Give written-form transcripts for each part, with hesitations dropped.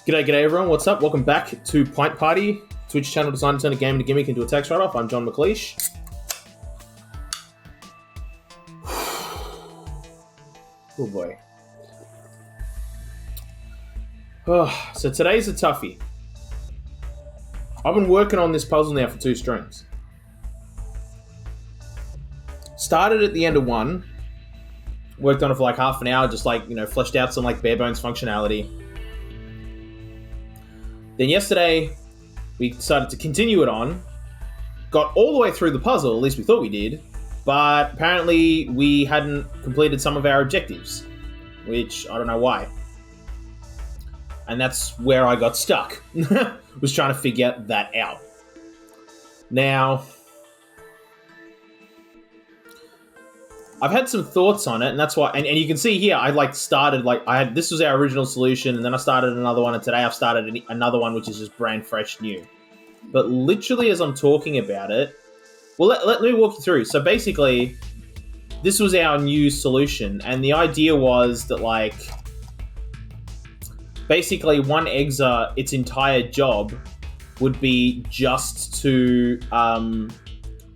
G'day everyone, what's up? Welcome back to Pint Party, Twitch channel designed to turn a game into gimmick into a text write-off. I'm John McLeish. Oh boy. Oh, so today's a toughie. I've been working on this puzzle now for 2 streams. Started at the end of one, worked on it for like half an hour, just fleshed out some bare bones functionality. Then yesterday, we decided to continue it on, got all the way through the puzzle, at least we thought we did, but apparently we hadn't completed some of our objectives, which I don't know why. And that's where I got stuck, was trying to figure that out. Now, I've had some thoughts on it, and that's why, and you can see here, I started, this was our original solution, and then I started another one, and today I've started another one, which is just brand fresh new. But literally, as I'm talking about it, well, let me walk you through. So basically, this was our new solution, and the idea was that, basically one Exa, its entire job would be just to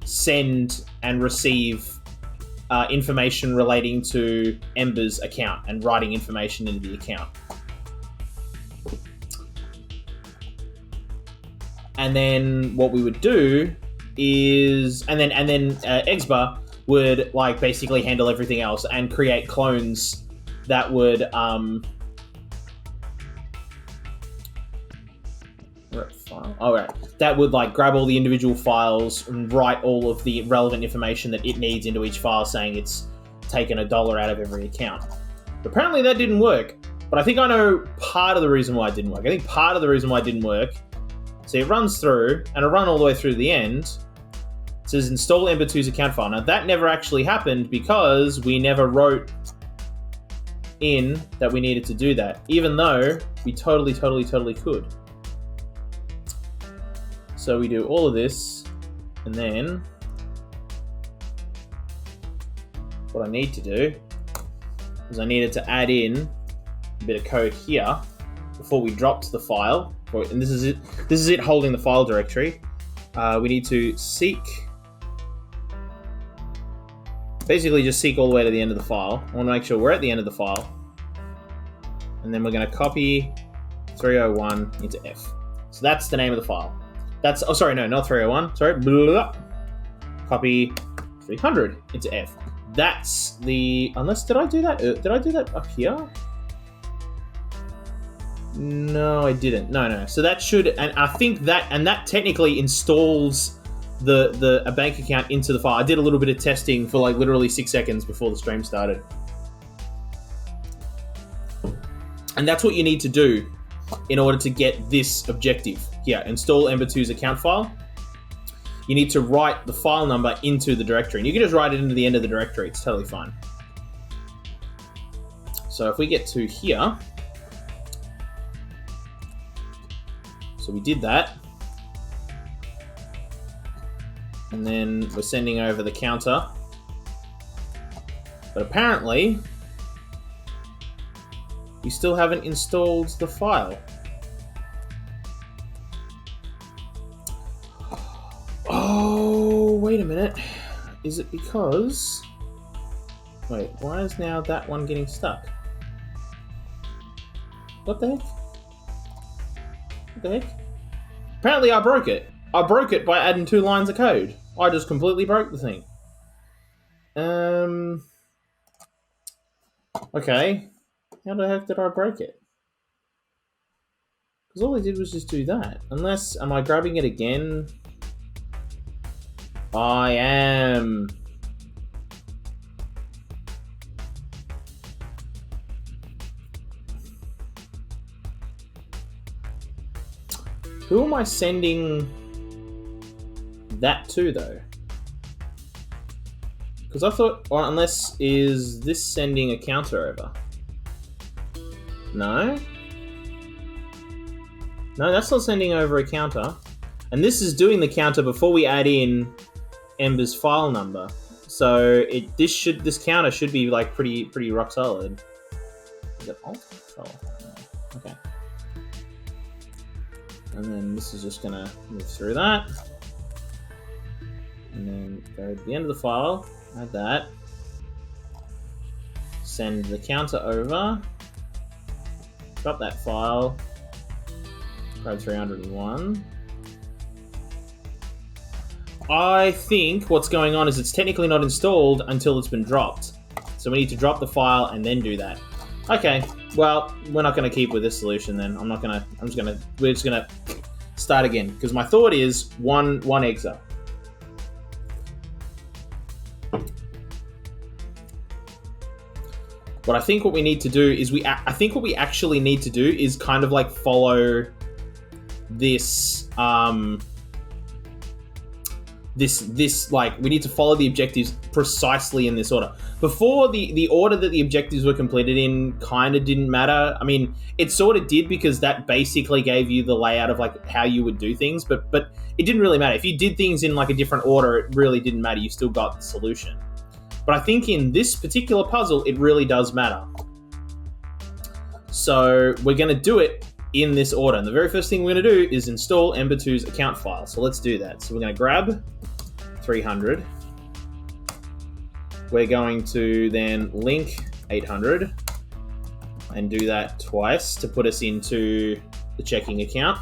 send and receive information relating to Ember's account and writing information into the account. And then what we would do is, and then Exba would basically handle everything else and create clones that would that would grab all the individual files and write all of the relevant information that it needs into each file, saying it's taken $1 out of every account. But apparently that didn't work, but I think I know part of the reason why it didn't work. I think part of the reason why it didn't work, so it runs through, and it'll run all the way through to the end. It says install Ember 2's account file. Now that never actually happened because we never wrote in that we needed to do that, even though we totally could. So we do all of this, and then what I need to do is I needed to add in a bit of code here before we dropped the file. And this is it. This is it holding the file directory. We need to seek, basically just seek all the way to the end of the file. I want to make sure we're at the end of the file, and then we're going to copy 301 into F. So that's the name of the file. That's, oh sorry, no, not 301, sorry, blah, blah, blah. Copy 300 into F. That's the, unless, did I do that up here? No, I didn't, no. So that should, and I think that technically installs a bank account into the file. I did a little bit of testing for literally 6 seconds before the stream started. And that's what you need to do in order to get this objective. Here, install Ember 2's account file. You need to write the file number into the directory. And you can just write it into the end of the directory. It's totally fine. So if we get to here, so we did that. And then we're sending over the counter. But apparently, we still haven't installed the file. Oh, wait a minute. Is it because... Wait, why is now that one getting stuck? What the heck? What the heck? Apparently I broke it. I broke it by adding 2 lines of code. I just completely broke the thing. Okay. How the heck did I break it? Because all I did was just do that. Unless, am I grabbing it again? I am. Who am I sending that to, though? Because I thought, or unless, is this sending a counter over? No? No, that's not sending over a counter. And this is doing the counter before we add in Ember's file number. So this counter should be pretty rock solid. Is it alt? Oh, okay. And then this is just gonna move through that. And then go to the end of the file, add that. Send the counter over. Drop that file. Grab 301. I think what's going on is it's technically not installed until it's been dropped. So we need to drop the file and then do that. Okay, well, we're not going to keep with this solution then. We're just gonna start again. Because my thought is one exa. But I think what we need to do is I think what we actually need to do is kind of like follow this, this like, we need to follow the objectives precisely in this order. Before, the order that the objectives were completed in kind of didn't matter. I mean, it sort of did because that basically gave you the layout of like how you would do things, but it didn't really matter. If you did things in like a different order, it really didn't matter. You still got the solution. But I think in this particular puzzle, it really does matter. So we're going to do it in this order. And the very first thing we're going to do is install Ember2's account file. So let's do that. So we're going to grab 300. We're going to then link 800 and do that twice to put us into the checking account.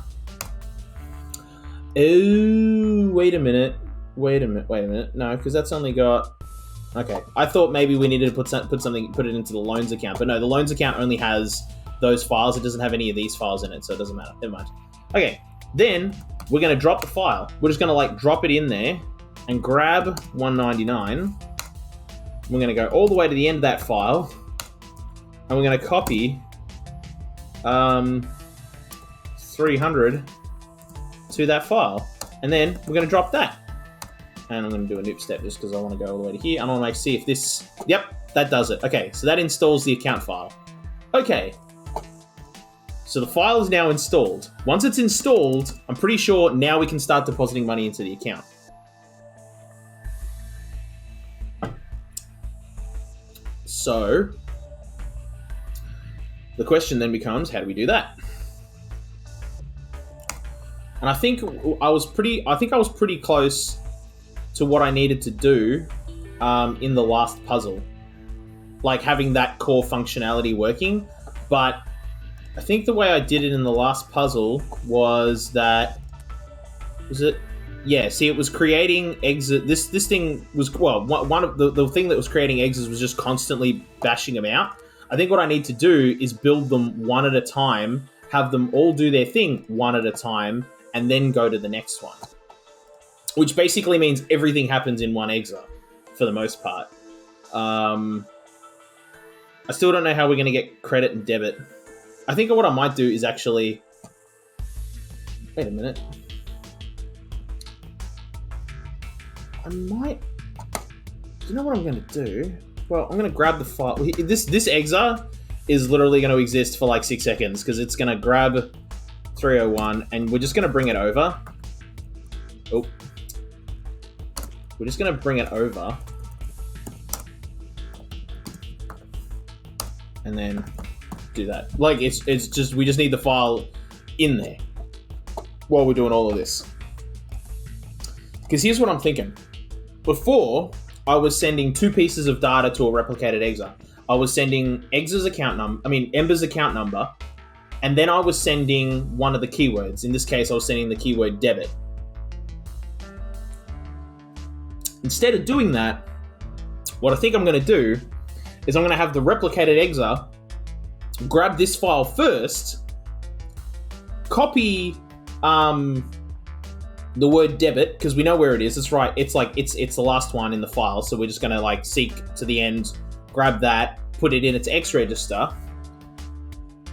Oh, wait a minute. No, because that's only got... Okay, I thought maybe we needed to put it into the loans account, but no, the loans account only has those files. It doesn't have any of these files in it, so it doesn't matter. Never mind. Okay, then we're going to drop the file. We're just going to like drop it in there and grab 199. We're going to go all the way to the end of that file, and we're going to copy 300 to that file, and then we're going to drop that. And I'm going to do a noob step just because I want to go all the way to here. I want to see if this... Yep, that does it. Okay, so that installs the account file. Okay. So the file is now installed. Once it's installed, I'm pretty sure now we can start depositing money into the account. So the question then becomes, how do we do that? And I think I was pretty close to what I needed to do in the last puzzle, like having that core functionality working. But I think the way I did it in the last puzzle was that, yeah, see, it was creating exit. This thing was, well, one of the thing that was creating exits was just constantly bashing them out. I think what I need to do is build them one at a time, have them all do their thing one at a time, and then go to the next one. Which basically means everything happens in one exa, for the most part. I still don't know how we're going to get credit and debit. I think what I might do is actually... Wait a minute. I might... Do you know what I'm going to do? Well, I'm going to grab the file. This exa is literally going to exist for like 6 seconds, because it's going to grab 301, and we're just going to bring it over. Oh. We're just going to bring it over. And then do that. Like, it's just, we just need the file in there while we're doing all of this. Because here's what I'm thinking. Before, I was sending 2 pieces of data to a replicated exa. I was sending Ember's account number, and then I was sending one of the keywords. In this case, I was sending the keyword debit. Instead of doing that, what I think I'm going to do is I'm going to have the replicated exa grab this file first, copy the word debit, because we know where it is. It's right. It's like it's the last one in the file, so we're just going to like seek to the end, grab that, put it in its X register,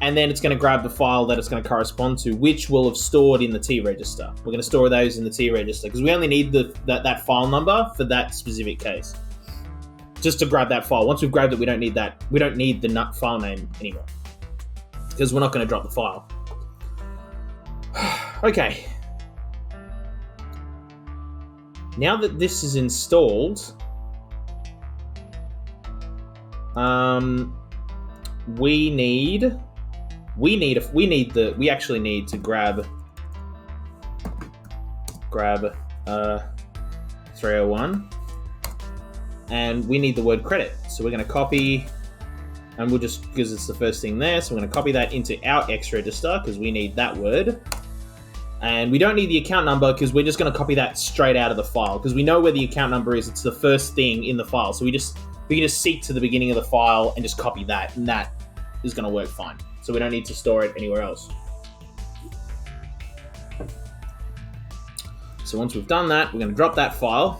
and then it's going to grab the file that it's going to correspond to, which we'll have stored in the T register. We're going to store those in the T register because we only need that file number for that specific case. Just to grab that file. Once we've grabbed it, we don't need that. We don't need the nut file name anymore because we're not going to drop the file. Okay. Now that this is installed, we actually need to grab grab 301, and we need the word credit. So we're going to copy, and we'll just, because it's the first thing there, so we're going to copy that into our X register because we need that word. And we don't need the account number because we're just going to copy that straight out of the file because we know where the account number is. It's the first thing in the file. So we can just seek to the beginning of the file and just copy that, and that is going to work fine. So we don't need to store it anywhere else. So once we've done that, we're going to drop that file.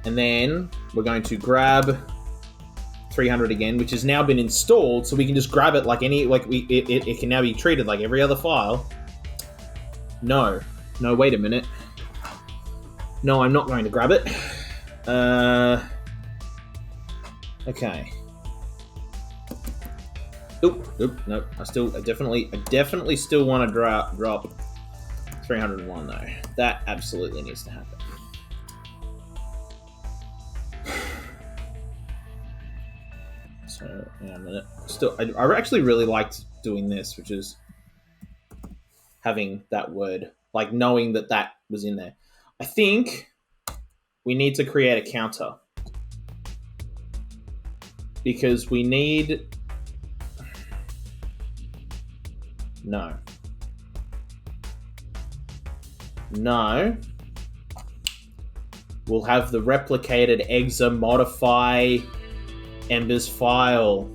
And then we're going to grab 300 again, which has now been installed, so we can just grab it it can now be treated like every other file. No, wait a minute. No, I'm not going to grab it. Okay. Oop, no. I definitely still want to drop 301 though. That absolutely needs to happen. So, hang on a minute. Still, I actually really liked doing this, which is having that word, like knowing that was in there. I think we need to create a counter because we need... No. We'll have the replicated exa modify Ember's file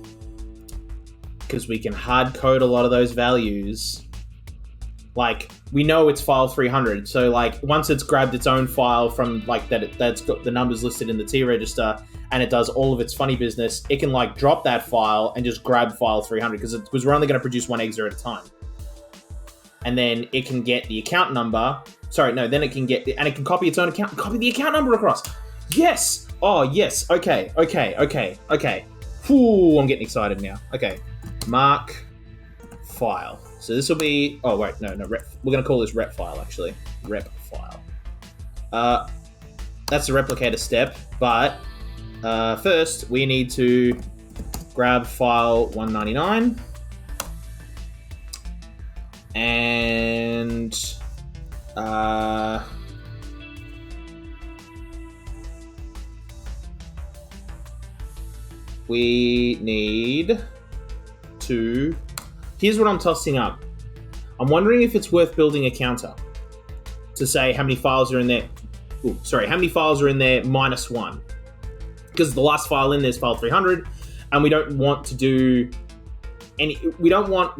because we can hard code a lot of those values. Like, we know it's file 300, so like once it's grabbed its own file from like that's got the numbers listed in the T register and it does all of its funny business, it can like drop that file and just grab file 300 because we're only going to produce one exa at a time. And then it can get the account number. Sorry, no, then it can get, and it can copy its own account, copy the account number across. Yes! Oh, yes. Okay. Ooh, I'm getting excited now. Okay. Mark file. So this will be, oh, wait, no, rep. We're going to call this rep file, actually. Rep file. That's the replicator step, but first we need to grab file 199 and we need to... Here's what I'm tossing up. I'm wondering if it's worth building a counter to say how many files are in there. How many files are in there minus one? Because the last file in there is file 300, and we don't want to do any. We don't want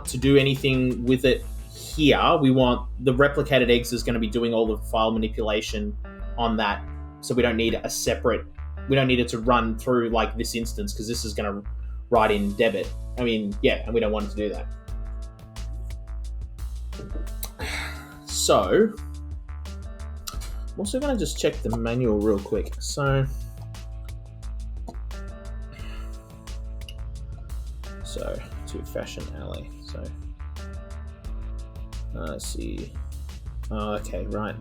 to do anything with it here. We want the replicated exa is going to be doing all the file manipulation on that, so we don't need a separate. We don't need it to run through like this instance because this is going to write in debit. I mean, yeah, and we don't want it to do that. So, I'm also going to just check the manual real quick. So to Fashion Alley. So, let's see. Oh, okay, right.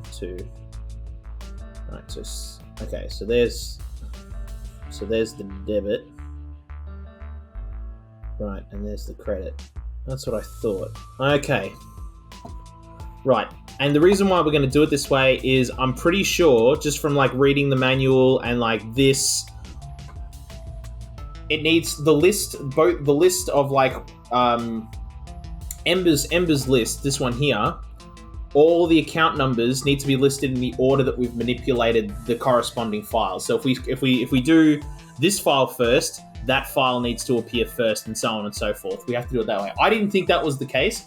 Okay, so there's the debit. Right, and there's the credit. That's what I thought. Okay. Right, and the reason why we're going to do it this way is I'm pretty sure, just from like reading the manual and like this, it needs the list, both the list of like Ember's list, this one here, all the account numbers need to be listed in the order that we've manipulated the corresponding files. So if we do this file first, that file needs to appear first, and so on and so forth. We have to do it that way. I didn't think that was the case.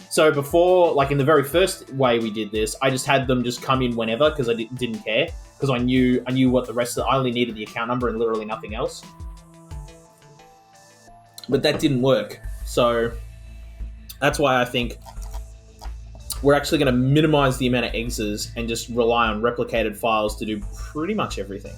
So before, like in the very first way we did this, I just had them just come in whenever because I didn't care, because I knew what the rest of I only needed the account number and literally nothing else. But that didn't work. So that's why I think we're actually going to minimize the amount of exas and just rely on replicated files to do pretty much everything.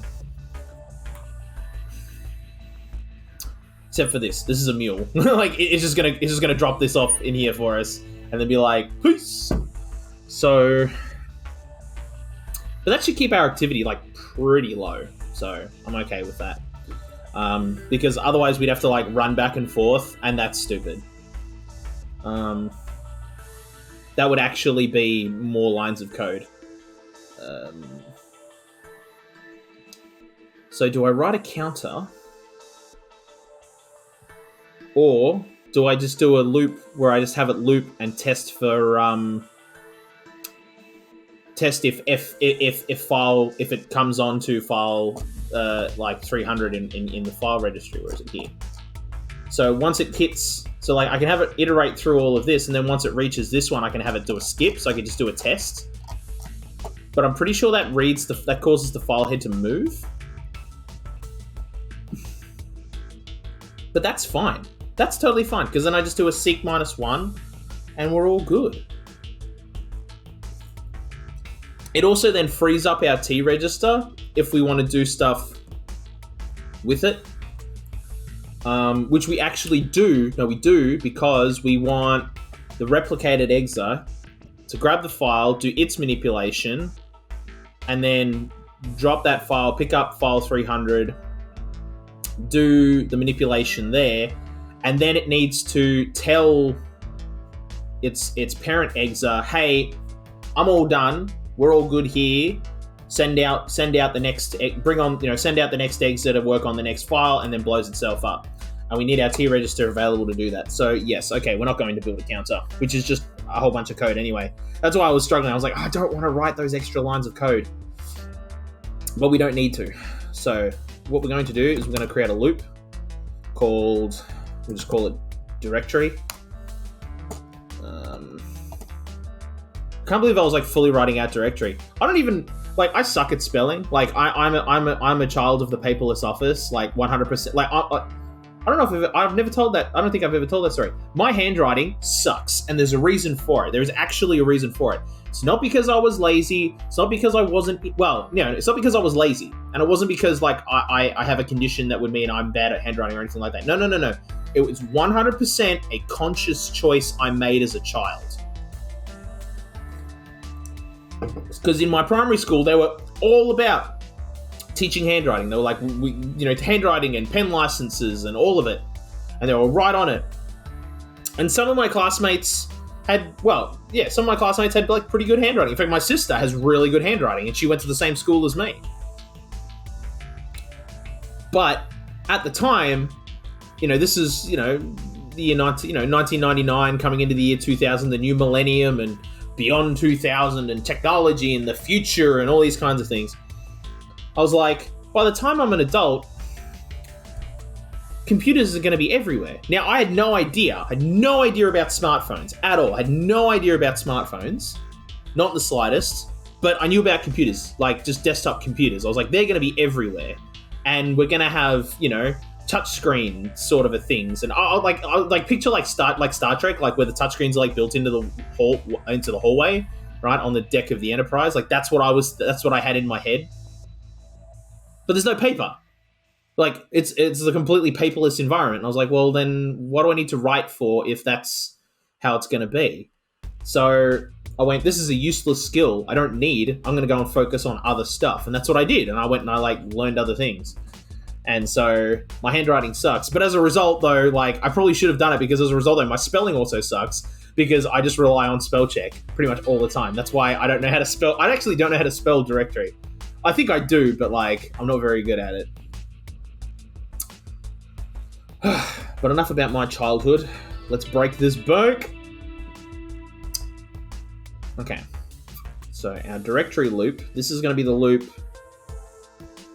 Except for this. This is a mule. Like it's just gonna drop this off in here for us and then be like, peace. So, but that should keep our activity like pretty low. So I'm okay with that. Because otherwise we'd have to like run back and forth, and that's stupid. That would actually be more lines of code. So do I write a counter? Or do I just do a loop where I just have it loop and test for test if it comes onto file like 300 in the file registry, where is it here? So once it hits, so like I can have it iterate through all of this, and then once it reaches this one, I can have it do a skip, so I can just do a test. But I'm pretty sure that that causes the file head to move. But that's fine. That's totally fine, because then I just do a seek -1, and we're all good. It also then frees up our T register if we want to do stuff with it. Which we actually do. No, we do, because we want the replicated exa to grab the file, do its manipulation, and then drop that file, pick up file 300, do the manipulation there, and then it needs to tell its parent exa, hey, I'm all done. We're all good here. Send out the next, send out the next exa to work on the next file, and then blows itself up. And we need our T register available to do that. So yes, okay, we're not going to build a counter, which is just a whole bunch of code anyway. That's why I was struggling. I was like, I don't want to write those extra lines of code. But we don't need to. So what we're going to do is we're going to create a loop called, we'll just call it directory. Can't believe I was like fully writing out directory. I don't even, like, I suck at spelling. Like I'm a child of the paperless office, like 100%. Like I don't know if I've never told that. I don't think I've ever told that story. My handwriting sucks, and there's a reason for it. There's actually a reason for it. It's not because I was lazy. It's not because I wasn't, well, no, it's not because I was lazy. And it wasn't because, like, I have a condition that would mean I'm bad at handwriting or anything like that. No. It was 100% a conscious choice I made as a child. Because in my primary school, they were all about teaching handwriting. They were like, handwriting and pen licenses and all of it. And they were right on it. And some of my classmates had like pretty good handwriting. In fact, my sister has really good handwriting, and she went to the same school as me. But at the time, this is, the year 1999 coming into the year 2000, the new millennium, and beyond 2000, and technology and the future and all these kinds of things. I was like, by the time I'm an adult, computers are going to be everywhere. Now, I had no idea. I had no idea about smartphones at all. I had no idea about smartphones, not in the slightest, but I knew about computers, like just desktop computers. I was like, they're going to be everywhere. And we're going to have, touchscreen sort of a things. And I'll picture like Star Trek, like where the touchscreens are like built into the hallway, right, on the deck of the Enterprise. Like that's what I had in my head. But there's no paper. Like it's a completely paperless environment. And I was like, well, then what do I need to write for if that's how it's going to be? So I went, this is a useless skill. I'm going to go and focus on other stuff. And that's what I did. And I went and I learned other things. And so my handwriting sucks. But as a result, though, I probably should have done it, because as a result, though, my spelling also sucks, because I just rely on spell check pretty much all the time. That's why I don't know how to spell. I actually don't know how to spell directory. I think I do, but I'm not very good at it. But enough about my childhood. Let's break this bank. Okay. So our directory loop. This is going to be the loop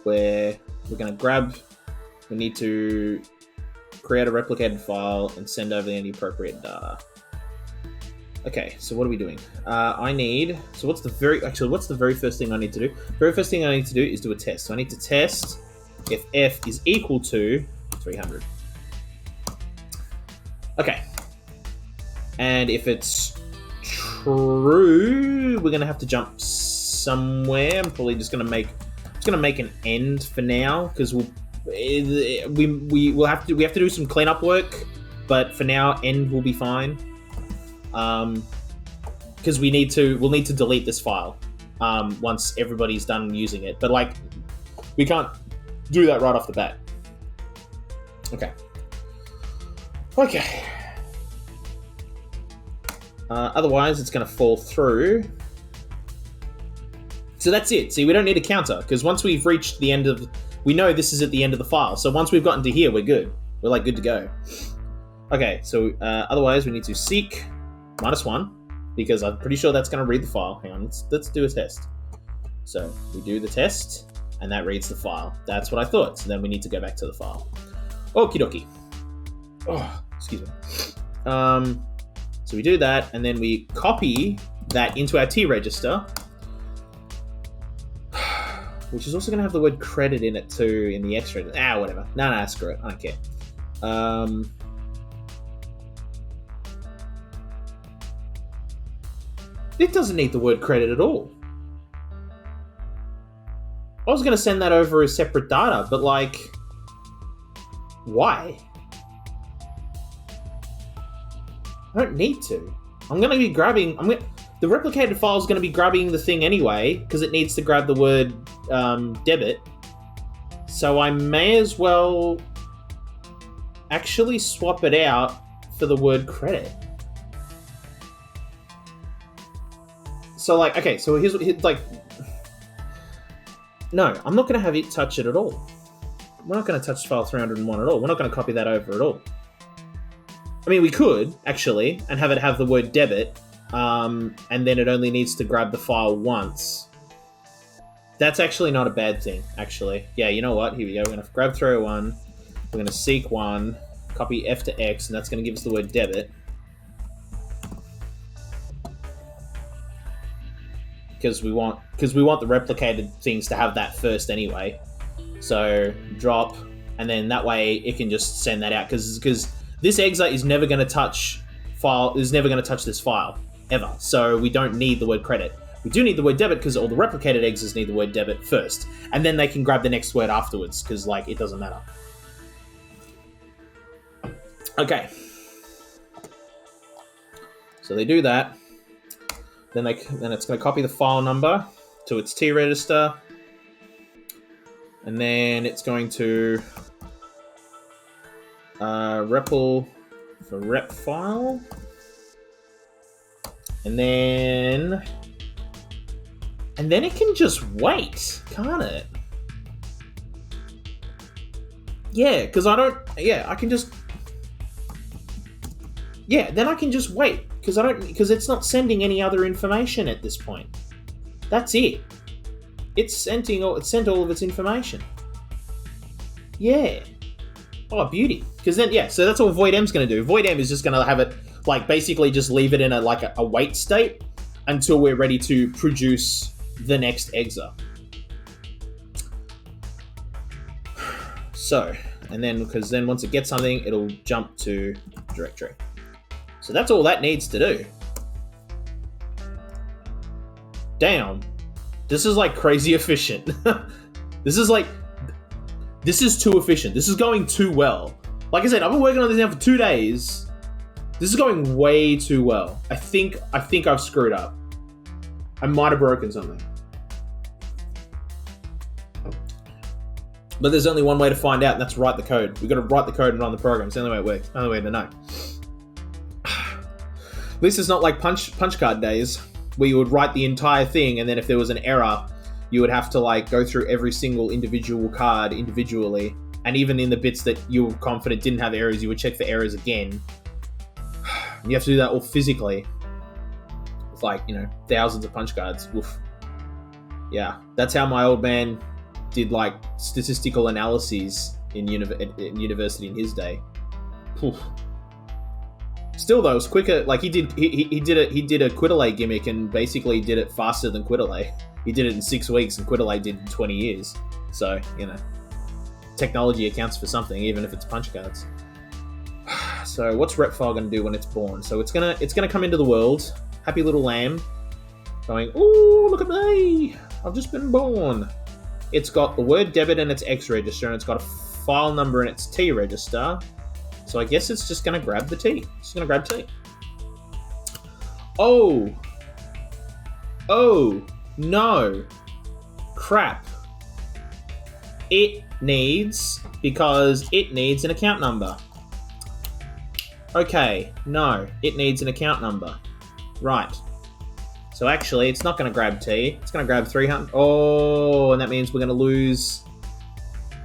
where we're going to we need to create a replicated file and send over any appropriate data. Okay, so what are we doing? What's the very first thing I need to do? The very first thing I need to do is do a test. So I need to test if f is equal to 300. Okay. And if it's true, we're gonna have to jump somewhere. I'm probably just gonna make an end for now, because we have to do some cleanup work, but for now end will be fine. Because we'll need to delete this file once everybody's done using it. But we can't do that right off the bat. Okay. Otherwise, it's going to fall through. So that's it. See, we don't need a counter, because once we've reached the end of... We know this is at the end of the file. So once we've gotten to here, we're good. We're, like, good to go. Okay, so otherwise, we need to seek -1, because I'm pretty sure that's going to read the file. Hang on, let's do a test. So we do the test, and that reads the file. That's what I thought. So then we need to go back to the file. Okie dokie. Oh, excuse me. So we do that, and then we copy that into our T register, which is also going to have the word credit in it too, in the extra. Whatever. No, screw it. I don't care. It doesn't need the word credit at all. I was going to send that over as separate data, but like, why? I don't need to. I'm going to be grabbing... the replicated file is going to be grabbing the thing anyway, because it needs to grab the word debit. So I may as well actually swap it out for the word credit. So like, okay, so here's like... No, I'm not going to have it touch it at all. We're not going to touch file 301 at all. We're not going to copy that over at all. I mean, we could, actually, and have it have the word debit, and then it only needs to grab the file once. That's actually not a bad thing, actually. Yeah, you know what? Here we go. We're going to grab 301. We're going to seek 1, copy F to X, and that's going to give us the word debit. Because we want the replicated things to have that first anyway. So drop, and then that way it can just send that out. Because this exa is never going to touch this file ever. So we don't need the word credit. We do need the word debit because all the replicated exas need the word debit first, and then they can grab the next word afterwards because like it doesn't matter. Okay. So they do that. Then it's going to copy the file number to its T register, and then it's going to REPL for rep file, and then it can just wait, can't it? Yeah, because I can just wait. Because it's not sending any other information at this point. That's it. It sent all of its information. Yeah. Oh, beauty. Because then, yeah, so that's all void m's going to do. Void m is just going to have it, like, basically just leave it in a wait state until we're ready to produce the next exa. So, and then, because then once it gets something, it'll jump to directory. So that's all that needs to do. Damn. This is like crazy efficient. This is too efficient. This is going too well. Like I said, I've been working on this now for 2 days. This is going way too well. I think I've screwed up. I might have broken something. But there's only one way to find out, and that's write the code. We've got to write the code and run the program. It's the only way it works. The only way to know. At least it's not like punch card days, where you would write the entire thing, and then if there was an error, you would have to like go through every single individual card individually, and even in the bits that you were confident didn't have errors, you would check for errors again. You have to do that all physically. It's like, thousands of punch cards. Oof. Yeah, that's how my old man did like statistical analyses in university in his day. Oof. Still though, it's quicker. Like he did a Quiddelay gimmick and basically did it faster than Quiddelay. He did it in 6 weeks, and Quiddelay did in 20 years. So technology accounts for something, even if it's punch cards. So what's rep file going to do when it's born? So it's gonna come into the world, happy little lamb, going, "Ooh, look at me! I've just been born." It's got the word debit in its X register, and it's got a file number in its T register. So I guess it's just going to grab the T. It's going to grab T. Oh, no. Crap. It needs an account number. Okay, no. It needs an account number. Right. So actually, it's not going to grab T. It's going to grab 300. Oh, and that means we're going to lose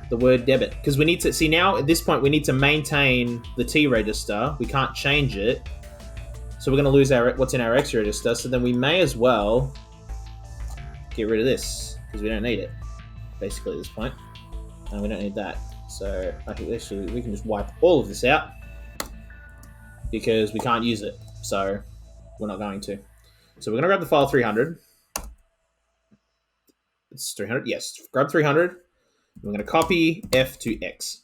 the word debit. Because we need to... See, now, at this point, we need to maintain the T register. We can't change it. So we're going to lose what's in our X register. So then we may as well get rid of this. Because we don't need it, basically, at this point. And we don't need that. So actually, we can just wipe all of this out. Because we can't use it. So we're not going to. So we're going to grab the file 300. It's 300. Yes, grab 300. We're going to copy F to X.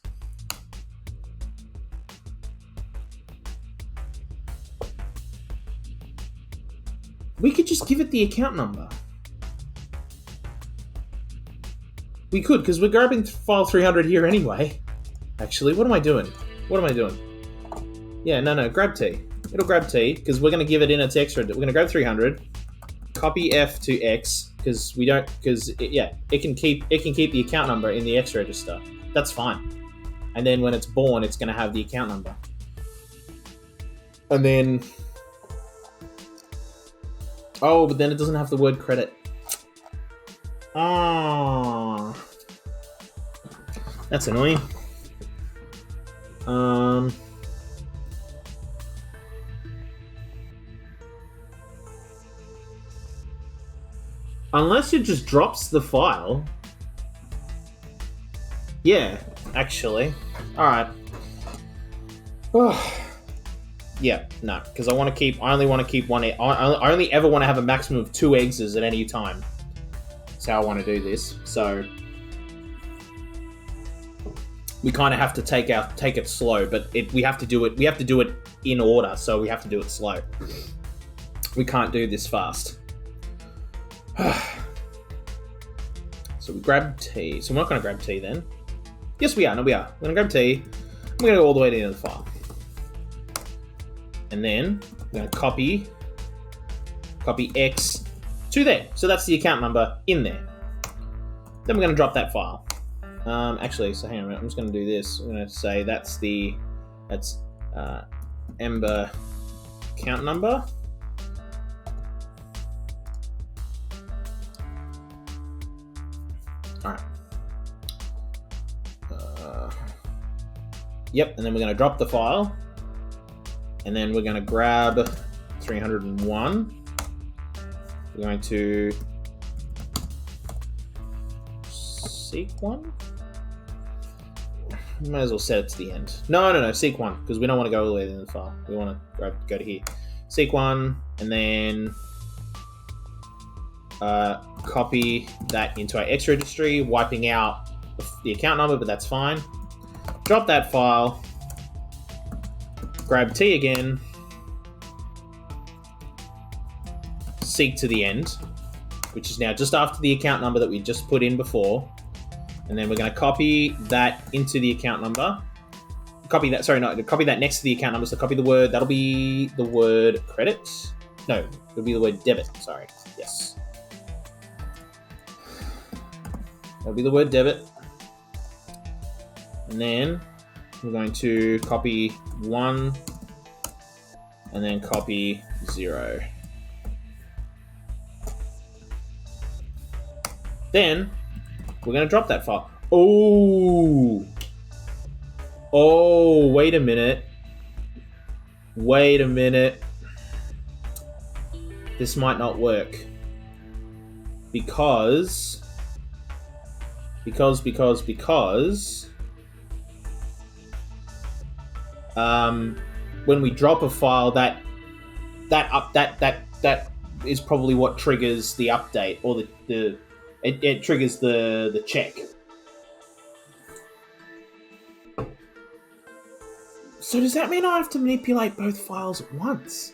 We could just give it the account number. We could, because we're grabbing file 300 here anyway. Actually, what am I doing? What am I doing? Yeah, no, grab T. It'll grab T, because we're going to give it in its extra. We're going to grab 300, copy F to X, because we don't, because, it can keep the account number in the X register. That's fine. And then when it's born, it's going to have the account number. And then, oh, but then it doesn't have the word credit. Ah, that's annoying. Unless it just drops the file. Yeah, actually. Alright. Oh. Yeah, no, because I only want to keep one egg. I only ever want to have a maximum of 2 eggs at any time. That's how I want to do this. So we kind of have to take it slow, but we have to do it in order, so we have to do it slow. We can't do this fast. So we grab T. So we're not going to grab T then. Yes, we are. No, we are. We're going to grab T. We're going to go all the way to the end of the file. And then we're going to copy X to there. So that's the account number in there. Then we're going to drop that file. Actually, so hang on a minute. I'm just going to do this. I'm going to say that's Ember account number. Alright. Yep, and then we're going to drop the file. And then we're going to grab 301. We're going to seek one. Might as well set it to the end. No, seek one, because we don't want to go all the way to the end of the file. We want to go to here. Seek one, and then copy that into our X registry, wiping out the account number, but that's fine. Drop that file. Grab T again. Seek to the end, which is now just after the account number that we just put in before. And then we're going to copy that into the account number. Copy that next to the account number. So copy the word. That'll be the word credit. No, it'll be the word debit. Sorry. Yes. That'll be the word debit. And then we're going to copy 1 and then copy 0. Then we're going to drop that file. Oh, wait a minute. This might not work. Because when we drop a file, that is probably what triggers the update, or it triggers the check. So does that mean I have to manipulate both files at once?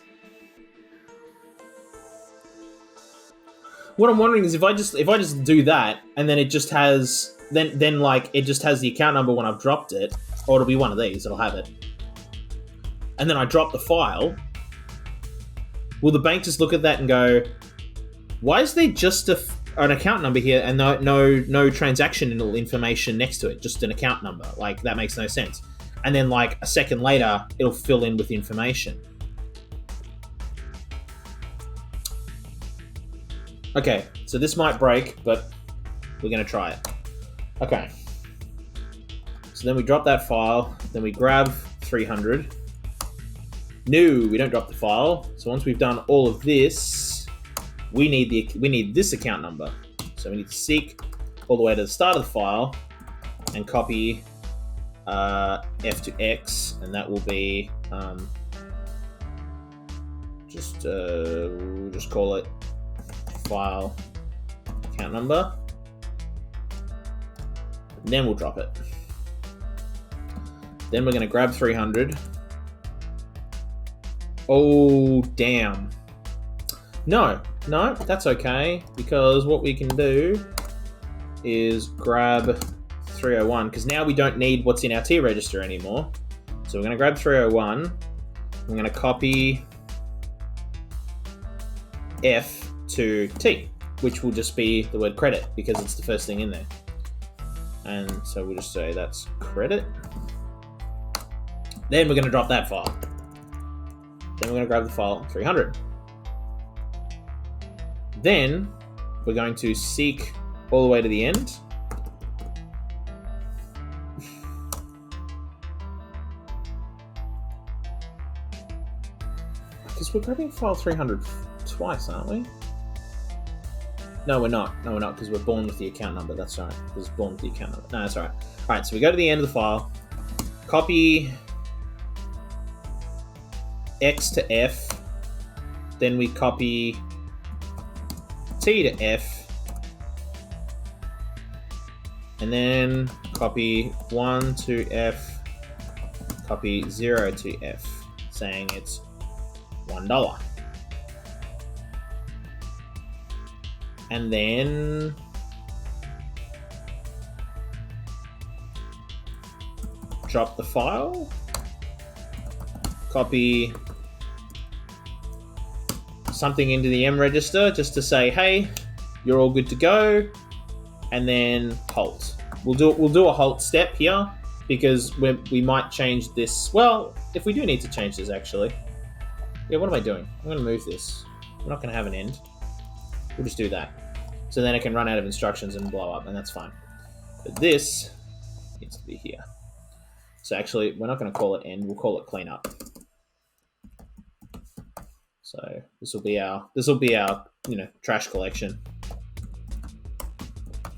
What I'm wondering is if I just do that, and then it just has then like it just has the account number when I've dropped it, or it'll be one of these, it'll have it. And then I drop the file. Will the bank just look at that and go, "Why is there just an account number here and no transaction information next to it? Just an account number. Like, that makes no sense." And then like a second later, it'll fill in with information. Okay, so this might break, but we're going to try it. Okay. So then we drop that file. Then we grab 300. No, we don't drop the file. So once we've done all of this, we need this account number. So we need to seek all the way to the start of the file and copy F to X, and that will be we'll just call it file account number. And then we'll drop it. Then we're going to grab 300. Oh, damn. No, that's okay, because what we can do is grab 301, because now we don't need what's in our T register anymore. So we're going to grab 301. I'm going to copy F to T, which will just be the word credit, because it's the first thing in there. And so we'll just say that's credit. Then we're going to drop that file. Then we're going to grab the file 300. Then we're going to seek all the way to the end. Because we're grabbing file 300 twice, aren't we? No, we're not. No, we're not, because we're born with the account number. That's right. Because it's born with the account number. No, that's all right. All right, so we go to the end of the file. Copy X to F. Then we copy T to F. And then copy 1 to F. Copy 0 to F, saying it's $1. And then drop the file, copy something into the M register just to say, hey, you're all good to go, and then halt. We'll do a halt step here because we might change this. Well, if we do need to change this, actually. Yeah, what am I doing? I'm going to move this. We're not going to have an end. We'll just do that. So then it can run out of instructions and blow up, and that's fine. But this needs to be here. So actually, we're not going to call it end. We'll call it cleanup. So this will be our trash collection.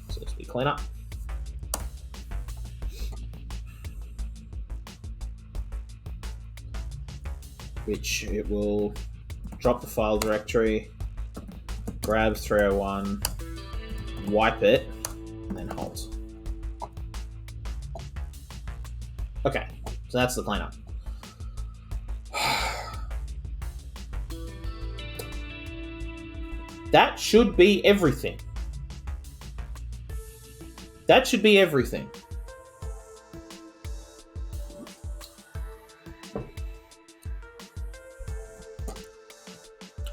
So this will be cleanup. Which it will drop the file directory, grab 301, wipe it, and then halt. Okay, so that's the cleanup. That should be everything. That should be everything.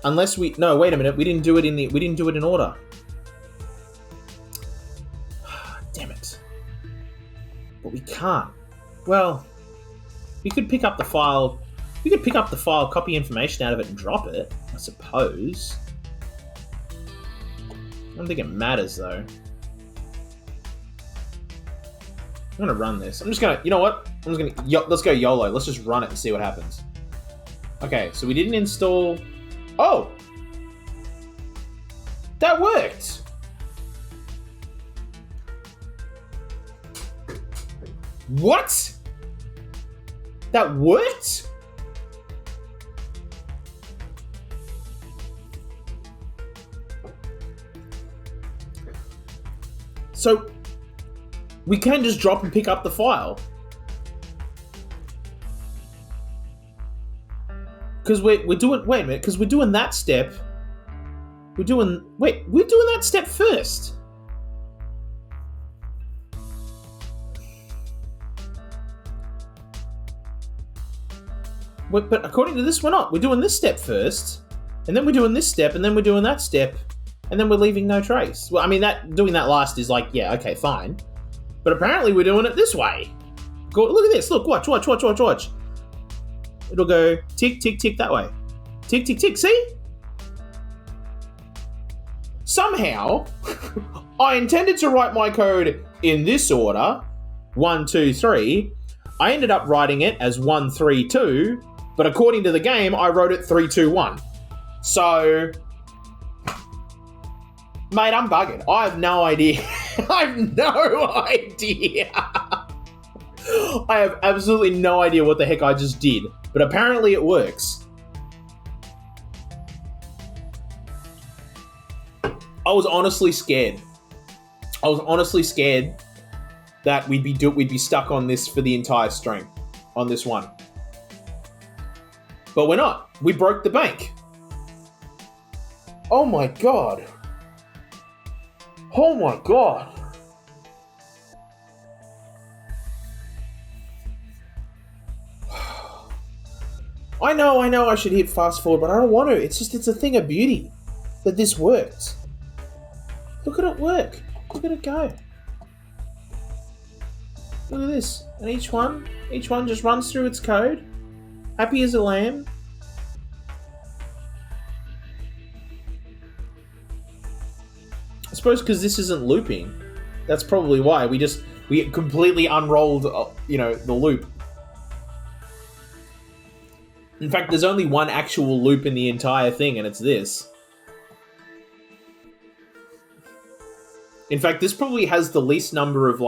Unless no, wait a minute, we didn't do it in order. Damn it. But we can't. Well, we could pick up the file, copy information out of it and drop it, I suppose. I don't think it matters though. I'm gonna run this. I'm just gonna, you know what? Let's go YOLO. Let's just run it and see what happens. Okay, so we didn't install. Oh! That worked! What? That worked? So, we can just drop and pick up the file. Because we're doing, wait a minute, because we're doing that step. We're doing that step first. But according to this, we're not. We're doing this step first, and then we're doing this step, and then we're doing that step, and then we're leaving no trace. Well, I mean, doing that last is like, yeah, okay, fine. But apparently we're doing it this way. Look at this. Look, watch. It'll go tick, tick, tick that way. Tick, tick, tick. See? So somehow, I intended to write my code in this order, 1, 2, 3. I ended up writing it as 1, 3, 2, but according to the game, I wrote it 3, 2, 1. So, mate, I'm bugging. I have no idea. I have no idea. I have absolutely no idea what the heck I just did, but apparently it works. I was honestly scared. That we'd be stuck on this for the entire stream, on this one. But we're not. We broke the bank. Oh my god. Oh my god. I know I should hit fast forward, but I don't want to. It's a thing of beauty that this works. Look at it work. Look at it go. Look at this. And each one just runs through its code. Happy as a lamb. I suppose because this isn't looping. That's probably why. We completely unrolled, the loop. In fact, there's only one actual loop in the entire thing, and it's this. In fact, this probably has the least number of,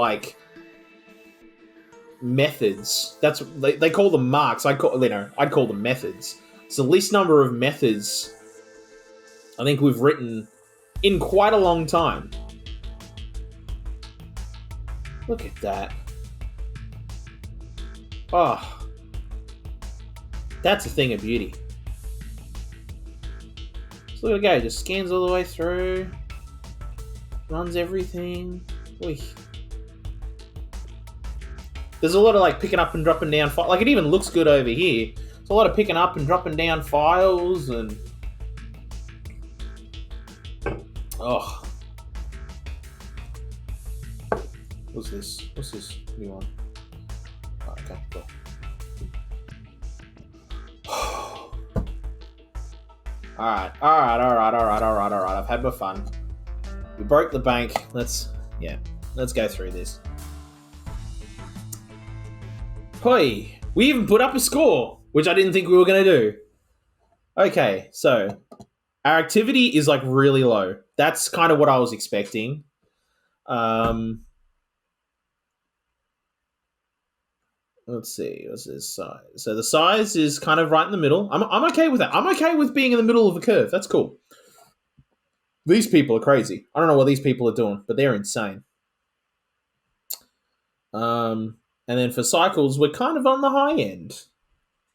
methods. That's they call them marks. I'd call them methods. It's the least number of methods I think we've written in quite a long time. Look at that. Oh. That's a thing of beauty. So look at it go. Just scans all the way through. Runs everything. Oy. There's a lot of picking up and dropping down files. It even looks good over here. There's a lot of picking up and dropping down files and... Oh. What's this? What's this new one? Oh, okay, cool. Alright. I've had my fun. We broke the bank. Let's go through this. Hoi! We even put up a score, which I didn't think we were going to do. Okay, so our activity is really low. That's kind of what I was expecting. Let's see, what's this size? So the size is kind of right in the middle. I'm okay with that. I'm okay with being in the middle of a curve. That's cool. These people are crazy. I don't know what these people are doing, but they're insane. And then for cycles, we're kind of on the high end.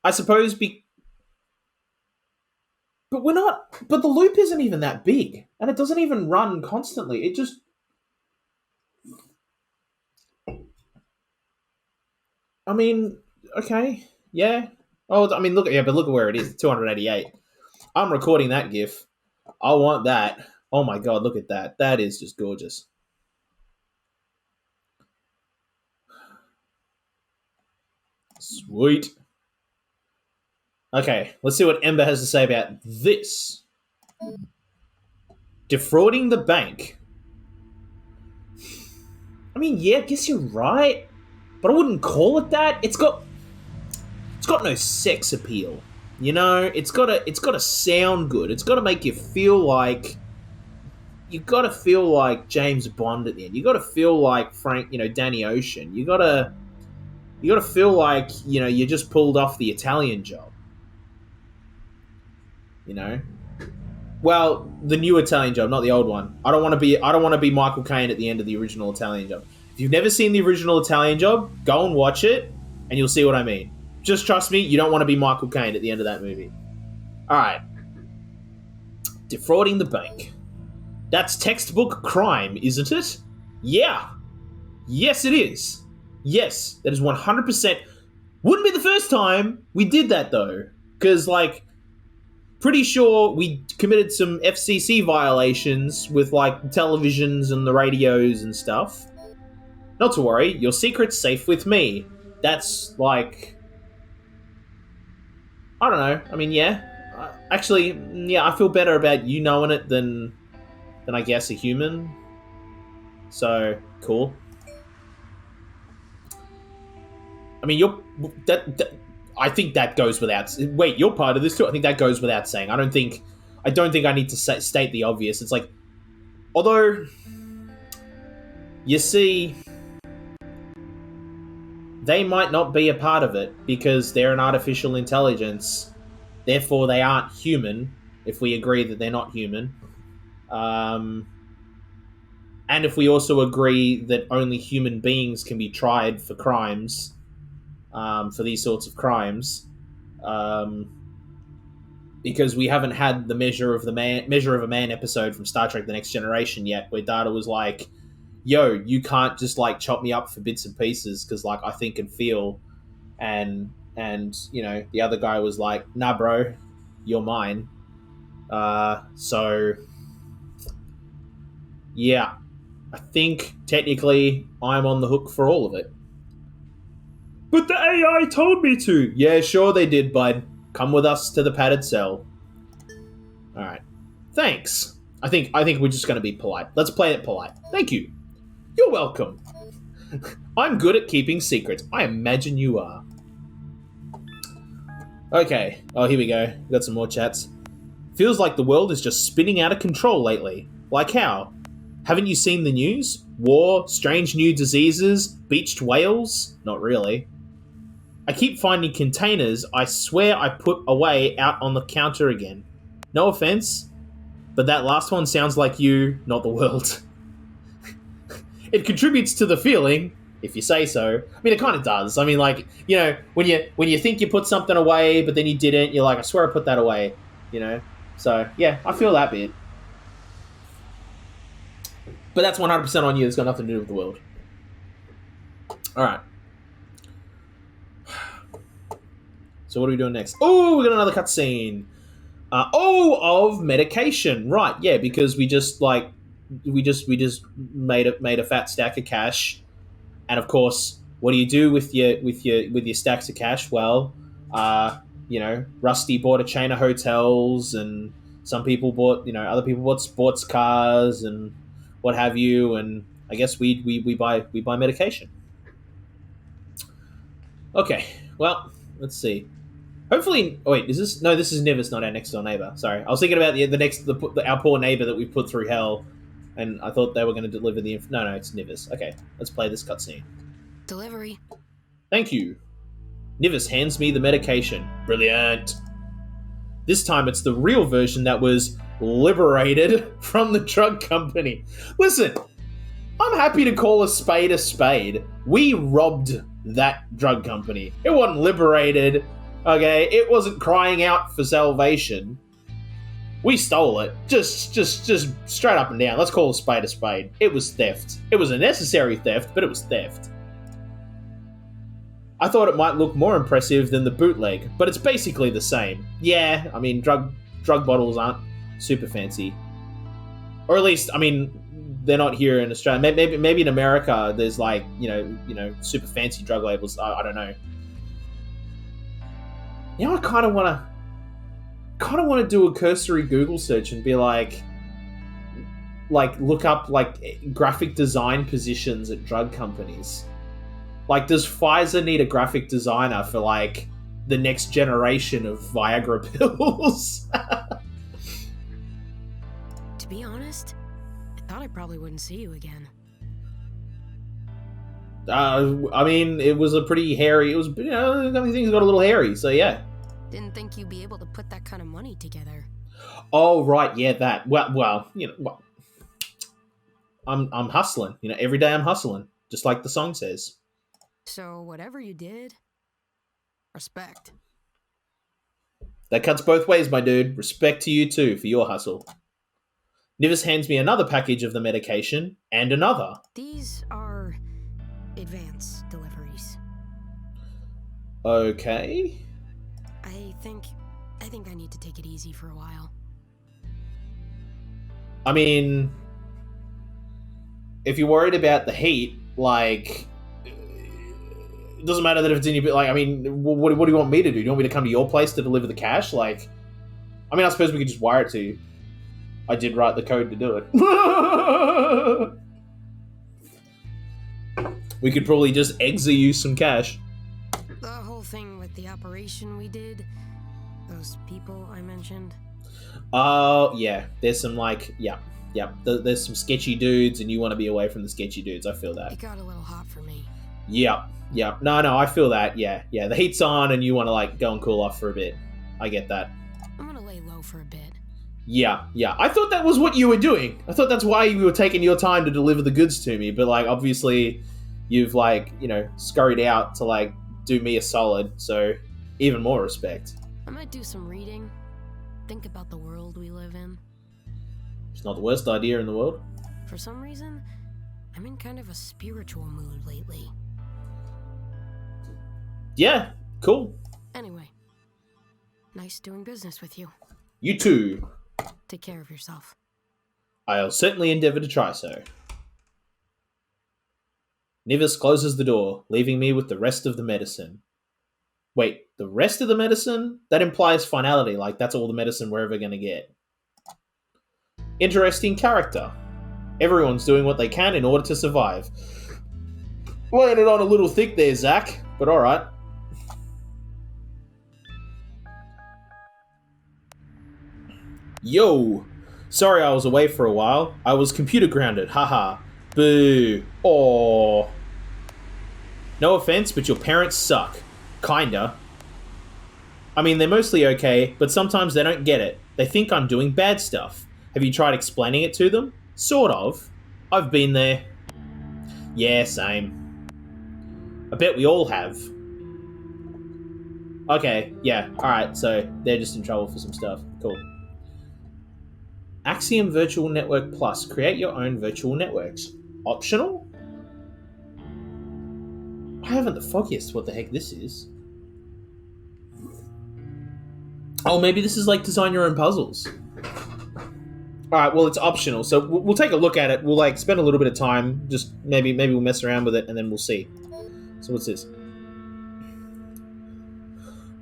I suppose but we're not... But the loop isn't even that big. And it doesn't even run constantly. It just... I mean, okay. Yeah. Oh, I mean, look at where it is. 288. I'm recording that GIF. I want that. Oh my god, look at that. That is just gorgeous. Sweet. Okay, let's see what Ember has to say about this. Defrauding the bank. I mean, yeah, I guess you're right, but I wouldn't call it that. It's got no sex appeal. It's got to sound good. It's got to make you feel like you got to feel like James Bond at the end. You got to feel like Danny Ocean. You got to feel like, you just pulled off the Italian Job. Well, the new Italian Job, not the old one. I don't want to be Michael Caine at the end of the original Italian Job. If you've never seen the original Italian Job, go and watch it, and you'll see what I mean. Just trust me, you don't want to be Michael Caine at the end of that movie. All right. Defrauding the bank. That's textbook crime, isn't it? Yeah. Yes, it is. Yes, that is 100%. Wouldn't be the first time we did that, though. Because, pretty sure we committed some FCC violations with, televisions and the radios and stuff. Not to worry, your secret's safe with me. That's, I don't know. I mean, yeah. Actually, yeah, I feel better about you knowing it than than I guess a human. So cool. I mean, I think that goes without. Wait, you're part of this too. I think that goes without saying. I don't think I need to state the obvious. It's like, although you see, they might not be a part of it because they're an artificial intelligence. Therefore, they aren't human. If we agree that they're not human, and if we also agree that only human beings can be tried for crimes, for these sorts of crimes, because we haven't had the Measure of a Man episode from Star Trek: The Next Generation yet, where Data was like, "Yo, you can't just like chop me up for bits and pieces because like I think and feel," and you know the other guy was like, "Nah, bro, you're mine." So yeah, I think technically I'm on the hook for all of it. But the AI told me to. Yeah, sure they did, bud. Come with us to the padded cell. All right. Thanks. I think we're just going to be polite. Let's play it polite. Thank you. You're welcome. I'm good at keeping secrets. I imagine you are. Okay. Oh, here we go. Got some more chats. Feels like the world is just spinning out of control lately. Like how? Haven't you seen the news? War, strange new diseases, beached whales? Not really. I keep finding containers I swear I put away out on the counter again. No offense, but that last one sounds like you, not the world. It contributes to the feeling, if you say so. I mean, it kind of does. I mean, like, you know, when you think you put something away, but then you didn't, you're like, I swear I put that away, you know? So, yeah, I feel that bit. But that's 100% on you. It's got nothing to do with the world. All right. So what are we doing next? Oh, we got another cutscene. Of medication, right? Yeah, because we just made a fat stack of cash, and of course, what do you do with your stacks of cash? Well, you know, Rusty bought a chain of hotels, and some people bought, other people bought sports cars and what have you, and I guess we buy medication. Okay, well, let's see. Hopefully, wait, is this? No, this is Nivis, not our next door neighbor. Sorry, I was thinking about our poor neighbor that we put through hell, and I thought they were going to deliver the. No, it's Nivis. Okay, let's play this cutscene. Delivery. Thank you. Nivis hands me the medication. Brilliant. This time it's the real version that was liberated from the drug company. Listen, I'm happy to call a spade a spade. We robbed that drug company. It wasn't liberated. Okay, it wasn't crying out for salvation. We stole it. Just straight up and down. Let's call a spade a spade. It was theft. It was a necessary theft, but it was theft. I thought it might look more impressive than the bootleg, but it's basically the same. Yeah, I mean, drug bottles aren't super fancy. Or at least, I mean, they're not here in Australia. Maybe in America there's like, super fancy drug labels. I don't know. I kind of want to do a cursory Google search and be like look up like graphic design positions at drug companies. Like, does Pfizer need a graphic designer for like the next generation of Viagra pills? To be honest, I thought I probably wouldn't see you again. I mean, it was a pretty hairy. It was, things got a little hairy. So yeah. Didn't think you'd be able to put that kind of money together. Oh right, yeah, that. Well, I'm hustling. Every day I'm hustling, just like the song says. So whatever you did, respect. That cuts both ways, my dude. Respect to you too for your hustle. Nivis hands me another package of the medication and another. These are advance deliveries. Okay. I think I need to take it easy for a while. I mean, if you're worried about the heat, like, it doesn't matter that if it's in your, like, I mean, what do you want me to do? Do you want me to come to your place to deliver the cash? Like, I mean, I suppose we could just wire it to you. I did write the code to do it. We could probably just exa you some cash. The whole thing with the operation we did, those people I mentioned. Oh, yeah. There's some, like, yeah. There's some sketchy dudes, and you want to be away from the sketchy dudes. I feel that. It got a little hot for me. Yeah. No, I feel that. Yeah. The heat's on, and you want to, like, go and cool off for a bit. I get that. I'm gonna lay low for a bit. Yeah. I thought that was what you were doing. I thought that's why you were taking your time to deliver the goods to me. But, like, obviously, you've, like, scurried out to, like, do me a solid. So, even more respect. I might do some reading. Think about the world we live in. It's not the worst idea in the world. For some reason, I'm in kind of a spiritual mood lately. Yeah, cool. Anyway, nice doing business with you. You too. Take care of yourself. I'll certainly endeavour to try so. Nivis closes the door, leaving me with the rest of the medicine. Wait, the rest of the medicine? That implies finality, like that's all the medicine we're ever going to get. Interesting character. Everyone's doing what they can in order to survive. Laying it on a little thick there, Zach, but alright. Yo! Sorry I was away for a while. I was computer grounded, haha. Boo. Aww. No offense, but your parents suck. Kinda. I mean, they're mostly okay, but sometimes they don't get it. They think I'm doing bad stuff. Have you tried explaining it to them? Sort of. I've been there. Yeah, same. I bet we all have. Okay, yeah, alright, so they're just in trouble for some stuff. Cool. Axiom Virtual Network Plus. Create your own virtual networks. Optional? I haven't the foggiest what the heck this is. Oh, maybe this is like design your own puzzles. Alright, well, it's optional, so we'll take a look at it. We'll, like, spend a little bit of time. Just maybe we'll mess around with it, and then we'll see. So what's this?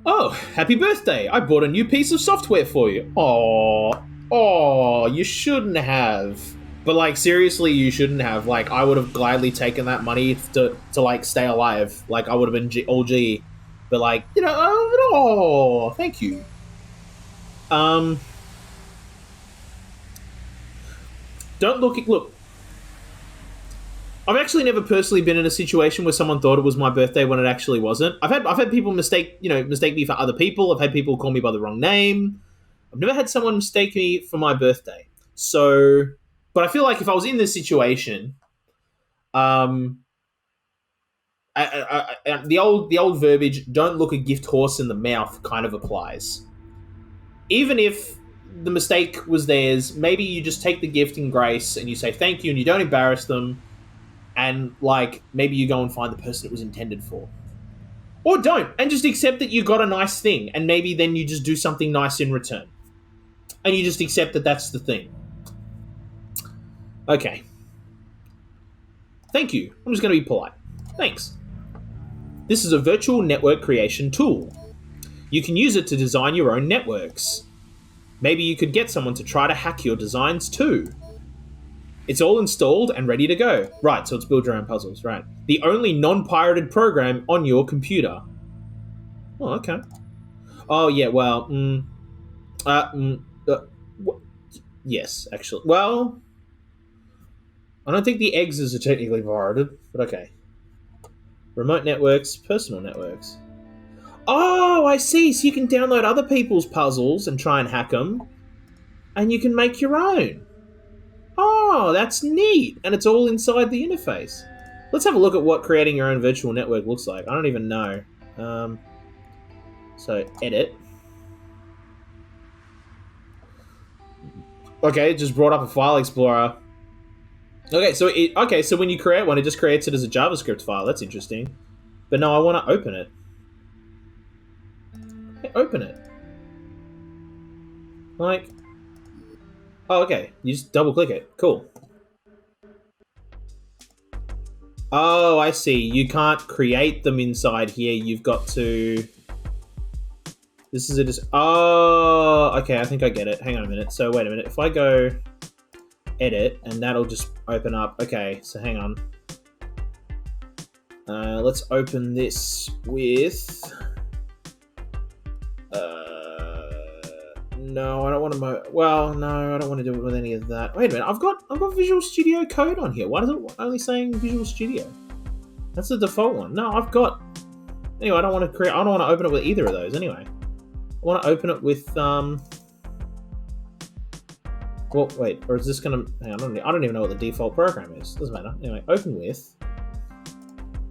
Oh, happy birthday! I bought a new piece of software for you. Oh, you shouldn't have. But, like, seriously, you shouldn't have. Like, I would have gladly taken that money to like, stay alive. Like, I would have been all G. But, like, oh, thank you. Don't look. I've actually never personally been in a situation where someone thought it was my birthday when it actually wasn't. I've had people mistake me for other people. I've had people call me by the wrong name. I've never had someone mistake me for my birthday. So, but I feel like if I was in this situation, the old verbiage, don't look a gift horse in the mouth, kind of applies. Even if the mistake was theirs, maybe you just take the gift in grace and you say thank you and you don't embarrass them, and, like, maybe you go and find the person it was intended for. Or don't, and just accept that you got a nice thing, and maybe then you just do something nice in return. And you just accept that that's the thing. Okay. Thank you. I'm just going to be polite. Thanks. This is a virtual network creation tool. You can use it to design your own networks. Maybe you could get someone to try to hack your designs too. It's all installed and ready to go. Right, so it's build your own puzzles, right. The only non-pirated program on your computer. Oh, okay. Oh, yeah, well, yes, actually. Well, I don't think the eggs are technically pirated, but okay. Remote networks, personal networks. Oh, I see. So you can download other people's puzzles and try and hack them, and you can make your own. Oh, that's neat. And it's all inside the interface. Let's have a look at what creating your own virtual network looks like. I don't even know. So, edit. Okay, it just brought up a file explorer. Okay, so when you create one, it just creates it as a JavaScript file. That's interesting. But no, I want to open it. Hey, open it. Like... Oh, okay. You just double-click it. Cool. Oh, I see. You can't create them inside here. You've got to... This is it. Oh, okay. I think I get it. Hang on a minute. So wait a minute. If I go edit, and that'll just open up. Okay. So hang on. Let's open this with. No, I don't want to. Well, no, I don't want to do it with any of that. Wait a minute. I've got Visual Studio Code on here. Why is it only saying Visual Studio? That's the default one. No, I've got. Anyway, I don't want to open it with either of those. Anyway, I want to open it with Well, wait. Or is this gonna? Hang on. I don't even know what the default program is. Doesn't matter. Anyway, open with.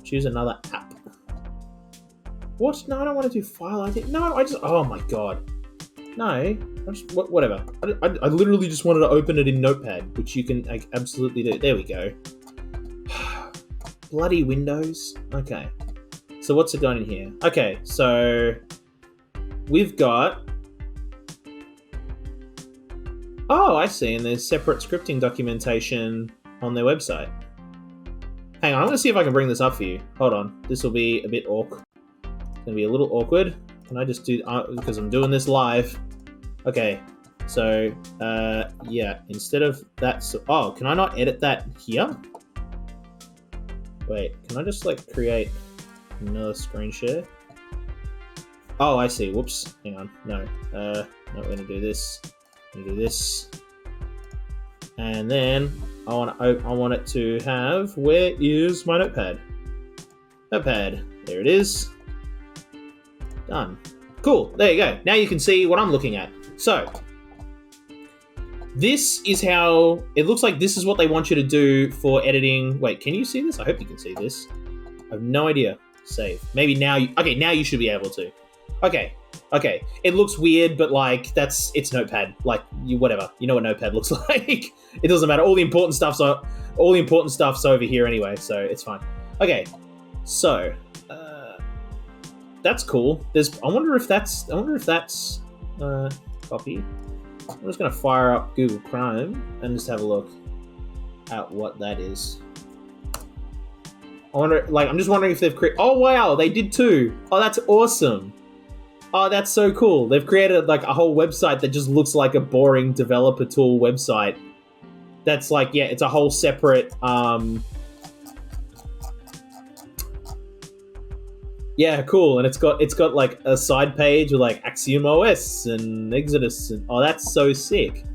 Choose another app. What? No, I don't want to do file ID. No, I just. Oh my god. No, I just whatever. I literally just wanted to open it in Notepad, which you can absolutely do. There we go. Bloody Windows. Okay. So what's it done in here? Okay, so we've got. Oh, I see. And there's separate scripting documentation on their website. Hang on, I'm gonna see if I can bring this up for you. Hold on. This will be a bit awkward. It's gonna be a little awkward. Can I just do because I'm doing this live? Okay, so yeah, instead of that, oh, can I not edit that here? Wait, can I just like create another screen share? Oh, I see. Whoops. Hang on. No. No, we're gonna do this. I'm gonna do this, and then I want it to have. Where is my notepad? Notepad. There it is. Done. Cool. There you go. Now you can see what I'm looking at. So, this is how it looks like. This is what they want you to do for editing. Wait, can you see this? I hope you can see this. I have no idea. Save. Maybe now. Okay, now you should be able to. Okay. It looks weird, but like it's Notepad. Like whatever. You know what Notepad looks like. It doesn't matter. All the important stuff's over here anyway, so it's fine. Okay. So, that's cool. I wonder if that's copy. I'm just gonna fire up Google Chrome and just have a look at what that is. I'm just wondering if they've created. Oh wow, they did too. Oh, that's awesome. Oh, that's so cool. They've created like a whole website that just looks like a boring developer tool website. That's like, yeah, it's a whole separate. Yeah, cool, and it's got like a side page with like Axiom OS and Exodus, and oh, that's so sick.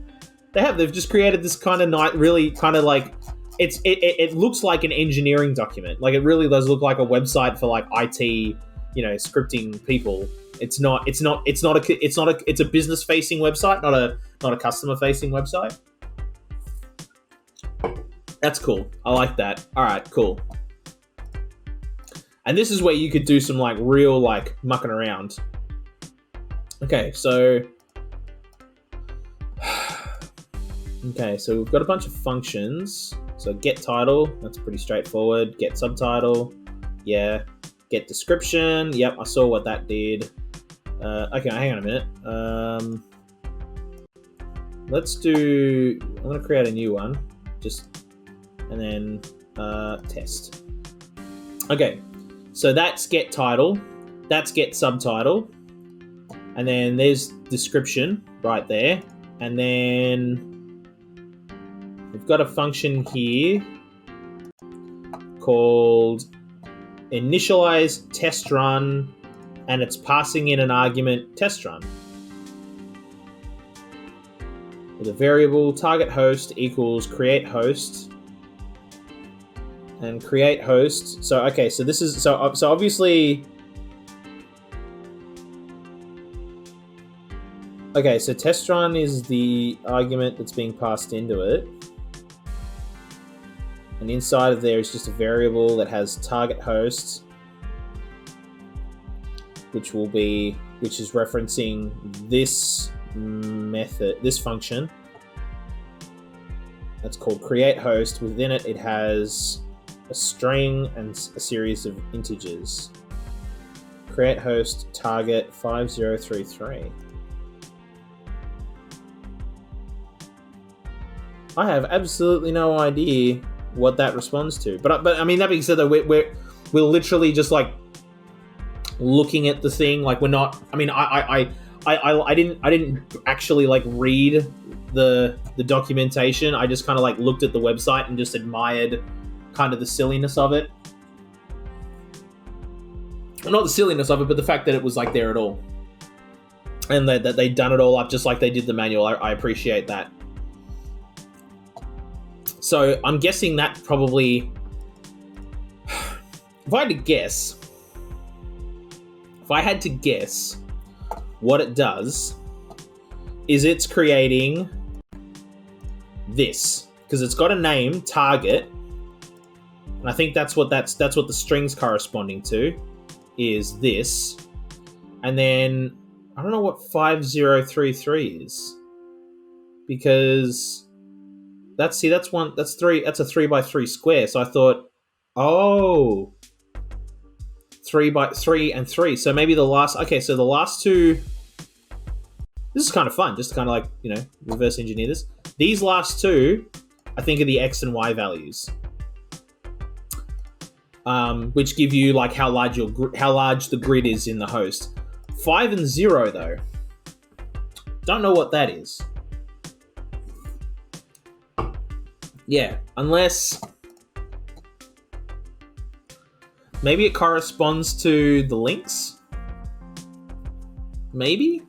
They've just created this kind of really kind of like it looks like an engineering document. Like it really does look like a website for like IT, scripting people. It's a business facing website, not a customer facing website. That's cool. I like that. All right, cool. And this is where you could do some like real like mucking around. Okay, so we've got a bunch of functions. So get title, that's pretty straightforward. Get subtitle, yeah. Get description, yep, I saw what that did. Okay, hang on a minute. I'm gonna create a new one, and then test. Okay. So that's get title, that's get subtitle, and then there's description right there, and then we've got a function here called initialize test run, and it's passing in an argument test run with a variable target host equals create host. And create host. So okay, so this is so obviously. Okay, so test run is the argument that's being passed into it, and inside of there is just a variable that has target host, which is referencing this method, this function. That's called create host. Within it, it has a string and a series of integers. Create host target 5033. I have absolutely no idea what that responds to. But I mean, that being said, though, we're literally just like looking at the thing. Like, we're not. I mean, I didn't actually like read the documentation. I just kind of like looked at the website and just admired kind of the silliness of it. Well, not the silliness of it, but the fact that it was like there at all, and that they'd done it all up just like they did the manual. I appreciate that. So I'm guessing that probably, if I had to guess what it does is it's creating this, because it's got a name, target, and I think that's what the string's corresponding to, is this, and then I don't know what 5033 is, because that's a 3x3 square. So I thought, 3x3 and 3. So maybe the last two. This is kind of fun, just to kind of like, reverse engineer this. These last two, I think, are the X and Y values, which give you like how large the grid is in the host. 5 and 0 though, don't know what that is. Yeah, unless maybe it corresponds to the links. Maybe,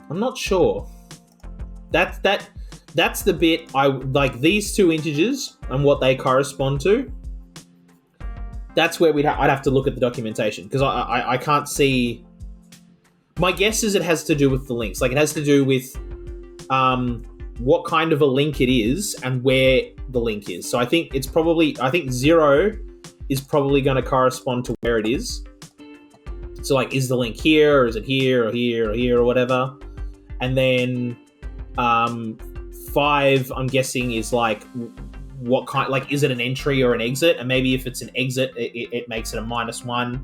I'm not sure. That's the bit I like. These two integers and what they correspond to. That's where I'd have to look at the documentation, because I can't see. My guess is it has to do with the links. Like, it has to do with what kind of a link it is and where the link is. So I think 0 is probably going to correspond to where it is. So like, is the link here, or is it here, or here, or here, or whatever? And then 5, I'm guessing, is like what kind, like, is it an entry or an exit? And maybe if it's an exit, it makes it a -1.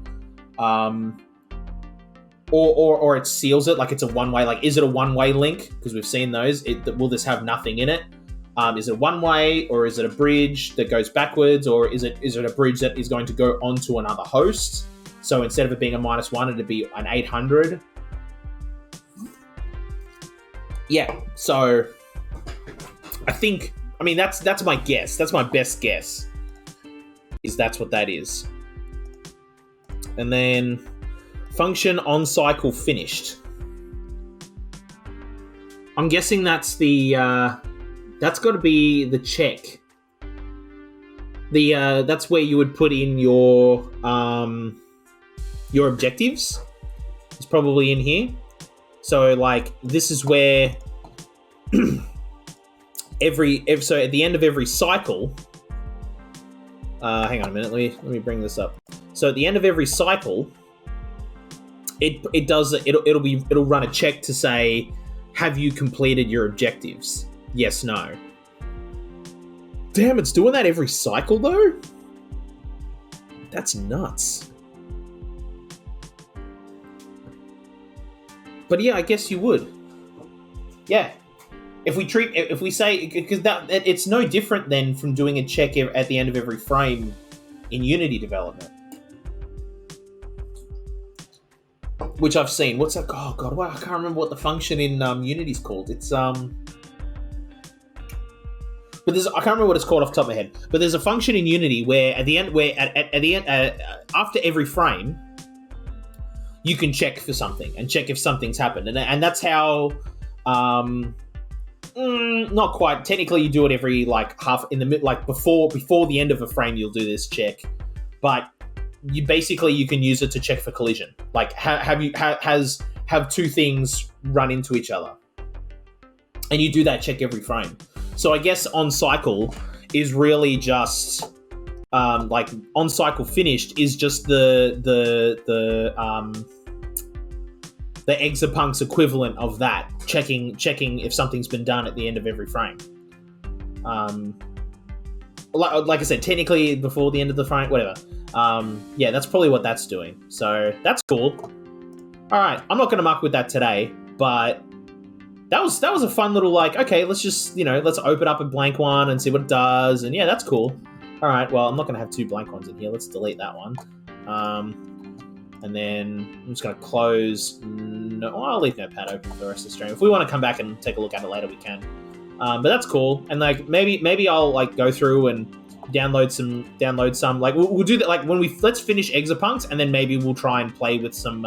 Or it seals it, like it's a one-way. Like, is it a one-way link? Because we've seen those. Will this have nothing in it? Is it one-way, or is it a bridge that goes backwards, or is it a bridge that is going to go onto another host? So instead of it being a -1, it'd be an 800. Yeah. So I mean, that's my guess. That's my best guess. Is that's what that is. And then function on cycle finished. I'm guessing that's that's got to be the check. That's where you would put in your objectives. It's probably in here. So like, this is where so at the end of every cycle, hang on a minute, let me bring this up. So at the end of every cycle, it'll run a check to say, have you completed your objectives? Yes, no. Damn, it's doing that every cycle though? That's nuts. But yeah, I guess you would. Yeah. If we say, because that it's no different than from doing a check at the end of every frame in Unity development, which I've seen. What's that? Oh god, I can't remember what the function in Unity's called. It's but I can't remember what it's called off the top of my head. But there's a function in Unity where at the end, after every frame, you can check for something and check if something's happened, and that's how. Not quite. Technically, you do it every like half in the mid, like before the end of a frame. You'll do this check, but you can use it to check for collision. Like, have two things run into each other, and you do that check every frame. So I guess on cycle is really just like on cycle finished is just the Exapunks equivalent of that, checking if something's been done at the end of every frame. Like I said, technically before the end of the frame, whatever. Yeah, that's probably what that's doing. So that's cool. All right, I'm not going to muck with that today, but that was a fun little like. Okay, let's just let's open up a blank one and see what it does. And yeah, that's cool. All right, well, I'm not going to have two blank ones in here. Let's delete that one. And then I'm just going to close. No, I'll leave Notepad open for the rest of the stream. If we want to come back and take a look at it later, we can. But that's cool. And like maybe I'll like go through and download some. Like we'll do that. Like let's finish Exapunks, and then maybe we'll try and play with some.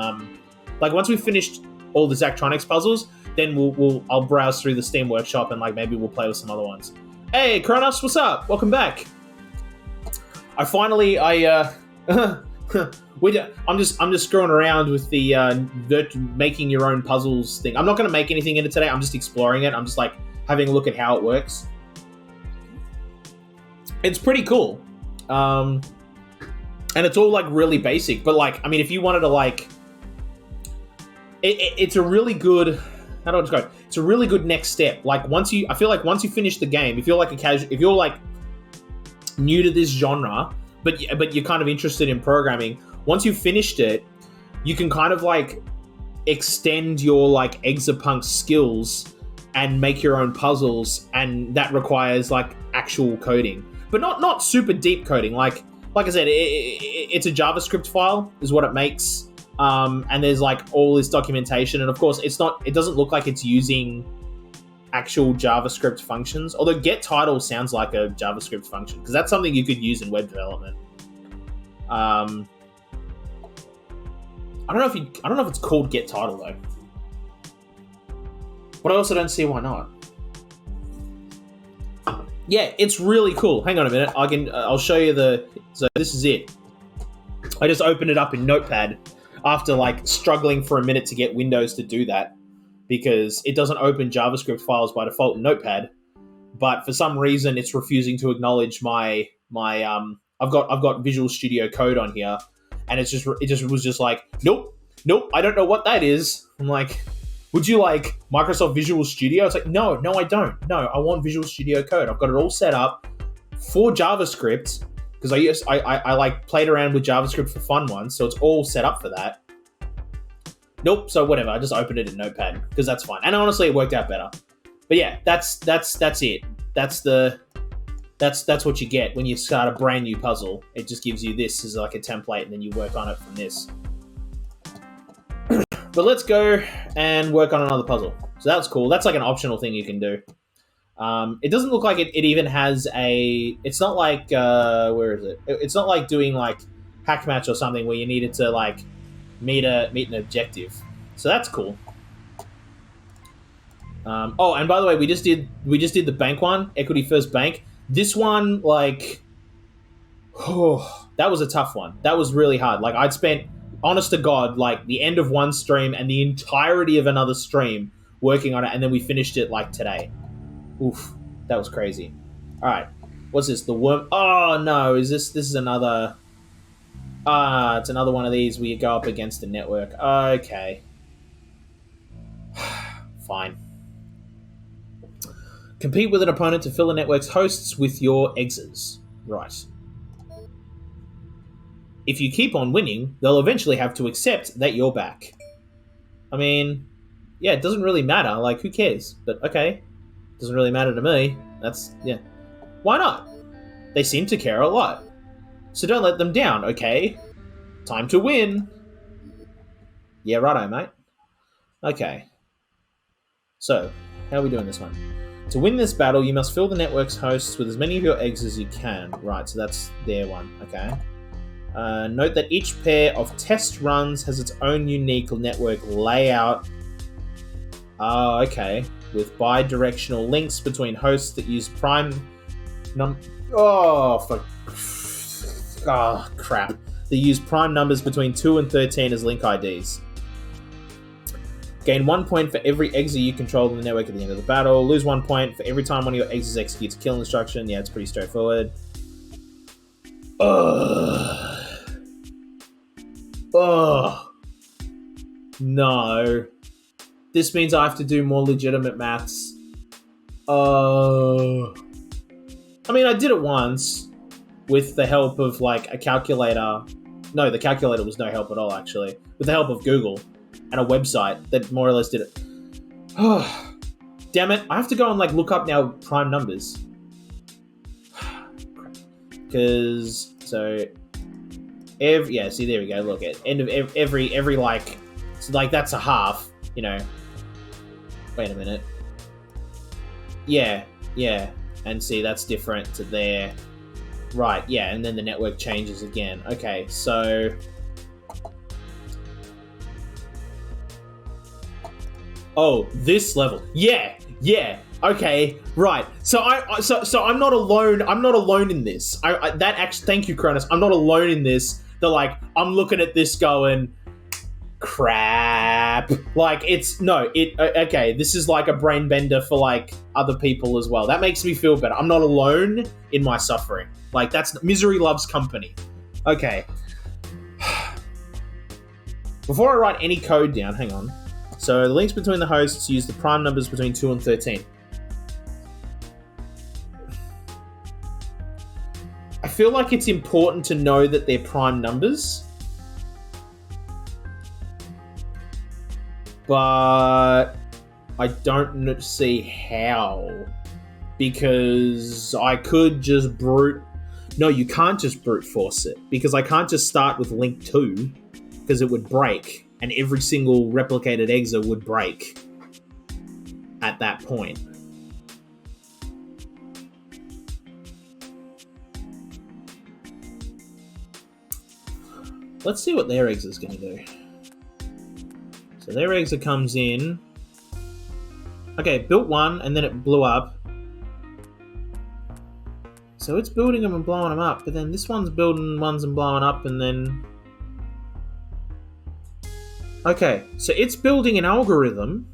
Like once we've finished all the Zachtronics puzzles, then I'll browse through the Steam Workshop and like maybe we'll play with some other ones. Hey, Kronos, what's up? Welcome back. I'm just screwing around with the making your own puzzles thing. I'm not going to make anything in it today. I'm just exploring it. I'm just like having a look at how it works. It's pretty cool. And it's all like really basic, but like, I mean, if you wanted to like, it's a really good, how do I describe it? It's a really good next step. Like I feel like once you finish the game, if you're like if you're like new to this genre, but you're kind of interested in programming, once you've finished it, you can kind of like extend your like Exapunk skills and make your own puzzles, and that requires like actual coding, but not super deep coding. Like I said, it's a JavaScript file is what it makes. And there's like all this documentation, and of course it doesn't look like it's using actual JavaScript functions, although getTitle sounds like a JavaScript function, because that's something you could use in web development. I don't know if it's called getTitle though, but I also don't see why not. Yeah, it's really cool. Hang on a minute, I'll show you so this is it. I just opened it up in Notepad after like struggling for a minute to get Windows to do that, because it doesn't open JavaScript files by default in Notepad, but for some reason it's refusing to acknowledge my I've got Visual Studio Code on here, and it was just like, nope, I don't know what that is. I'm like, would you like Microsoft Visual Studio? It's like, no, I don't. No, I want Visual Studio Code. I've got it all set up for JavaScript, because I like played around with JavaScript for fun once, so it's all set up for that. Nope. So whatever. I just opened it in Notepad because that's fine, and honestly, it worked out better. But yeah, that's it. That's what you get when you start a brand new puzzle. It just gives you this as like a template, and then you work on it from this. But let's go and work on another puzzle. So that's cool. That's like an optional thing you can do. It doesn't look like it even has a... It's not like... where is it? It's not like doing like Hack Match or something where you needed to like meet an objective. So that's cool. Oh, and by the way, we just did the bank one, Equity First Bank. This one, like... Oh, that was a tough one. That was really hard. Like, I'd spent, honest to God, like the end of one stream and the entirety of another stream working on it, and then we finished it like today. Oof, that was crazy. All right, what's this? The worm? Oh no, this is another? It's another one of these where you go up against the network. Okay, fine. Compete with an opponent to fill the network's hosts with your exes. Right. If you keep on winning, they'll eventually have to accept that you're back. I mean, yeah, it doesn't really matter. Like, who cares? But okay. Doesn't really matter to me. That's, yeah. Why not? They seem to care a lot. So don't let them down, okay? Time to win. Yeah, righto, mate. Okay. So, how are we doing this one? To win this battle, you must fill the network's hosts with as many of your eggs as you can. Right, so that's their one, okay. Note that each pair of test runs has its own unique network layout. Oh, okay. With bi-directional links between hosts that use prime crap. They use prime numbers between 2 and 13 as link IDs. Gain 1 point for every exa you control in the network at the end of the battle. Lose 1 point for every time one of your exes executes a kill instruction. Yeah, it's pretty straightforward. No. This means I have to do more legitimate maths. I mean, I did it once with the help of, like, a calculator. No, the calculator was no help at all, actually. With the help of Google and a website that more or less did it. Damn it. I have to go and, like, look up now prime numbers. Because, so... See, there we go. Look at end of every like, so like that's a half. You know. Wait a minute. Yeah, and see that's different to there. Right, yeah, and then the network changes again. Okay, so this level. Yeah. Okay, right. So I'm not alone. I'm not alone in this. Thank you, Cronus. I'm not alone in this. I'm looking at this going, crap. Okay, this is like a brain bender for like other people as well. That makes me feel better. I'm not alone in my suffering. That's misery loves company. Okay. Before I write any code down, hang on. So the links between the hosts use the prime numbers between 2 and 13. I feel like it's important to know that they're prime numbers. But I don't see how. Because I could just No, you can't just brute force it. Because I can't just start with link 2. Because it would break. And every single replicated exa would break. At that point. Let's see what their exa is going to do. So their exa comes in. Okay, built one, and then it blew up. So it's building them and blowing them up, but then this one's building ones and blowing up, and then... Okay, so it's building an algorithm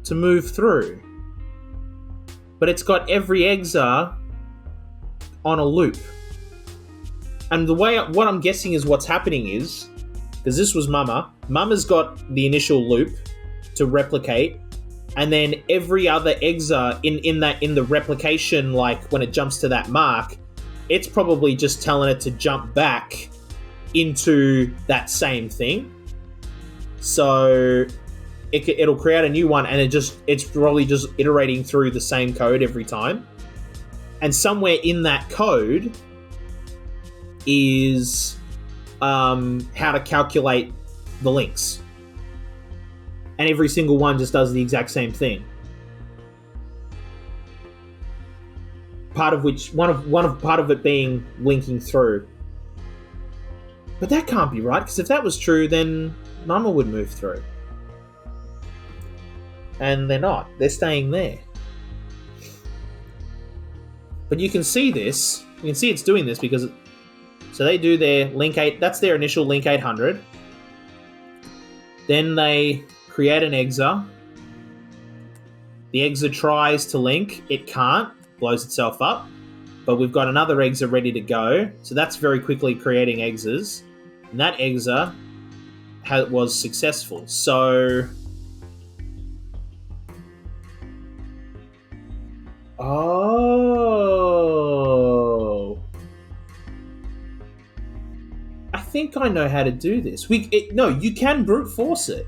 to move through. But it's got every exa on a loop. And what I'm guessing is what's happening is, because this was Mama. Mama's got the initial loop to replicate, and then every other exa in the replication, when it jumps to that mark, it's probably just telling it to jump back into that same thing. So it'll create a new one, and it's probably just iterating through the same code every time. And somewhere in that code is how to calculate the links, and every single one just does the exact same thing. Part of it being linking through. But that can't be right, because if that was true, then Mama would move through. And they're not. They're staying there. But you can see this. You can see it's doing this because... So they do their link 8... That's their initial link 800. Then they create an exa. The exa tries to link. It can't. Blows itself up. But we've got another exa ready to go. So that's very quickly creating exas. And that exa was successful. So... Oh... I think I know how to do this. No, you can brute force it.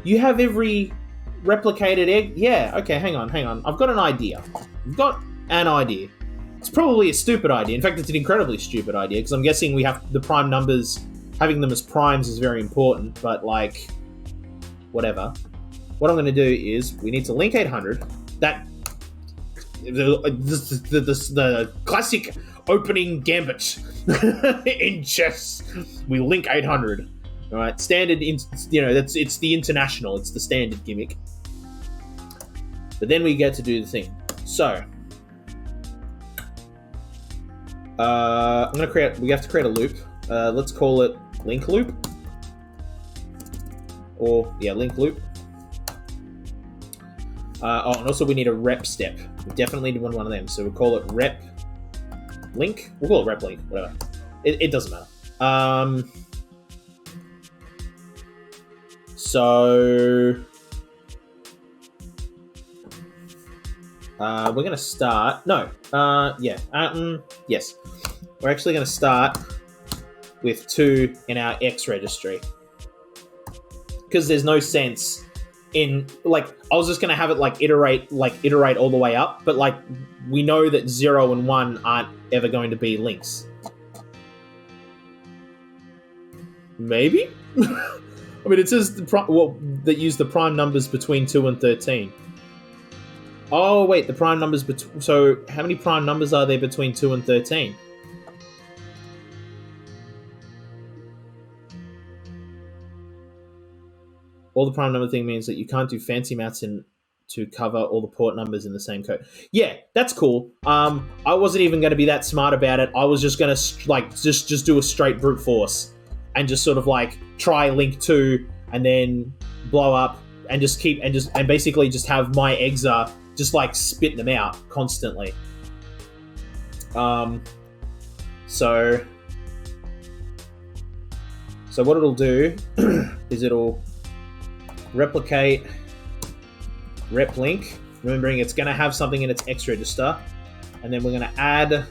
You have every replicated egg... Yeah, okay, hang on. I've got an idea. It's probably a stupid idea. In fact, it's an incredibly stupid idea, because I'm guessing we have the prime numbers, having them as primes is very important, but whatever. What I'm going to do is, we need to link 800. The classic opening gambit in chess. We link 800. All right, standard. It's the international. It's the standard gimmick. But then we get to do the thing. So, I'm gonna create. We have to create a loop. Let's call it link loop. Link loop. And also we need a rep step. We definitely need one of them. So we'll call it rep link. We'll call it rep link. Whatever. It doesn't matter. So we're gonna start. Yes. We're actually gonna start with 2 in our X registry, because there's no sense in I was just gonna have it iterate all the way up, but we know that 0 and 1 aren't ever going to be links. Maybe? I mean, it says that use the prime numbers between 2 and 13. Oh, wait, the prime numbers between... So, how many prime numbers are there between 2 and 13? All the prime number thing means that you can't do fancy maths to cover all the port numbers in the same code. Yeah, that's cool. I wasn't even going to be that smart about it. I was just going to just do a straight brute force and just sort of like try link 2 and then blow up and just keep and basically just have my exa just like spitting them out constantly. So what it'll do is it'll replicate rep link, remembering it's going to have something in its X register, and then we're going to add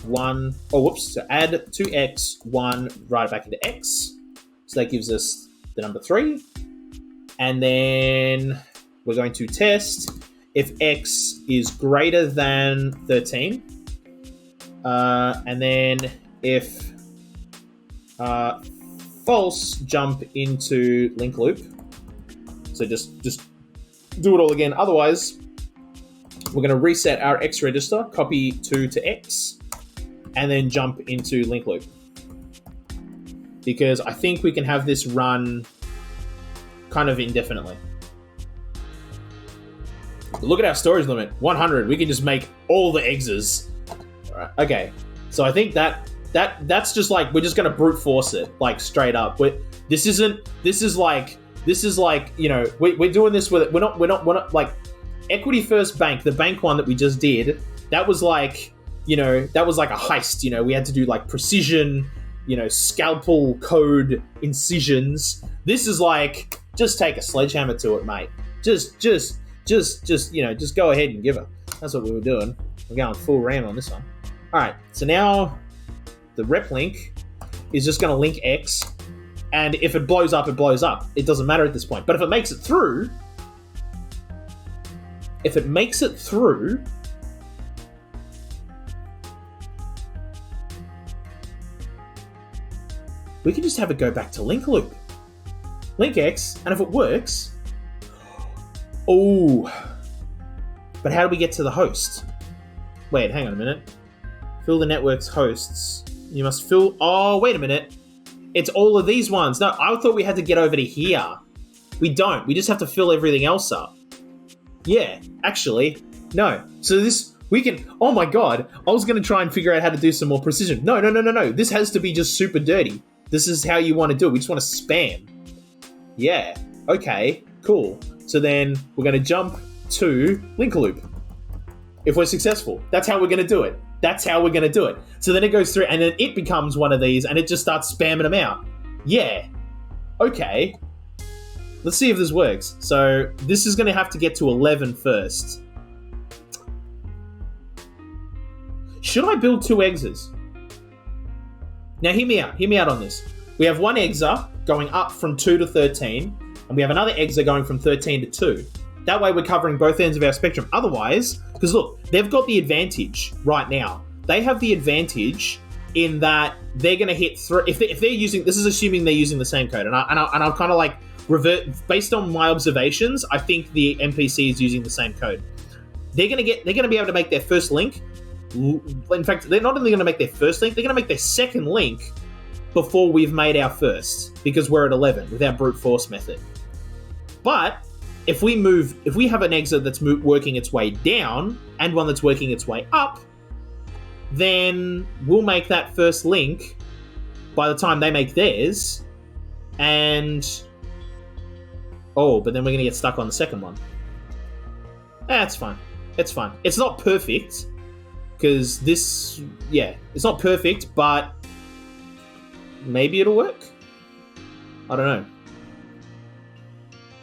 one. Oh, whoops! So add 2x 1 right back into X. So that gives us the number 3, and then we're going to test if X is greater than 13, and then if false, jump into link loop. So just do it all again. Otherwise, we're going to reset our X register, copy 2 to X, and then jump into link loop. Because I think we can have this run kind of indefinitely. Look at our storage limit, 100. We can just make all the exes. All right. Okay, so I think that's just like, we're just going to brute force it, like straight up. This is like, you know, we're doing this with it. We're not like Equity First Bank, the bank one that we just did. That was like, you know, that was like a heist. You know, we had to do like precision, you know, scalpel code incisions. This is like, just take a sledgehammer to it, mate. Just, you know, just go ahead and give it. That's what we were doing. We're going full RAM on this one. All right, so now the rep link is just going to link X, and if it blows up, it blows up. It doesn't matter at this point. But if it makes it through, we can just have it go back to link loop. Link X, and if it works... Oh. But how do we get to the host? Wait, hang on a minute. Fill the network's hosts. You must fill... Oh, wait a minute. It's all of these ones. No, I thought we had to get over to here. We don't. We just have to fill everything else up. Yeah, actually, no. So this... We can... Oh my god. I was going to try and figure out how to do some more precision. No. This has to be just super dirty. This is how you want to do it. We just want to spam. Yeah. Okay. Cool. So then we're going to jump to link loop. If we're successful. That's how we're going to do it. So then it goes through and then it becomes one of these and it just starts spamming them out. Yeah. Okay. Let's see if this works. So this is going to have to get to 11 first. Should I build 2 exes? Now hear me out on this. We have one exa going up from 2 to 13, and we have another exa going from 13 to 2. That way we're covering both ends of our spectrum. Otherwise, because look, they've got the advantage right now. They have the advantage in that they're going to hit if they're using, this is assuming they're using the same code, and I'll kind of like revert based on my observations. I think the NPC is using the same code. They're going to be able to make their first link. In fact, they're not only going to make their first link, they're going to make their second link before we've made our first, because we're at 11 with our brute force method. But if we have an exit that's working its way down and one that's working its way up, then we'll make that first link by the time they make theirs, and but then we're going to get stuck on the second one. That's fine. It's fine. It's not perfect, because this, it's not perfect, but maybe it'll work. I don't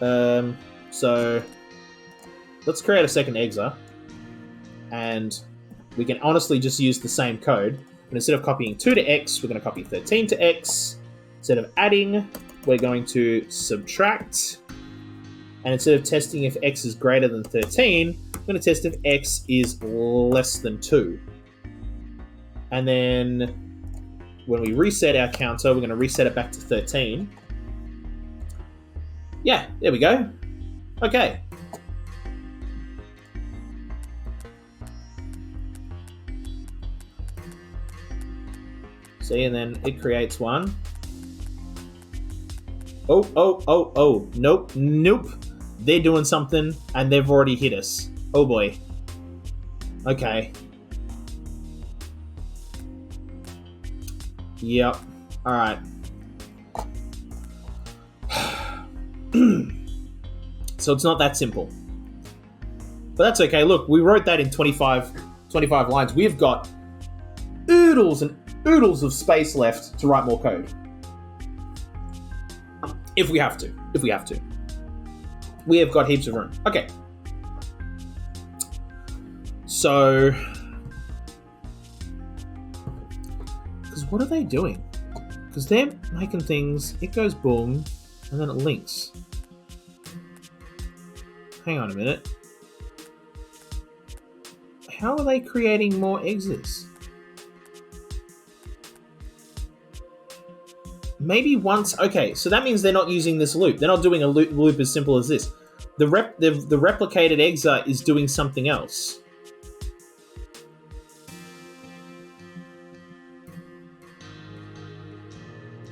know. So let's create a second exa, and we can honestly just use the same code, but instead of copying 2 to X, we're going to copy 13 to X. Instead of adding, we're going to subtract, and instead of testing if X is greater than 13, we're going to test if X is less than 2. And then when we reset our counter, we're going to reset it back to 13. Yeah, there we go. Okay. See, and then it creates one. Oh. Nope. They're doing something, and they've already hit us. Oh boy. Okay. Yep. Alright. So it's not that simple. But that's okay. Look, we wrote that in 25 lines. We've got oodles and oodles of space left to write more code. If we have to. We have got heaps of room. Okay. So... because what are they doing? Because they're making things, it goes boom, and then it links. Hang on a minute. How are they creating more exits? Maybe once... okay, so that means they're not using this loop. They're not doing a loop as simple as this. The replicated exa is doing something else.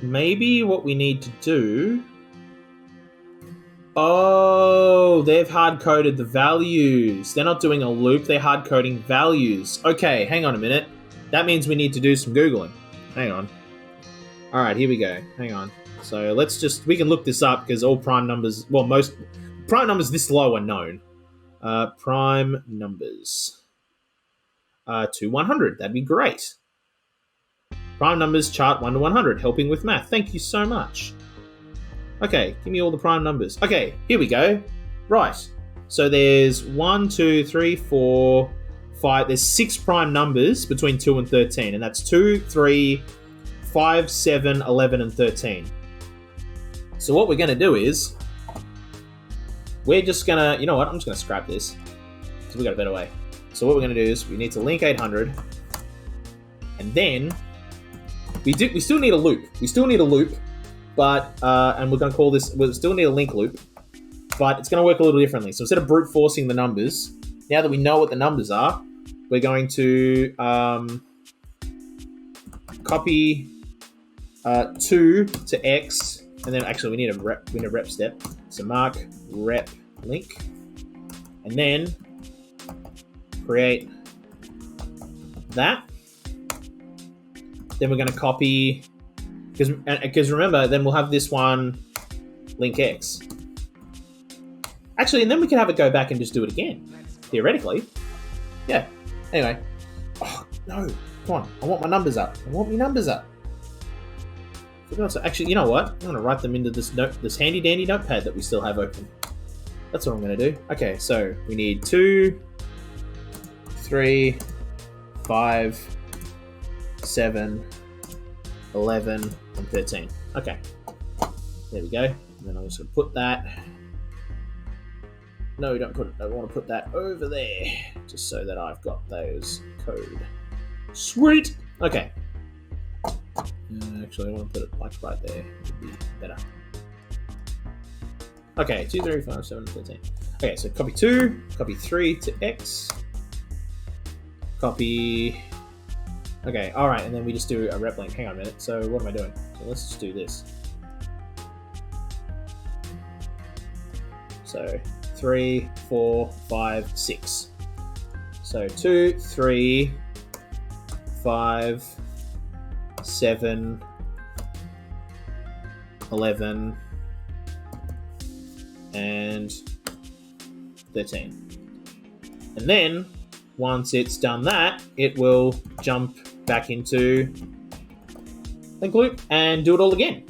Maybe what we need to do... oh, they've hard-coded the values. They're not doing a loop, they're hard-coding values. Okay, hang on a minute. That means we need to do some Googling. Hang on. Alright, here we go. Hang on. So let's just... we can look this up because all prime numbers... well, most prime numbers this low are known. Prime numbers. To 100. That'd be great. Prime numbers chart 1 to 100. Helping with math. Thank you so much. Okay, give me all the prime numbers. Okay, here we go. Right. So there's 1, 2, 3, 4, 5. There's 6 prime numbers between 2 and 13. And that's 2, 3, 5, 7, 11, and 13. So what we're going to do is... we're just going to... you know what? I'm just going to scrap this. Because we got a better way. So what we're going to do is we need to link 800. And then... we still need a loop. But... and we're going to call this... we'll still need a link loop. But it's going to work a little differently. So instead of brute forcing the numbers, now that we know what the numbers are, we're going to copy 2 to X, and then actually we need a rep step. So mark rep link, and then create that. Then we're going to copy, because remember, then we'll have this one link X. Actually, and then we can have it go back and just do it again, theoretically. Yeah. Anyway. Oh, no. Come on. I want my numbers up. Actually, you know what? I'm going to write them into this handy dandy notepad that we still have open. That's what I'm going to do. Okay, so we need 2, 3, 5, 7, 11, and 13. Okay. There we go. And then I'm just going to put that... no, don't put it. I want to put that over there, just so that I've got those code. Sweet. Okay. Actually, I want to put it like right there. Would be better. Okay, 2, 3, 5, 7, 13. Okay, so copy 2, copy 3 to X. Copy. Okay, all right, and then we just do a rep link. Hang on a minute. So what am I doing? So let's just do this. So 3, 4, 5, 6. So 2, 3, 5, 7, 11, and 13. And then, once it's done that, it will jump back into link loop and do it all again.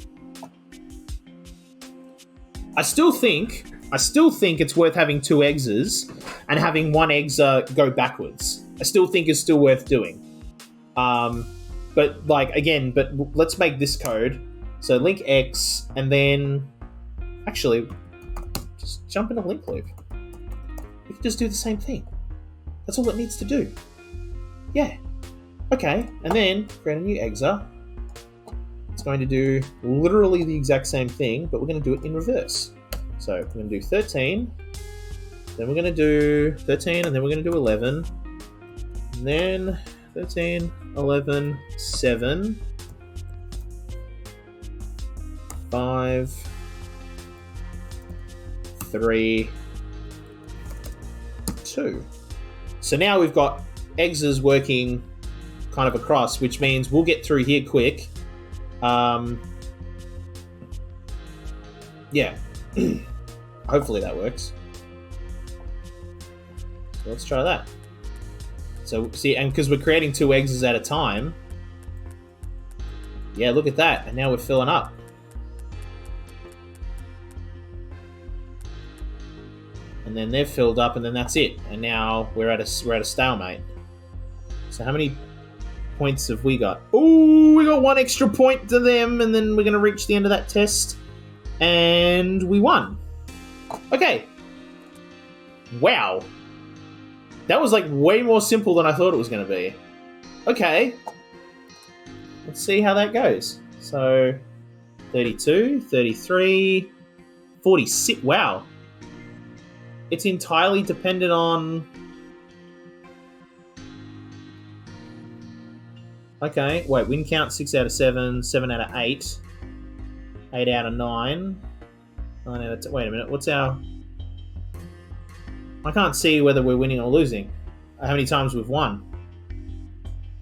I still think it's worth having 2 exes and having 1 exa go backwards. I still think it's still worth doing. But let's make this code. So link X, and then actually just jump into link loop. We can just do the same thing. That's all it needs to do. Yeah. Okay, and then create a new exa. it's going to do literally the exact same thing, but we're going to do it in reverse. So we're going to do 13, then we're going to do 13, and then we're going to do 11, and then 13, 11, 7, 5, 3, 2. So now we've got exes working kind of across, which means we'll get through here quick. Yeah. Hopefully that works. So let's try that. So see, and because we're creating 2 exes at a time, yeah, look at that, and now we're filling up. And then they've filled up, and then that's it. And now we're at a stalemate. So how many points have we got? Oh, we got 1 extra point to them, and then we're going to reach the end of that test. And we won. Okay. Wow. That was like way more simple than I thought it was going to be. Okay. Let's see how that goes. So, 32, 33, 46. Wow. It's entirely dependent on... Okay, wait, win count 6 out of 7, 7 out of 8, 8 out of 9, 9 out of 10. Wait a minute, what's our... I can't see whether we're winning or losing. How many times we've won.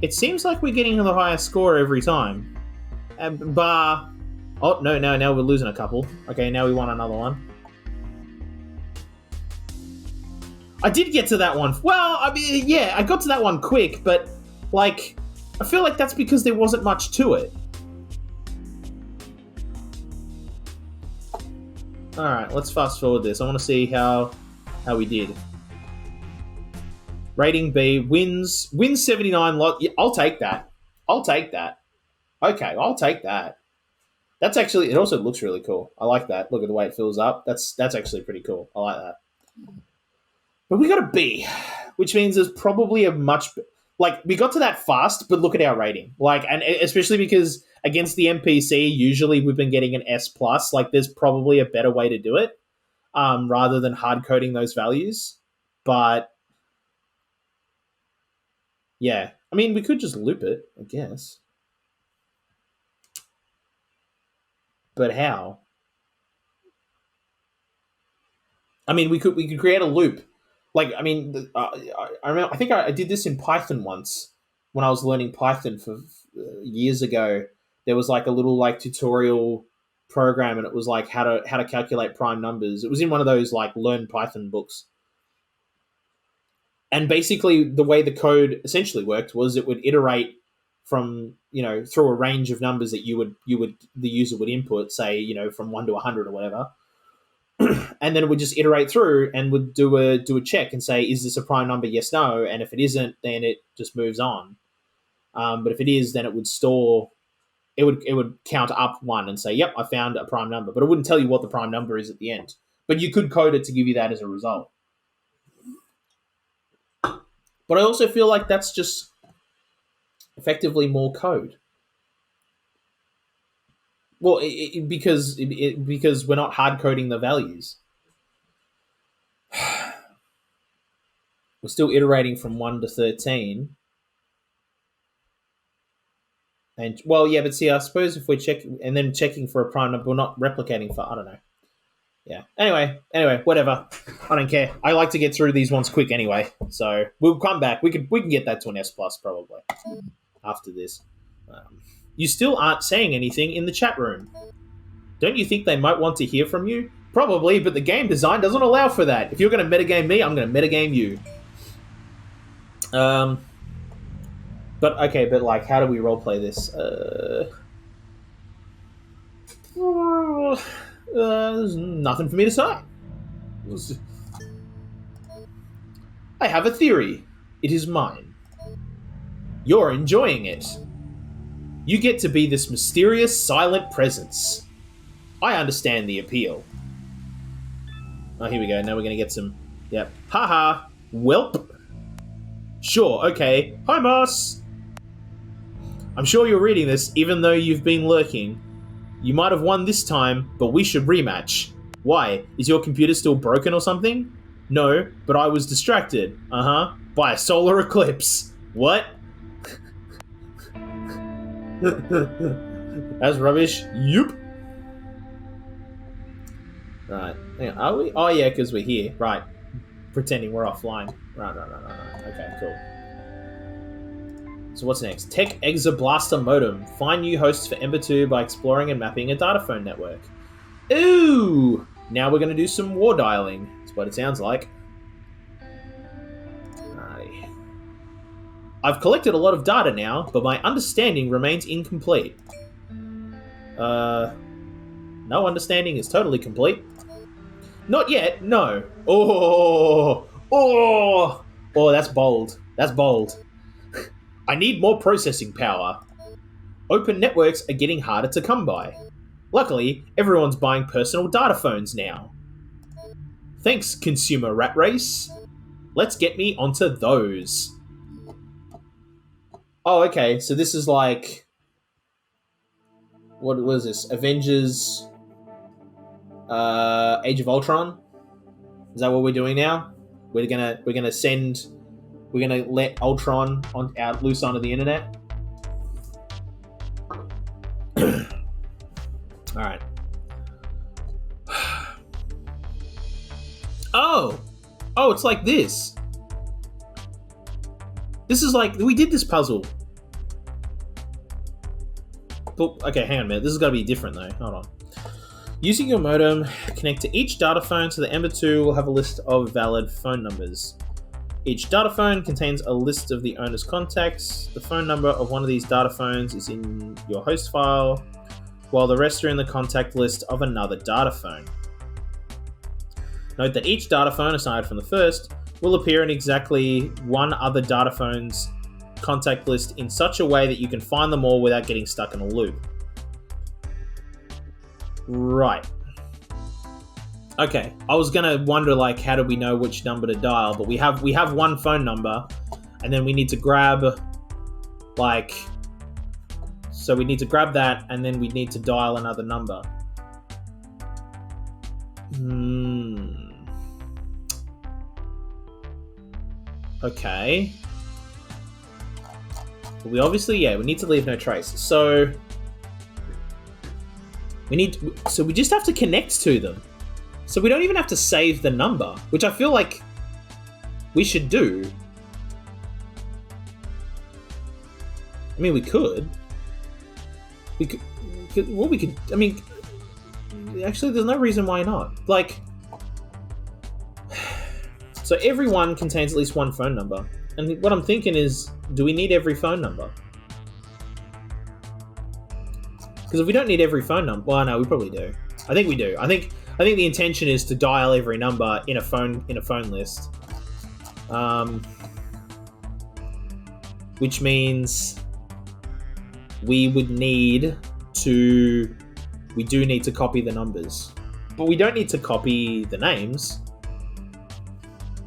It seems like we're getting the highest score every time. Bar... Oh, no, now we're losing a couple. Okay, now we won another one. I did get to that one. Well, I mean, yeah, I got to that one quick, but, like, I feel like that's because there wasn't much to it. Alright, let's fast forward this. I want to see how we did. Rating B, wins 79, I'll take that. I'll take that. Okay, I'll take that. That's actually, it also looks really cool. I like that. Look at the way it fills up. That's actually pretty cool. I like that. But we got a B, which means there's probably a much... Like, we got to that fast, but look at our rating. Like, and especially because against the NPC, usually we've been getting an S+. Like, there's probably a better way to do it, rather than hard-coding those values. But, yeah. I mean, we could just loop it, I guess. But how? I mean, we could create a loop. Like, I mean, I remember. I think I did this in Python once when I was learning Python for years ago. There was like a little like tutorial program, and it was like how to calculate prime numbers. It was in one of those like Learn Python books. And basically, the way the code essentially worked was it would iterate from through a range of numbers that the user would input, say from 1 to 100 or whatever. And then it would just iterate through and would do a check and say, is this a prime number? Yes, no. And if it isn't, then it just moves on. But if it is, then it would store. It would count up 1 and say, yep, I found a prime number. But it wouldn't tell you what the prime number is at the end. But you could code it to give you that as a result. But I also feel like that's just effectively more code. Well, because we're not hard coding the values. We're still iterating from 1 to 13. And, well, yeah, but see, I suppose if we're checking and then checking for a prime number, we're not replicating for, I don't know. Yeah. Anyway, whatever. I don't care. I like to get through these ones quick anyway. So we'll come back. We can get that to an S+ probably after this. You still aren't saying anything in the chat room. Don't you think they might want to hear from you? Probably, but the game design doesn't allow for that. If you're going to metagame me, I'm going to metagame you. But like, how do we roleplay this? There's nothing for me to say. I have a theory. It is mine. You're enjoying it. You get to be this mysterious, silent presence. I understand the appeal. Oh, here we go. Now we're going to get some... Yep. Haha. Welp. Sure, okay. Hi, Moss. I'm sure you're reading this, even though you've been lurking. You might have won this time, but we should rematch. Why? Is your computer still broken or something? No, but I was distracted. By a solar eclipse. What? That's rubbish. Yup. Right. Hang on, are we? Oh, yeah, because we're here. Right. Pretending we're offline. Right. Okay, cool. So what's next? Tech Exablaster Modem. Find new hosts for Ember 2 by exploring and mapping a data phone network. Ooh! Now we're going to do some war dialing. That's what it sounds like. Alrighty. I've collected a lot of data now, but my understanding remains incomplete. No understanding is totally complete. Not yet, no. Oh, that's bold. That's bold. I need more processing power. Open networks are getting harder to come by. Luckily, everyone's buying personal data phones now. Thanks, consumer rat race. Let's get me onto those. Oh, okay, so this is like... What was this? Avengers... Age of Ultron? Is that what we're doing now? We're gonna let Ultron out loose onto the internet. All right. Oh, it's like this. This is like we did this puzzle. But, okay, hang on a minute. This has got to be different though. Hold on. Using your modem, connect to each data phone so the Ember 2 will have a list of valid phone numbers. Each data phone contains a list of the owner's contacts. The phone number of one of these data phones is in your host file, while the rest are in the contact list of another data phone. Note that each data phone, aside from the first, will appear in exactly one other data phone's contact list in such a way that you can find them all without getting stuck in a loop. Right. Okay, I was gonna wonder, like, how do we know which number to dial? But we have one phone number, and then we need to grab, like, so we need to grab that, and then we need to dial another number. Okay. But we obviously, we need to leave no trace. So we just have to connect to them. So we don't even have to save the number, which I feel like we should do. I mean, we could. I mean, actually, there's no reason why not. Like, so everyone contains at least one phone number. And what I'm thinking is, do we need every phone number? Because if we don't need every phone number, well, no, we probably do. I think we do. I think the intention is to dial every number in a phone list, which means we do need to copy the numbers, but we don't need to copy the names.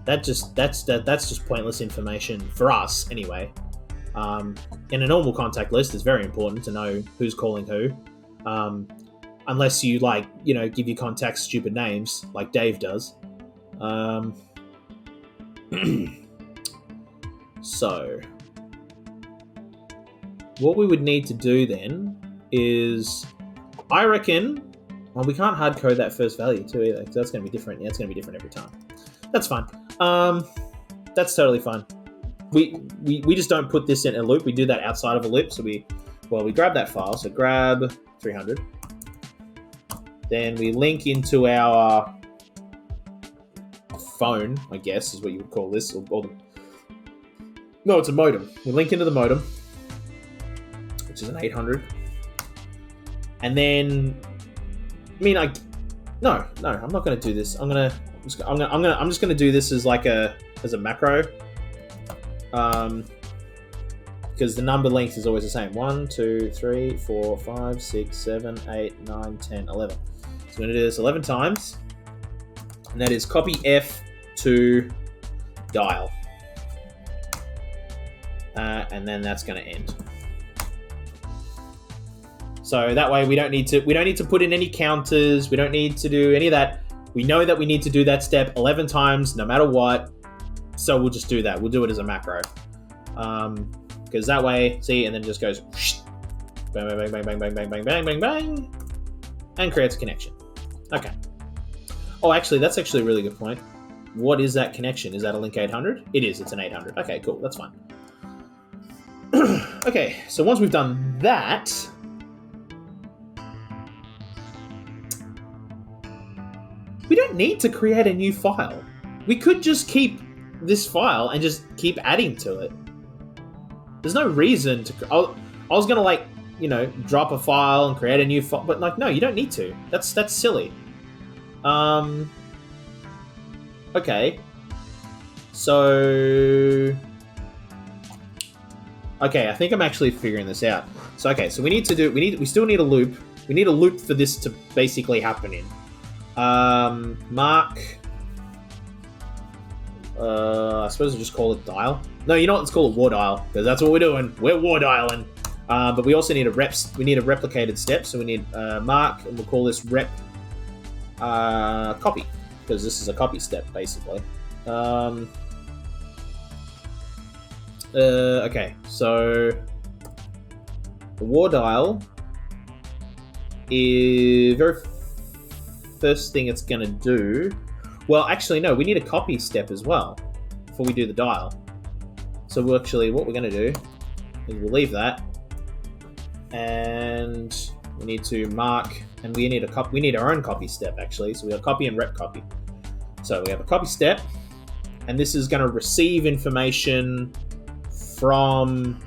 That's just pointless information for us anyway. In a normal contact list, it's very important to know who's calling who. Unless you, like, you know, give your contacts stupid names, like Dave does. So, what we would need to do then is, I reckon, well, we can't hard code that first value too either, because that's going to be different. Yeah, it's going to be different every time. That's fine. That's totally fine. We just don't put this in a loop. We do that outside of a loop. So we grab that file. So grab 300. Then we link into our phone, I guess is what you would call this. No, it's a modem. We link into the modem, which is an 800. And then, no, I'm not going to do this. I'm just going to do this as a macro. Because the number length is always the same. 1, 2, 3, 4, 5, 6, 7, 8, 9, 10, 11. So we're going to do this 11 times. And that is copy F to dial. And then that's going to end. So that way we don't need to put in any counters. We don't need to do any of that. We know that we need to do that step 11 times no matter what. So we'll just do that. We'll do it as a macro. Because that way, see, and then it just goes whoosh, bang, bang, bang, bang, bang, bang, bang, bang, bang, bang, and creates a connection. Okay. Oh, actually, that's actually a really good point. What is that connection? Is that a link 800? It is. It's an 800. Okay, cool. That's fine. Okay, so once we've done that, we don't need to create a new file. We could just keep this file and just keep adding to it. There's no reason to... I was going to, like, you know, drop a file and create a new file, but, like, no, you don't need to. That's silly. Okay. So... Okay, I think I'm actually figuring this out. So, okay, so we still need a loop. We need a loop for this to basically happen in. Mark... I suppose I'll just call it dial. No, you know what? Let's call it war dial, because that's what we're doing. We're war dialing. But we also need a replicated step, so we need mark, and we'll call this rep copy, because this is a copy step, basically. Okay, so the war dial is very first thing it's going to do. Well, actually, no, we need a copy step as well before we do the dial. So we'll actually, what we're going to do is we'll leave that, and we need to mark, and we need we need our own copy step actually. So we have copy and rep copy. So we have a copy step, and this is going to receive information from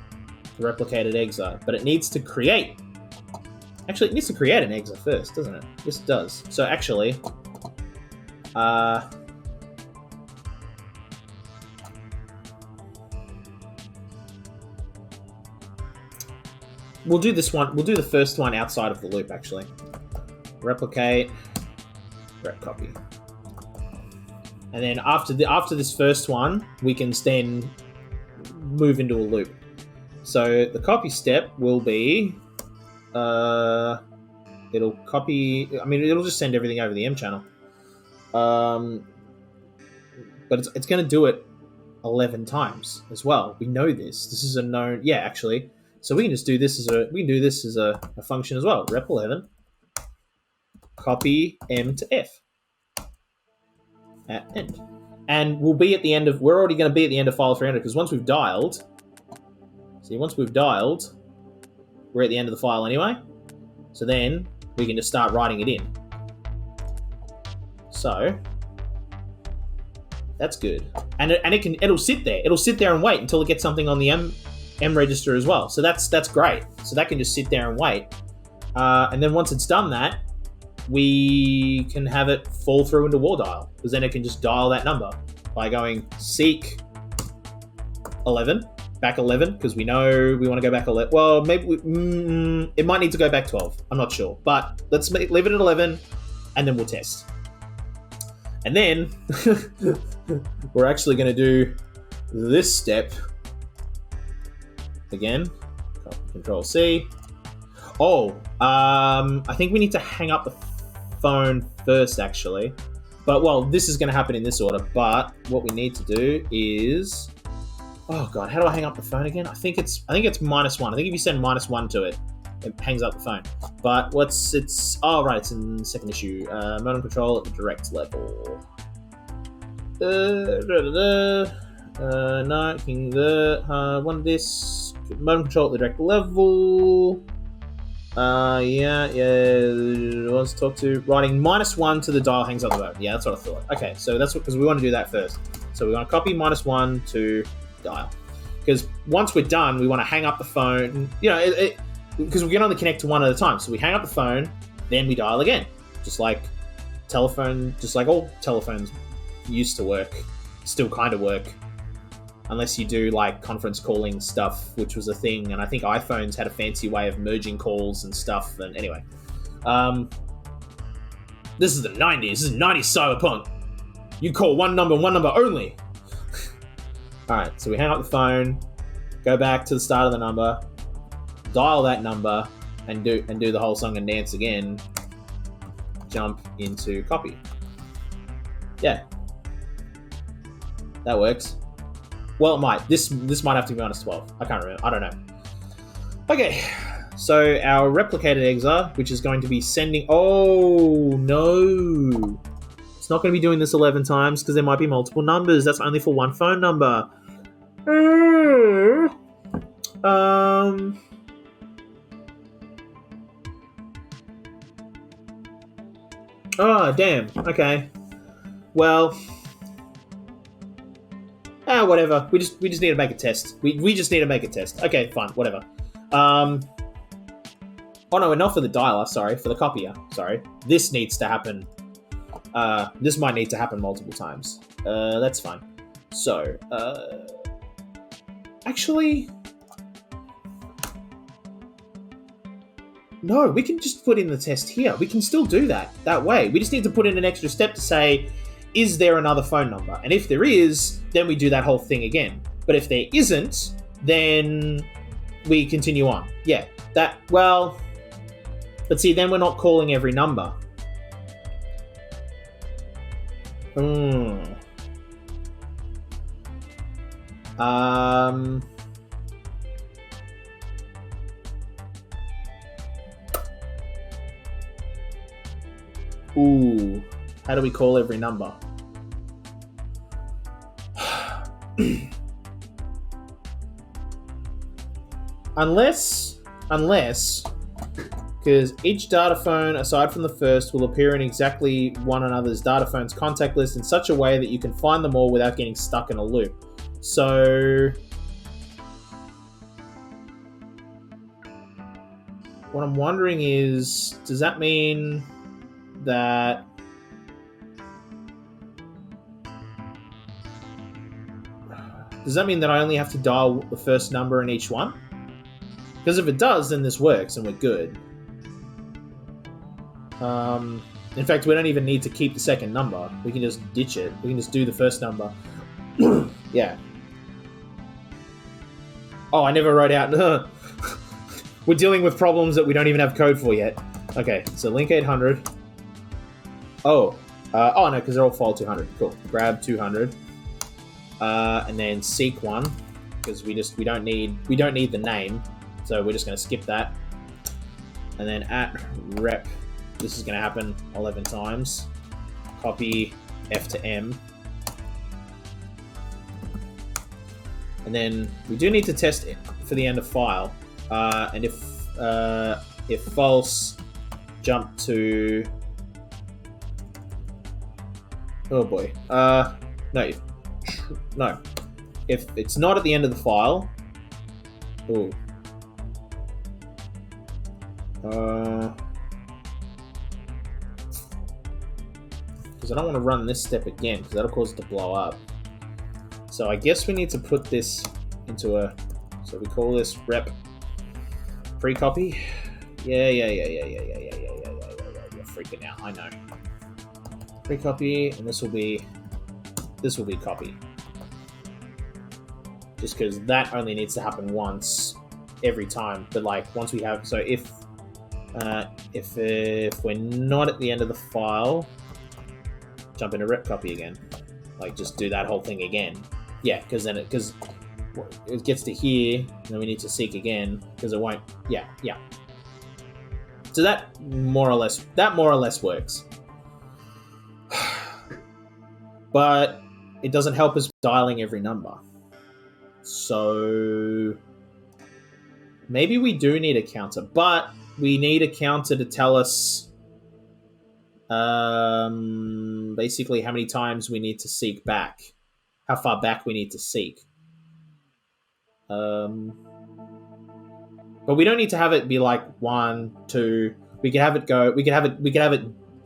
the replicated exa, but it needs to create. Actually, it needs to create an exa first, doesn't it? Yes, it does. So actually, we'll do this one. We'll do the first one outside of the loop, actually. Replicate, rep copy, and then after this first one, we can then move into a loop. So the copy step will be, it'll copy. I mean, it'll just send everything over the M channel. But it's going to do it 11 times as well. We know this. This is a known. Yeah, actually. So we can just do this as a function as well. Rep 11, copy M to F at end, and we'll be at the end of. We're already going to be at the end of file 300 because once we've dialed. See, once we've dialed, we're at the end of the file anyway. So then we can just start writing it in. So that's good, and it'll sit there. It'll sit there and wait until it gets something on the M register as well. So that's great. So that can just sit there and wait, and then once it's done that, we can have it fall through into war dial, because then it can just dial that number by going seek 11 back 11, because we know we want to go back 11. Well, maybe it might need to go back 12. I'm not sure, but let's leave it at 11, and then we'll test. And then we're actually going to do this step again. Control C. Oh, I think we need to hang up the phone first, actually. But, well, this is going to happen in this order. But what we need to do is... Oh, God, how do I hang up the phone again? I think it's -1. I think if you send -1 to it, it hangs up the phone. But oh, right, it's in the second issue. Modem control at the direct level. No, one of this. Modem control at the direct level. Yeah. Let's talk to writing -1 to the dial hangs up the phone. Yeah, that's what I thought. Okay, so that's because we want to do that first. So we want to copy -1 to dial, because once we're done, we want to hang up the phone. You know, because we can only connect to one at a time. So we hang up the phone, then we dial again, just like telephone, just like all telephones used to work, still kind of work, unless you do like conference calling stuff, which was a thing. And I think iPhones had a fancy way of merging calls and stuff. And anyway, this is the 90s. This is 90s cyberpunk. You call one number only. All right, so we hang up the phone, go back to the start of the number, dial that number, and do the whole song and dance again, jump into copy. Yeah. That works. Well, it might. This might have to be minus 12. I can't remember. I don't know. Okay. So our replicated exar, which is going to be sending... Oh, no. It's not going to be doing this 11 times because there might be multiple numbers. That's only for one phone number. Oh, damn. Okay. Well... whatever. We just need to make a test. We just need to make a test. Okay, fine. Whatever. Oh no, not for the dialer, sorry, for the copier, sorry. This needs to happen. This might need to happen multiple times. That's fine. So, actually... No, we can just put in the test here. We can still do that way. We just need to put in an extra step to say, is there another phone number? And if there is, then we do that whole thing again. But if there isn't, then we continue on. Yeah, well... But see, then we're not calling every number. Ooh. How do we call every number? Unless, because each data phone, aside from the first, will appear in exactly one another's data phone's contact list in such a way that you can find them all without getting stuck in a loop. So, what I'm wondering is, does that mean that I only have to dial the first number in each one? Because if it does, then this works and we're good. In fact, we don't even need to keep the second number. We can just ditch it. We can just do the first number. Yeah. Oh, I never wrote out... We're dealing with problems that we don't even have code for yet. Okay, so link 800. Oh no, because they're all file 200. Cool. Grab 200. And then seek one, because we don't need the name, so we're just going to skip that. And then at rep, this is going to happen 11 times. Copy F to M. And then we do need to test it for the end of file. And if false, jump to... Oh boy. No. If it's not at the end of the file... Ooh. Because I don't want to run this step again, because that'll cause it to blow up. So I guess we need to put this into a... So we call this rep pre-copy. Yeah. You're freaking out, I know. Pre-copy, and this will be copy. Just because that only needs to happen once every time. But like once we have, so if we're not at the end of the file, jump into rep copy again. Like just do that whole thing again. Yeah, because it gets to here, and then we need to seek again because it won't. Yeah. So that more or less works. But it doesn't help us dialing every number. So maybe we do need a counter, but we need a counter to tell us basically how many times we need to seek back, how far back we need to seek. But we don't need to have it be like 1, 2. We could have it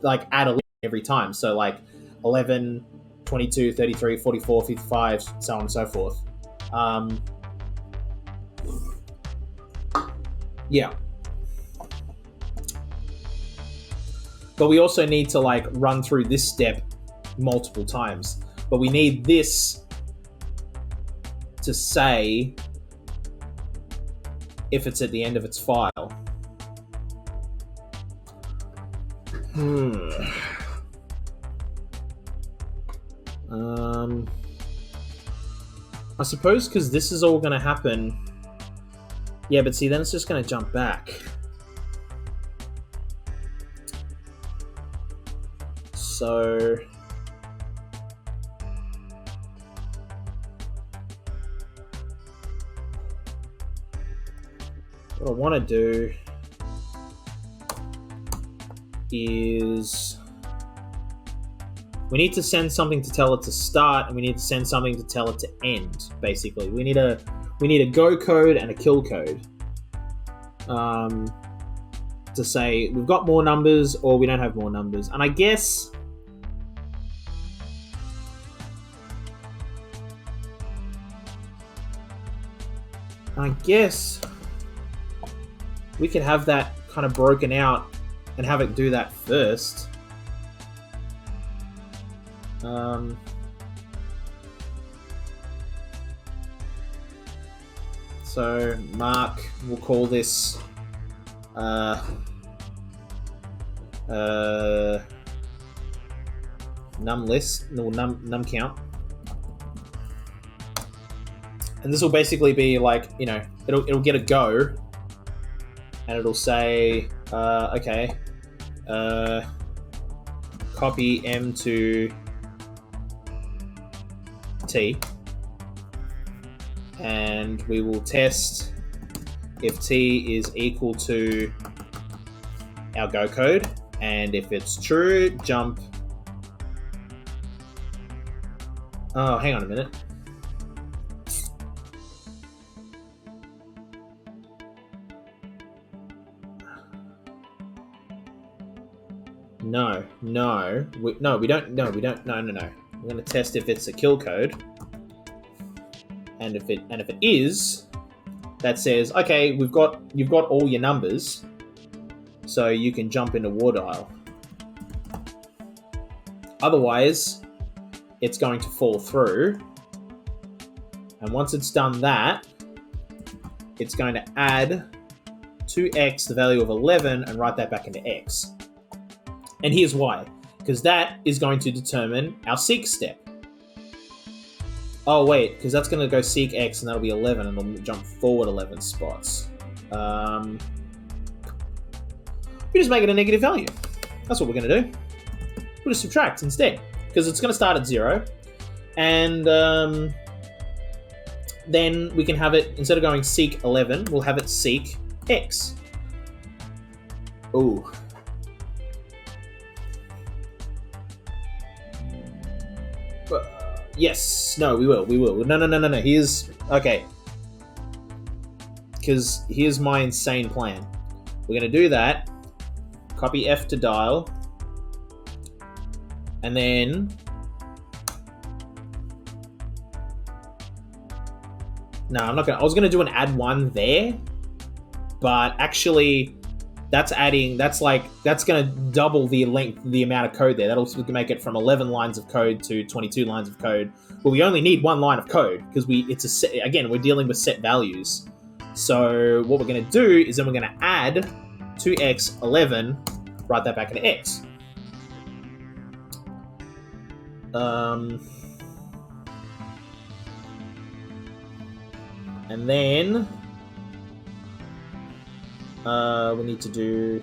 like add a every time. So like 11, 22, 33, 44, 55, so on and so forth. Yeah. But we also need to like run through this step multiple times. But we need this to say if it's at the end of its file. I suppose because this is all going to happen. Yeah, but see, then it's just going to jump back. So... what I want to do is we need to send something to tell it to start, and we need to send something to tell it to end. Basically, we need a go code and a kill code to say we've got more numbers or we don't have more numbers. And I guess we could have that kind of broken out and have it do that first. So Mark, we'll call this num list, no, num count. And this will basically be like, you know, it'll get a go, and it'll say, okay, copy M to T, and we will test if T is equal to our go code, and if it's true, jump. Oh, hang on a minute. No. We don't. No. We're going to test if it's a kill code, and if it is, that says, okay, you've got all your numbers, so you can jump into war dial. Otherwise, it's going to fall through, and once it's done that, it's going to add to X the value of 11 and write that back into X. And here's why. Because that is going to determine our seek step. Oh, wait, because that's going to go seek X, and that'll be 11, and it'll jump forward 11 spots. We just make it a negative value. That's what we're going to do. We'll just subtract instead, because it's going to start at 0. And then we can have it, instead of going seek 11, we'll have it seek X. Ooh. Yes. No, we will. No. Here's... okay. Because here's my insane plan. We're going to do that. Copy F to dial. And then... no, I'm not going to... I was going to do an add 1 there. But actually... that's going to double the length, the amount of code there. That'll make it from 11 lines of code to 22 lines of code. But we only need 1 line of code because we're dealing with set values. So what we're going to do is then we're going to add 2x11, write that back into X. And then we need to do...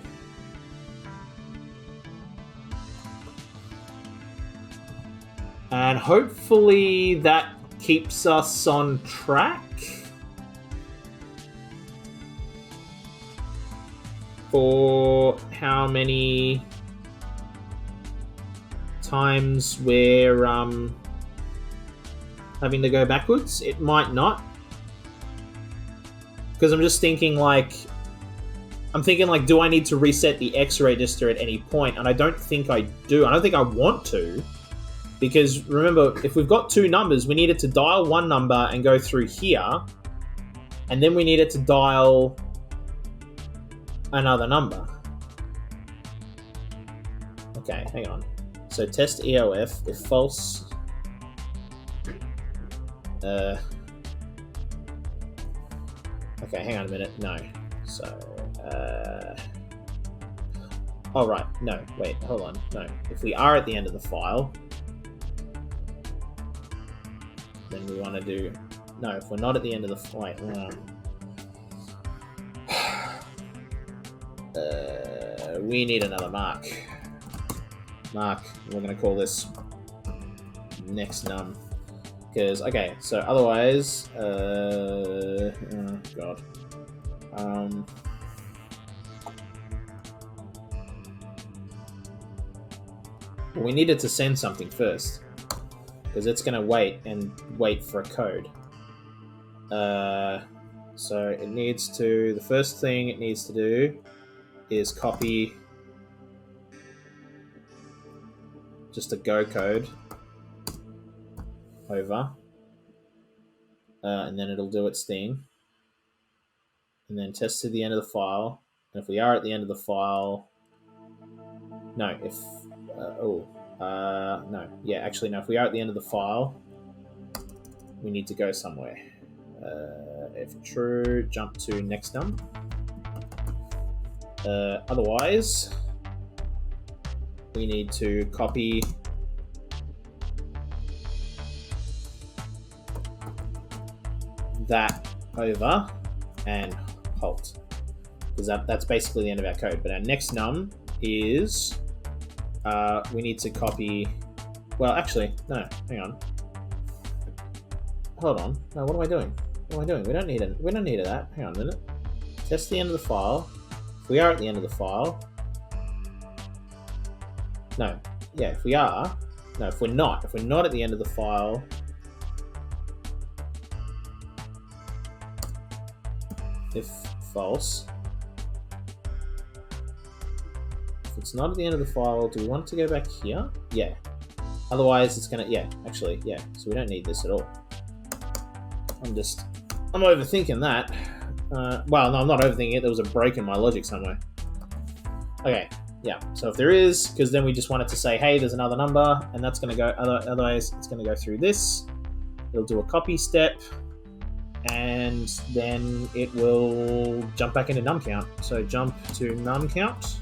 and hopefully that keeps us on track for how many times we're having to go backwards. It might not, because I'm just thinking like, do I need to reset the X register at any point? And I don't think I do. I don't think I want to. Because remember, if we've got 2 numbers, we need it to dial 1 number and go through here. And then we need it to dial another number. Okay, hang on. So test EOF. If false... okay, hang on a minute. No. So... Oh, right. No, wait, hold on. No. If we are at the end of the file, then we want to do... No, if we're not at the end of the... Wait, we need another mark. Mark. We're going to call this next num. Because, okay, so otherwise... oh, God. Well, we needed to send something first. Because it's going to wait for a code. So it needs to... The first thing it needs to do is copy just a go code over. And then it'll do its thing. And then test to the end of the file. And if we are at the end of the file... No, if... no. Yeah, actually, no. If we are at the end of the file, we need to go somewhere. If true, jump to next num. Otherwise, we need to copy that over and halt. Because that's basically the end of our code. But our next num is... we need to copy... Well, actually, no, hang on. Hold on. No, what am I doing? What am I doing? We don't need that. Hang on a minute. Test the end of the file. If we are at the end of the file... No. Yeah, if we are... No, if we're not. If we're not at the end of the file... If false... If it's not at the end of the file, do we want to go back here? Yeah. Otherwise, it's gonna... Yeah, actually, yeah. So we don't need this at all. I'm overthinking that. Well, no, I'm not overthinking it. There was a break in my logic somewhere. Okay, yeah. So if there is, because then we just want it to say, hey, there's another number, and that's going to go... Otherwise, it's going to go through this. It'll do a copy step, and then it will jump back into num count. So jump to num count.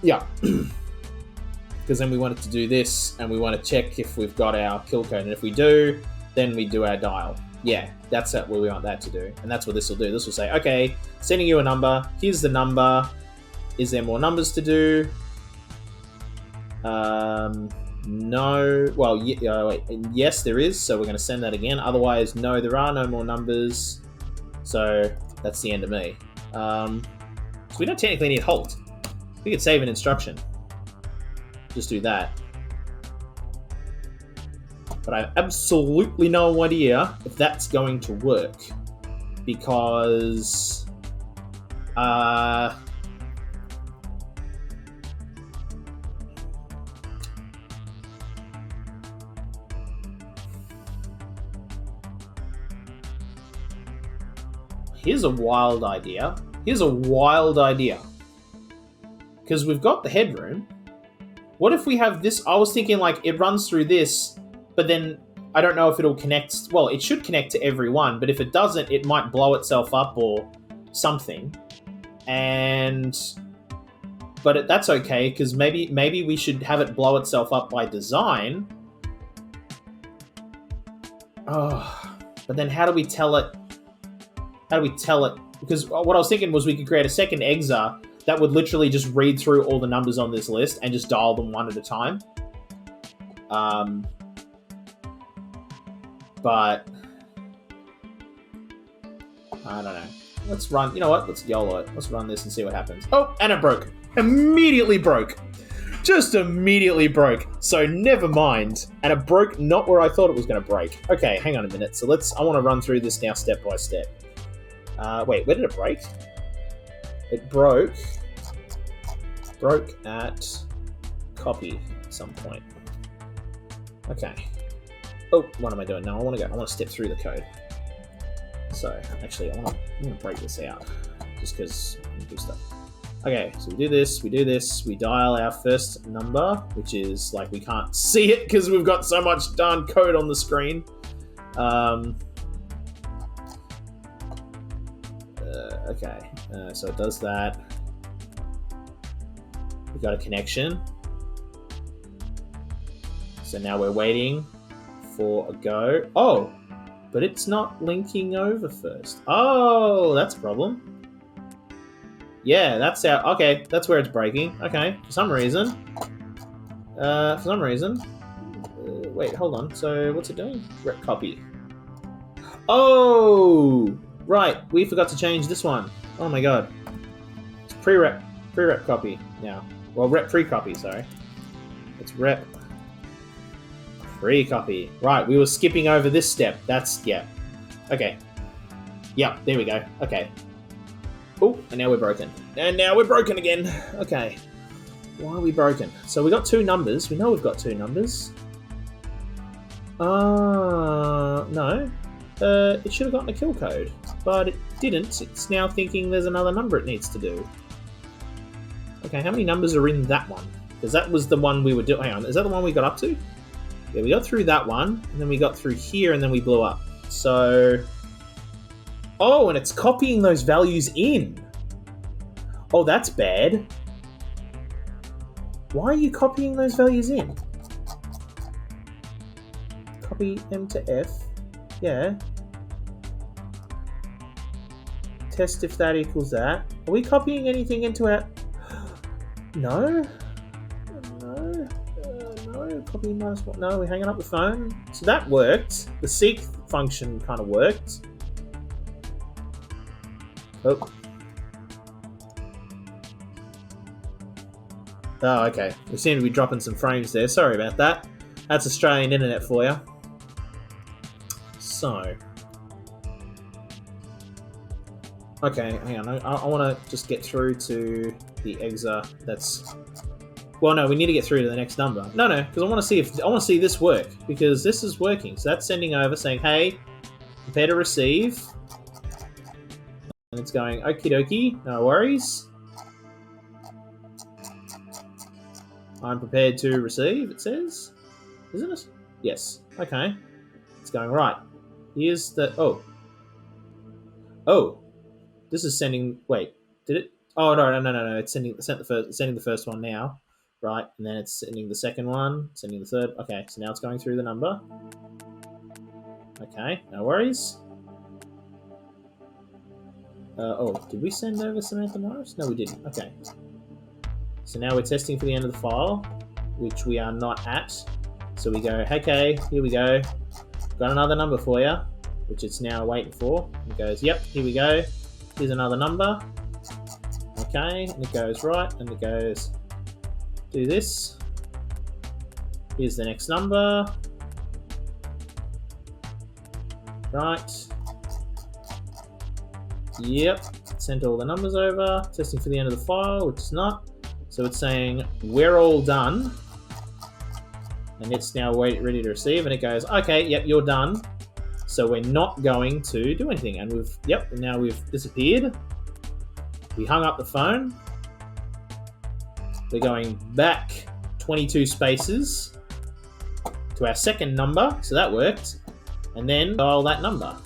Yeah. Because then we want it to do this, and we want to check if we've got our kill code. And if we do, then we do our dial. Yeah, that's what we want that to do. And that's what this will do. This will say, okay, sending you a number. Here's the number. Is there more numbers to do? No. Well, wait. Yes, there is. So we're going to send that again. Otherwise, no, there are no more numbers. So that's the end of me. So we don't technically need halt. We could save an instruction. Just do that. But I have absolutely no idea if that's going to work. Because... Here's a wild idea. Because we've got the headroom. What if we have this? I was thinking like it runs through this, but then I don't know if it'll connect. Well, it should connect to every one, but if it doesn't, it might blow itself up or something. But that's okay, because maybe we should have it blow itself up by design. Oh, but then how do we tell it? Because what I was thinking was we could create a second exa that would literally just read through all the numbers on this list and just dial them one at a time. But I don't know. Let's run. You know what? Let's YOLO it. Let's run this and see what happens. Oh, and it broke. Immediately broke. Just immediately broke. So never mind. And it broke not where I thought it was going to break. Okay, hang on a minute. So I want to run through this now step by step. Wait, where did it break? It broke at copy at some point. Okay. Oh, what am I doing? No, I want to step through the code. So, actually, I'm going to break this out. Just because I can do stuff. Okay, so we do this, we dial our first number, which is, like, we can't see it because we've got so much darn code on the screen. Okay, so it does that. We got a connection. So now we're waiting for a go. Oh, but it's not linking over first. Oh, that's a problem. Yeah, that's how. Okay, that's where it's breaking. Okay, for some reason. Wait, hold on. So what's it doing? Rep copy. Oh, right. We forgot to change this one. Oh my god. It's pre-rep copy now. Well, rep pre-copy. Sorry. It's rep pre-copy. Right. We were skipping over this step. That's yeah. Okay. Yeah. There we go. Okay. Oh, and now we're broken. And now we're broken again. Okay. Why are we broken? So we got two numbers. We know we've got two numbers. No. It should have gotten a kill code, but it didn't. It's now thinking there's another number it needs to do. Okay, how many numbers are in that one? Because that was the one we were doing. Hang on, is that the one we got up to? Yeah, we got through that one, and then we got through here, and then we blew up. So... Oh, and it's copying those values in. Oh, that's bad. Why are you copying those values in? Copy M to F. Yeah. Test if that equals that. Are we copying anything into our... No? No? No? Copy minus what? No, we're hanging up the phone. So that worked. The seek function kind of worked. Oh. Oh, okay. We seem to be dropping some frames there. Sorry about that. That's Australian internet for you. So. Okay, hang on. I want to just get through to the exa. That's. Well, no, we need to get through to the next number. No, because I want to see this work, because this is working. So that's sending over saying, "Hey, prepare to receive," and it's going, "Okie dokie, no worries. I'm prepared to receive." It says, isn't it? Yes. Okay. It's going right. Here's the oh. This is sending. Wait, did it? Oh no! It's sending the first one now, right? And then it's sending the second one, sending the third. Okay, so now it's going through the number. Okay, no worries. Did we send over Samantha Morris? No, we didn't. Okay. So now we're testing for the end of the file, which we are not at. So we go, okay, here we go. Got another number for you, which it's now waiting for. It goes, yep, here we go. Here's another number. Okay, and it goes right, and it goes, do this. Here's the next number. Right. Yep, sent all the numbers over. Testing for the end of the file, which is not. So it's saying, we're all done. And it's now ready to receive, and it goes, okay, yep, you're done. So we're not going to do anything. And now we've disappeared. We hung up the phone. We're going back 22 spaces to our second number. So that worked. And then dial that number.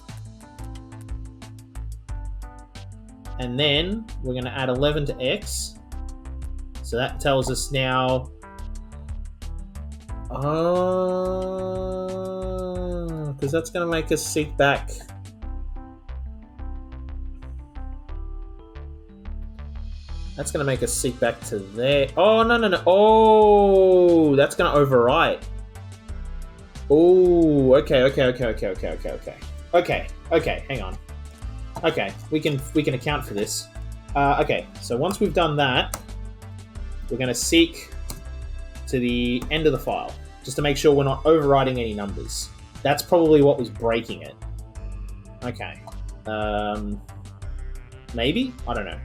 And then we're going to add 11 to X. So that tells us now... because that's going to make us seek back. That's going to make us seek back to there. Oh, no. Oh, that's going to overwrite. Oh, okay. Okay, hang on. Okay, we can account for this. Okay, so once we've done that, we're going to seek to the end of the file, just to make sure we're not overwriting any numbers. That's probably what was breaking it. Okay. Maybe? I don't know.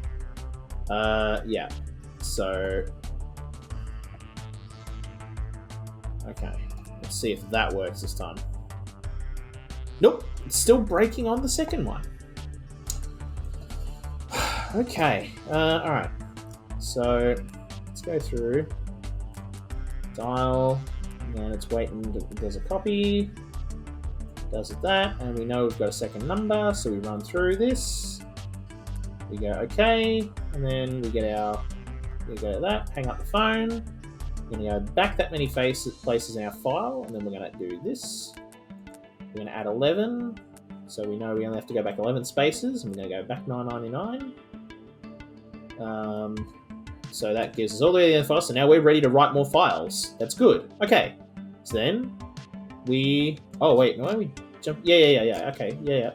Yeah. So... Okay. Let's see if that works this time. Nope. It's still breaking on the second one. Okay. Alright. So, let's go through. Dial. And it's waiting. There's a copy. Does it that. And we know we've got a second number. So we run through this. We go okay. And then we get our We're going to go to that, hang up the phone. We're going to go back that many places in our file, and then we're going to do this. We're going to add 11, so we know we only have to go back 11 spaces, and we're going to go back 999. So that gives us all the way to the end of the file, so now we're ready to write more files. That's good. Okay, so then we... Oh, wait, no, we jump... Yeah, okay, yeah.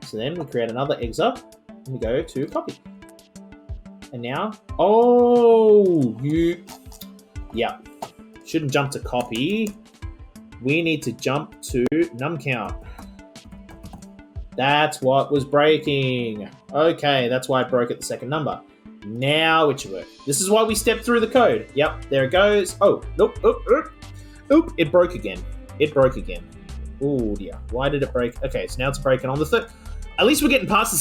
So then we create another exap, and we go to copy. And now... Oh, yeah. Shouldn't jump to copy. We need to jump to num count. That's what was breaking. Okay, that's why it broke at the second number. Now it should work. This is why we stepped through the code. Yep, there it goes. Oh, nope, oop, it broke again. Oh dear, why did it break? Okay, so now it's breaking on the third. At least we're getting past the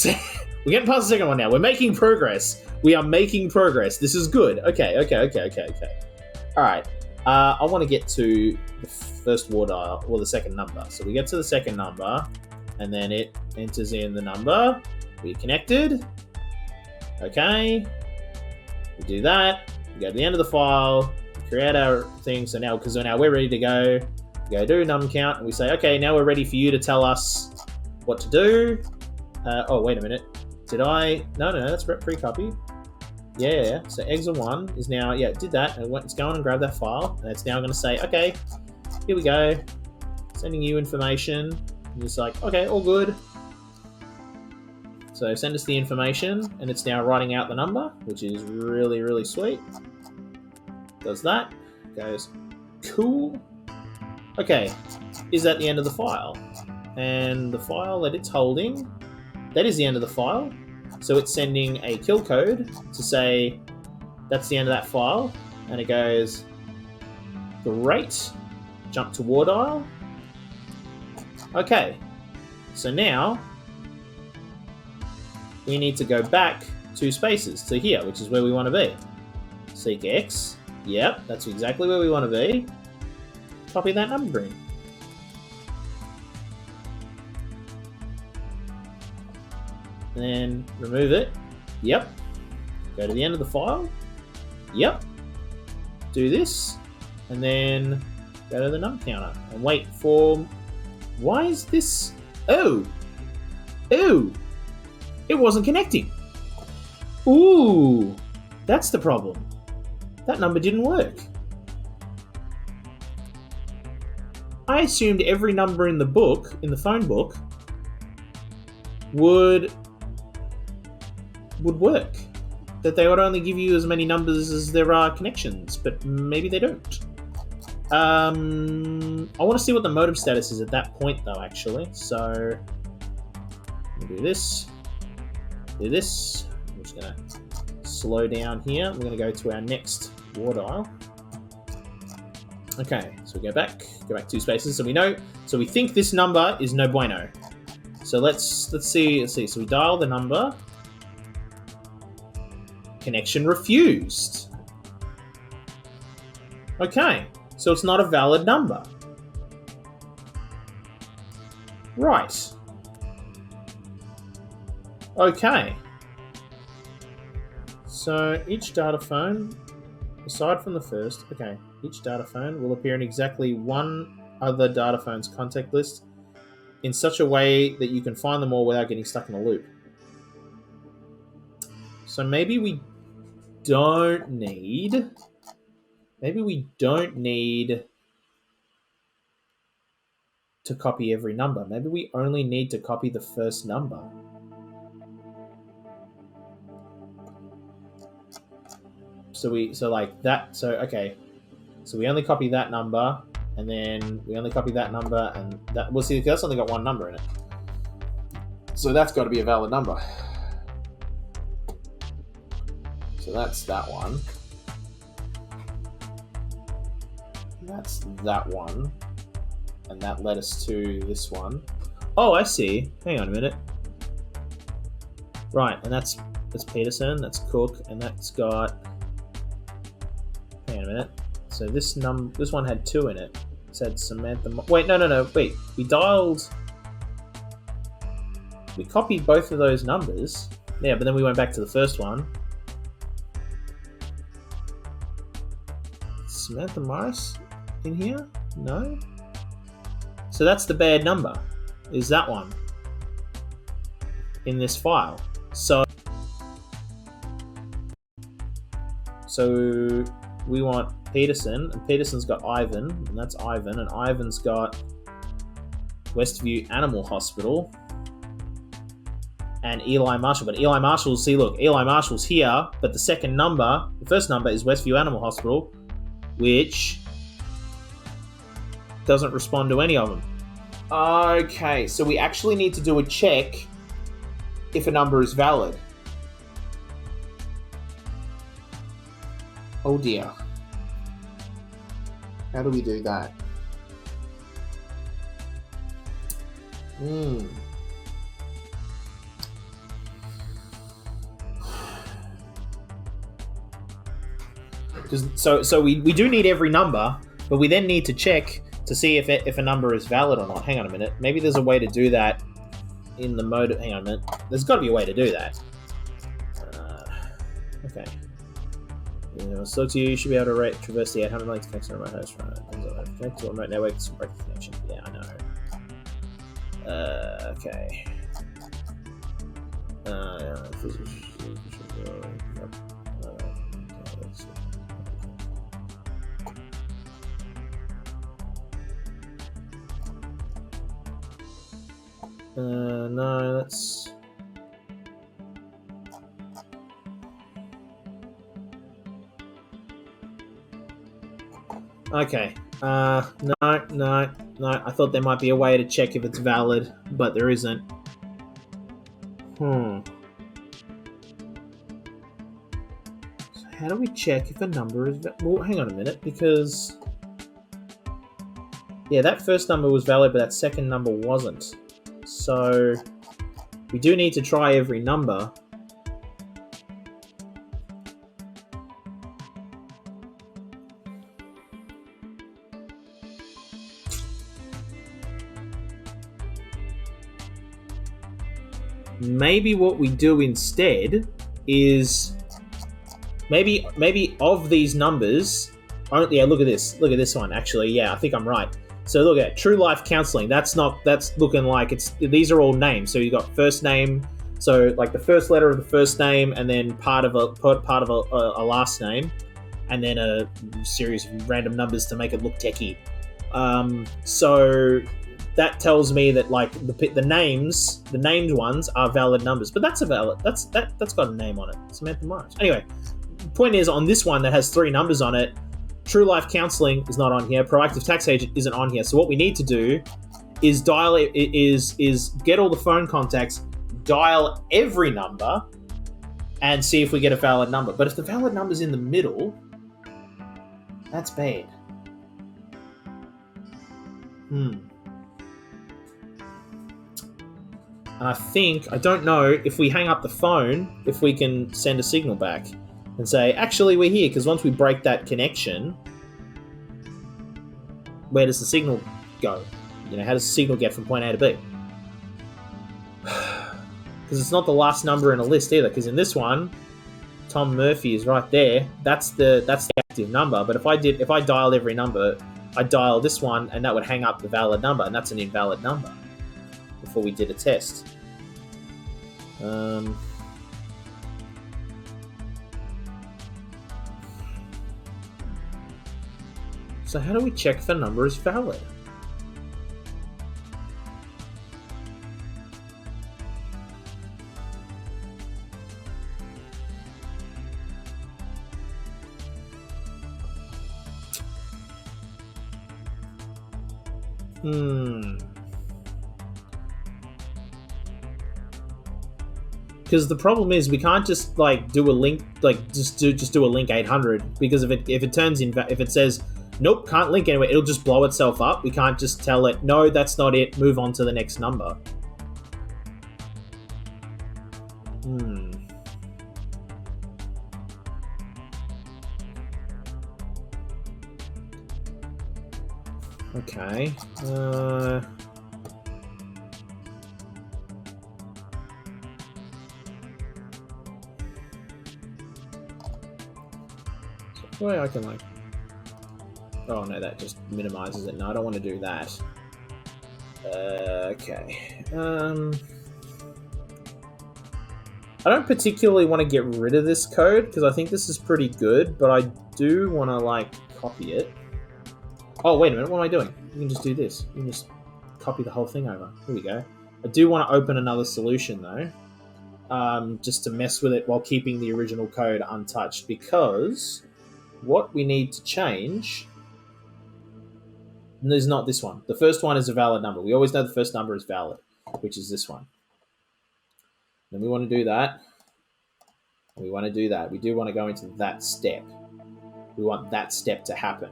second one now. We're making progress. We are making progress. This is good. Okay. All right. I want to get to the first war dial, or the second number. So we get to the second number, and then it enters in the number. We connected. Okay. We do that. We go to the end of the file. We create our thing. So now, because now we're ready to go, we go do num count, and we say, okay, now we're ready for you to tell us what to do. Oh, wait a minute. Did I? No, that's pre-copy. Yeah. So exa1 is now, it did that, and it's going and grab that file, and it's now going to say, okay, here we go, sending you information. And it's like, okay, all good. So send us the information, and it's now writing out the number, which is really, really sweet. Does that. Goes, cool. Okay, is that the end of the file? And the file that it's holding, that is the end of the file. So it's sending a kill code to say that's the end of that file, and it goes, great, jump to war dial. Okay, so now we need to go back 2 spaces to here, which is where we want to be. Seek X, yep, that's exactly where we want to be. Copy that number in. And then remove it. Yep. Go to the end of the file. Yep. Do this. And then go to the num counter and wait for... Why is this... Oh! It wasn't connecting. Ooh! That's the problem. That number didn't work. I assumed every number in the book, in the phone book, would work. That they would only give you as many numbers as there are connections, but maybe they don't. I want to see what the modem status is at that point, though, actually. So, we'll do this. Do this. I'm just going to slow down here. We're going to go to our next war dial. Okay, so we go back 2 spaces. So we know. So we think this number is no bueno. So let's see. So we dial the number. Connection refused. Okay, so it's not a valid number. Right. Okay. So each data phone, aside from the first, each data phone will appear in exactly one other data phone's contact list in such a way that you can find them all without getting stuck in a loop. So maybe we don't need to copy every number. Maybe we only need to copy the first number. So we only copy that number, and then we only copy that number, and that, well, see, that's only got one number in it. So that's got to be a valid number. So that's that one. That's that one. And that led us to this one. Oh, I see. Hang on a minute. Right, and that's Peterson, that's Cook, and that's got... Hang on a minute. So this one had 2 in it. It said Samantha... Wait, no. Wait, we copied both of those numbers. Yeah, but then we went back to the first one. Samantha Morris in here? No? So that's the bad number, is that one in this file. So we want Peterson, and Peterson's got Ivan, and that's Ivan, and Ivan's got Westview Animal Hospital, and Eli Marshall. But Eli Marshall's, see, look, Eli Marshall's here, but the second number, the first number is Westview Animal Hospital, which doesn't respond to any of them. Okay, so we actually need to do a check if a number is valid. Oh dear. How do we do that? So we do need every number, but we then need to check to see if a number is valid or not. Hang on a minute. Maybe there's a way to do that in the mode. Hang on a minute. There's got to be a way to do that. Okay. So to you should be able to traverse the 800 links connection on remote host. Connect to a remote network to break the connection. Yeah, I know. Okay. No, that's... Okay. No. I thought there might be a way to check if it's valid, but there isn't. So how do we check if a number is valid? Well, hang on a minute, because... Yeah, that first number was valid, but that second number wasn't. So we do need to try every number. Maybe what we do instead is maybe of these numbers. Yeah, look at this one. Actually, yeah, I think I'm right. So look at True Life Counseling. That's looking like these are all names. So you got first name, so like the first letter of the first name, and then part of a last name, and then a series of random numbers to make it look techie. So that tells me that like the named ones are valid numbers. But that's got a name on it. Samantha Morris. Anyway, the point is on this one that has 3 numbers on it. True Life Counseling is not on here. Proactive Tax Agent isn't on here. So what we need to do is get all the phone contacts, dial every number, and see if we get a valid number. But if the valid number's in the middle, that's bad. And I don't know if we hang up the phone, if we can send a signal back and say, actually, we're here, because once we break that connection, where does the signal go? How does the signal get from point A to B? Because it's not the last number in a list either, because in this one, Tom Murphy is right there. That's the active number. But if I dialed every number, I'd dial this one, and that would hang up the valid number, and that's an invalid number before we did a test. So how do we check if a number is valid? Because the problem is we can't just like do a link, like just do a link 800, because if it turns in, if it says nope, can't link anywhere, it'll just blow itself up. We can't just tell it no, that's not it, move on to the next number. Okay. So way I can like Oh no, that just minimizes it. No, I don't want to do that. Okay. I don't particularly want to get rid of this code because I think this is pretty good, but I do want to like copy it. Oh, wait a minute. What am I doing? You can just do this. You can just copy the whole thing over. Here we go. I do want to open another solution though, just to mess with it while keeping the original code untouched, because what we need to change is not this one. The first one is a valid number. We always know the first number is valid, which is this one. Then we want to do that. We want to do that. We do want to go into that step. We want that step to happen.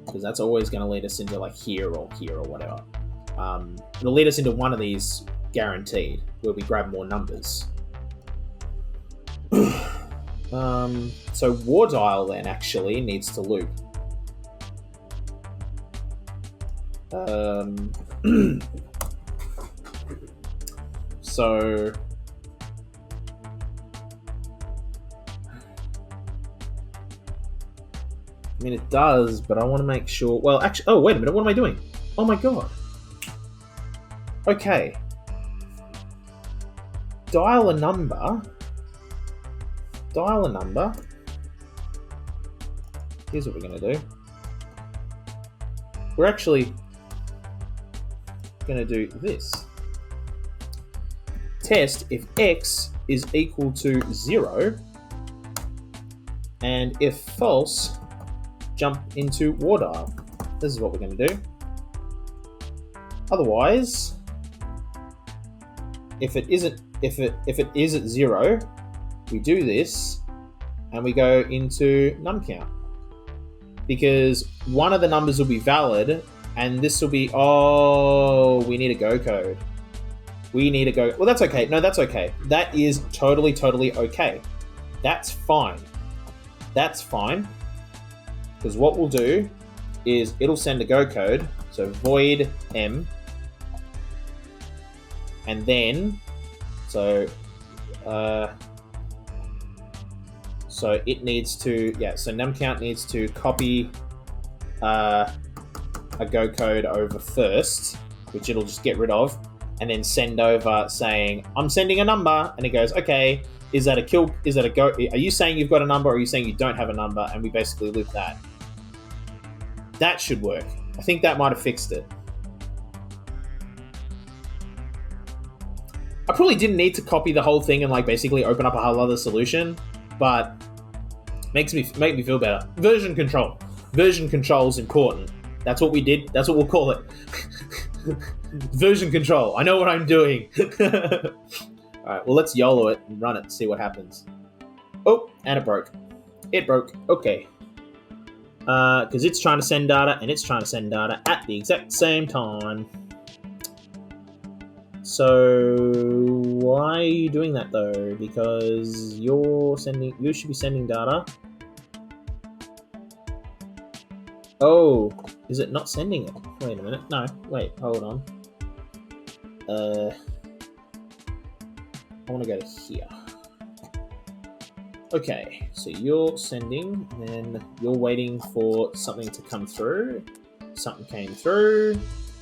Because that's always going to lead us into like here or whatever. It'll lead us into one of these guaranteed, where we grab more numbers. So war dial then actually needs to loop. So I mean, it does, but I want to make sure... Well, actually... Oh, wait a minute. What am I doing? Oh, my God. Okay. Dial a number. Dial a number. Here's what we're going to do. We're actually going to do this. Test if x is equal to 0, and if false, jump into war dial. This is what we're going to do. Otherwise, if it is at 0, we do this and we go into num count, because one of the numbers will be valid and this will be... Oh, we need a go code. We need a go... Well, that's okay. No, that's okay. That is totally okay. That's fine. That's fine. Because what we'll do is it'll send a go code, so void m, and then so it needs to, so numCount needs to copy a go code over first, which it'll just get rid of, and then send over saying I'm sending a number, and it goes, okay, is that a kill? Is that a go? Are you saying you've got a number, or are you saying you don't have a number? And we basically loop that. That should work. I think that might have fixed it. I probably didn't need to copy the whole thing and like basically open up a whole other solution, but make me feel better. Version control. Version control is important. That's what we did. That's what we'll call it. Version control. I know what I'm doing. Alright, well, let's YOLO it and run it and see what happens. Oh, and it broke. It broke. Okay. Because it's trying to send data and it's trying to send data at the exact same time. So why are you doing that though? Because you should be sending data. Oh, is it not sending it? Wait a minute. No, wait, hold on. I want to go to here. Okay, so you're sending, and then you're waiting for something to come through. Something came through,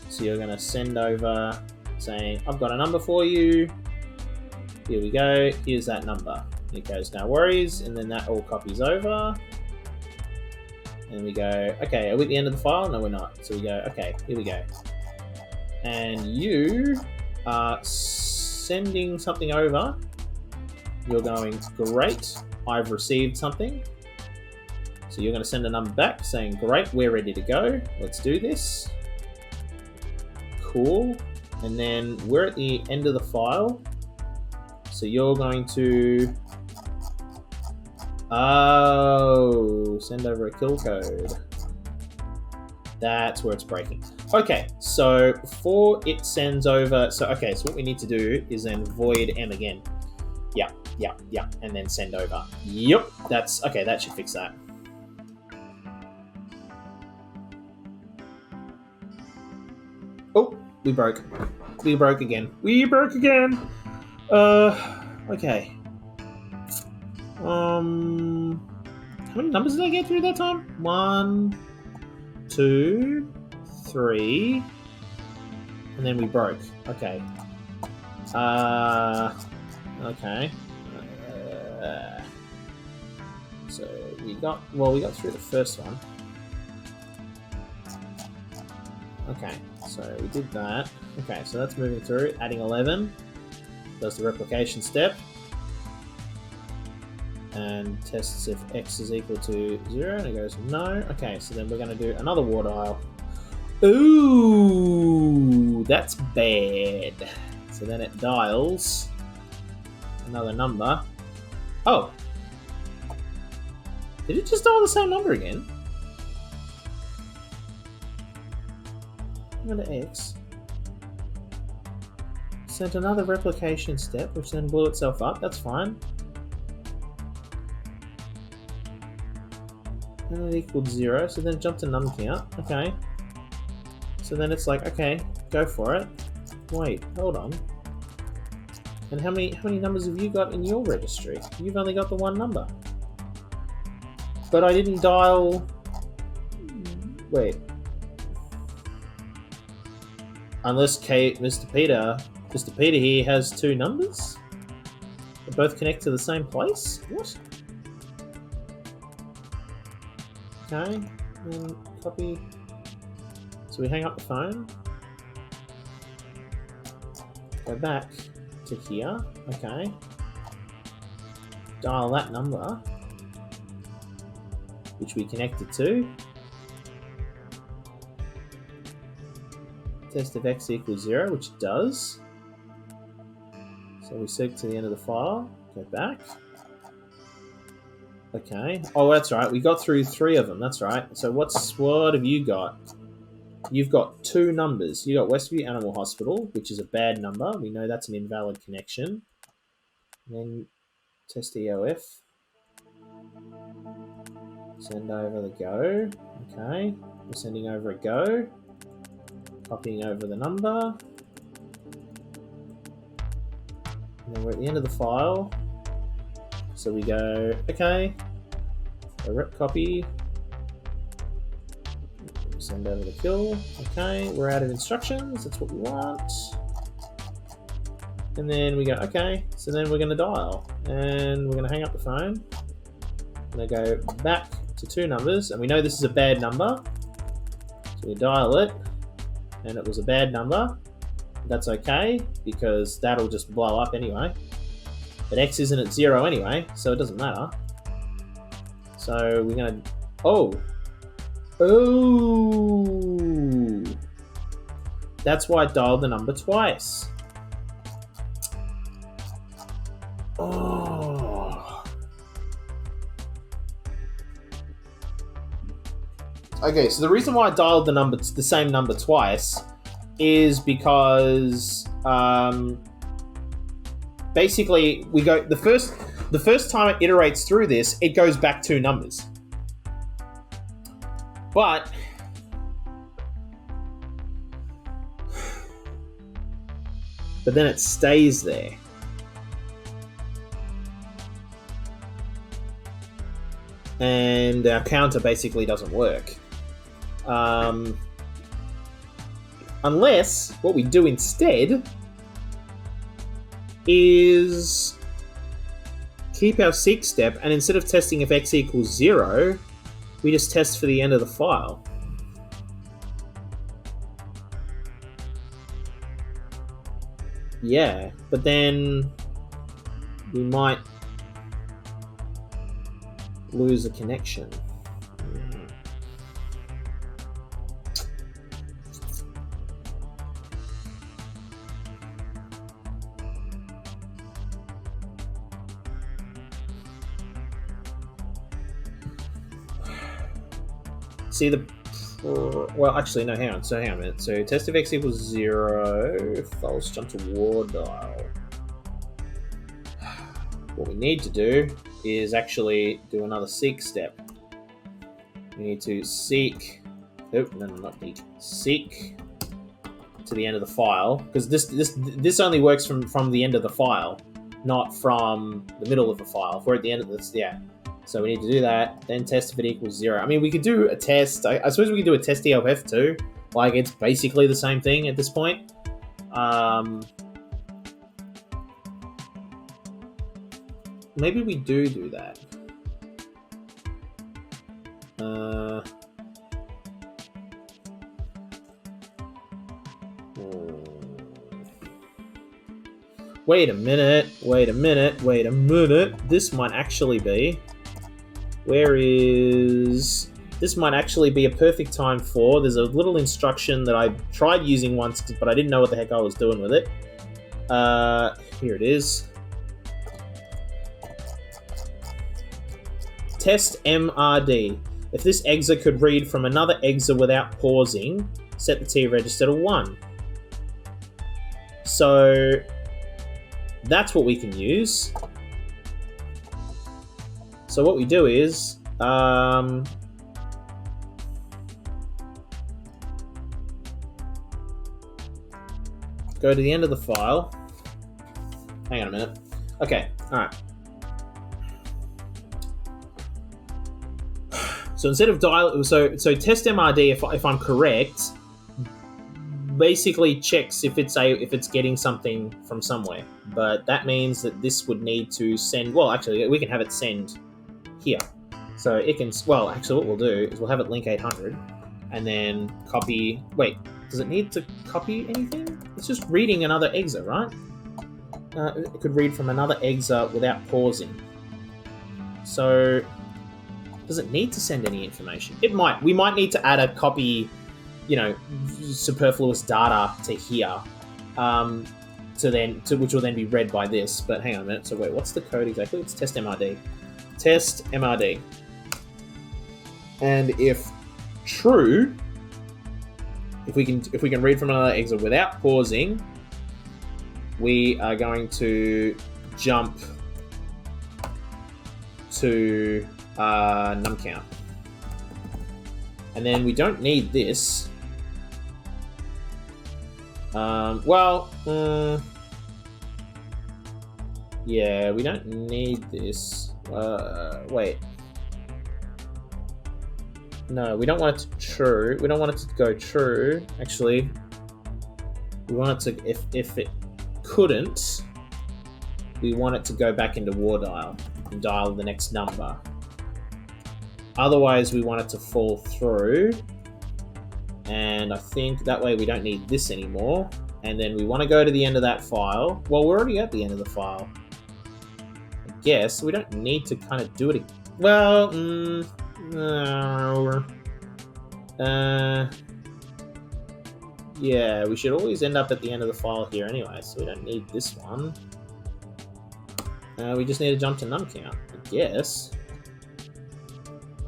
so you're going to send over saying, I've got a number for you. Here we go, here's that number. It goes, no worries, and then that all copies over. And we go, okay, are we at the end of the file? No, we're not. So we go, okay, here we go. And you are sending something over. You're going, great, I've received something. So you're going to send a number back saying, great, we're ready to go. Let's do this. Cool. And then we're at the end of the file. So you're going to, send over a kill code. That's where it's breaking. Okay, so before it sends over, so what we need to do is then void m again. Yeah, and then send over. Yep, that's, okay, that should fix that. Oh, we broke. We broke again. Okay. How many numbers did I get through that time? 1, 2, 3, and then we broke. Okay. Okay. So we got through the first one. Okay, so we did that. Okay, so that's moving through, adding 11. Does the replication step. And tests if x is equal to 0, and it goes no. Okay, so then we're going to do another war dial. Ooh, that's bad. So then it dials another number. Oh! Did it just dial the same number again? Go to X. Sent another replication step, which then blew itself up. That's fine. And it equaled 0, so then it jumped to num count. Okay. So then it's like, okay, go for it. Wait, hold on. And how many numbers have you got in your registry? You've only got the one number. But I didn't dial... Wait. Unless Mr. Peter here has two numbers? They both connect to the same place? What? Okay, then copy. So we hang up the phone. Go back to here. Okay. Dial that number, which we connected to. Test if x equals 0, which it does. So we seek to the end of the file. Go back. Okay. Oh, that's right. We got through 3 of them. That's right. So what have you got? You've got 2 numbers. You got Westview Animal Hospital, which is a bad number. We know that's an invalid connection. Then test EOF. Send over the go. Okay. We're sending over a go. Copying over the number. And then we're at the end of the file. So we go, okay. A rep copy. Send over the kill. Okay, we're out of instructions. That's what we want. And then we go, okay. So then we're going to dial. And we're going to hang up the phone. I'm going to go back to 2 numbers. And we know this is a bad number. So we dial it. And it was a bad number. That's okay, because that'll just blow up anyway. But x isn't at 0 anyway, so it doesn't matter. So we're going to... Oh! Oh! That's why it dialed the number twice. Oh! Okay, so the reason why I dialed the same number twice is because basically we go the first time it iterates through this, it goes back 2 numbers. But then it stays there. And our counter basically doesn't work. Unless what we do instead is keep our seek step, and instead of testing if x equals 0, we just test for the end of the file. Yeah, but then we might lose a connection. See well, actually, no, hang on. So hang on a minute. So test if x equals 0, false, jump to war dial. What we need to do is actually do another seek step. We need to seek. Oh, no, not need. Seek to the end of the file, because this only works from the end of the file. not from the middle of a file. If we're at the end of this, yeah. So we need to do that, then test if it equals 0. I mean, we could do a test. I suppose we could do a test ELF too. Like, it's basically the same thing at this point. Maybe we do that. Wait a minute. This might actually be... This might actually be a perfect time for... There's a little instruction that I tried using once, but I didn't know what the heck I was doing with it. Here it is. Test MRD. If this exa could read from another exa without pausing, set the T register to 1. So... that's what we can use. So what we do is, go to the end of the file. Hang on a minute. Okay, all right. So instead of so test MRD, if I'm correct, basically checks if it's getting something from somewhere. But that means that this would need to send... Well, actually, we can have it send here. So it can... Well, actually, what we'll do is we'll have it link 800, and then copy... Wait, does it need to copy anything? It's just reading another exa, right? It could read from another exa without pausing. So, does it need to send any information? It might. We might need to add a copy... superfluous data to here, which will then be read by this. But hang on a minute. So wait, what's the code exactly? It's test MRD. Test MRD. And if true, if we can read from another exa without pausing, we are going to jump to num count. And then we don't need this. Yeah, we don't need this. Wait. No, we don't want it to true. We don't want it to go true. Actually, we want it to, if it couldn't, we want it to go back into war dial and dial the next number. Otherwise, we want it to fall through. And I think that way we don't need this anymore. And then we want to go to the end of that file. Well, we're already at the end of the file. I guess we don't need to kind of do it again. Well, yeah, we should always end up at the end of the file here anyway, so we don't need this one. We just need to jump to num count, I guess.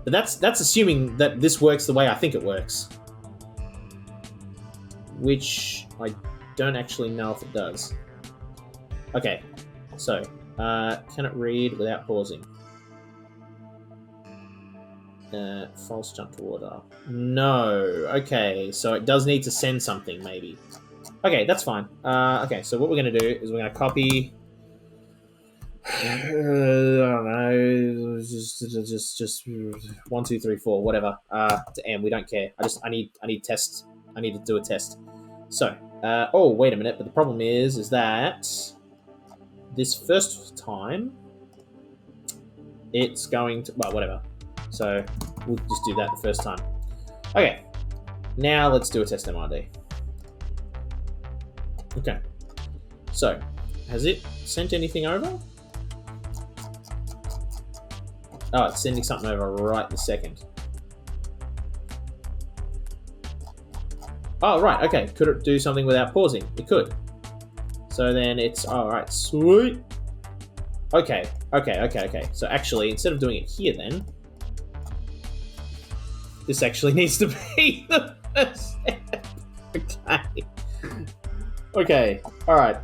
But that's assuming that this works the way I think it works. Which I don't actually know if it does. Okay, so, can it read without pausing? False jump to order. No, okay, so it does need to send something, maybe. Okay, that's fine. Okay, so what we're going to do is we're going to copy... I don't know, just 1, 2, 3, 4, whatever, to M, we don't care. I need test. I need to do a test. So, oh, wait a minute, but the problem is that this first time, it's going to, well, whatever. So, we'll just do that the first time. Okay, now let's do a test MRD. Okay, so, has it sent anything over? Oh, it's sending something over right this second. Oh, right, okay. Could it do something without pausing? It could. So then it's... Alright, sweet. Okay. So actually, instead of doing it here then, this actually needs to be the first step. Okay. Alright.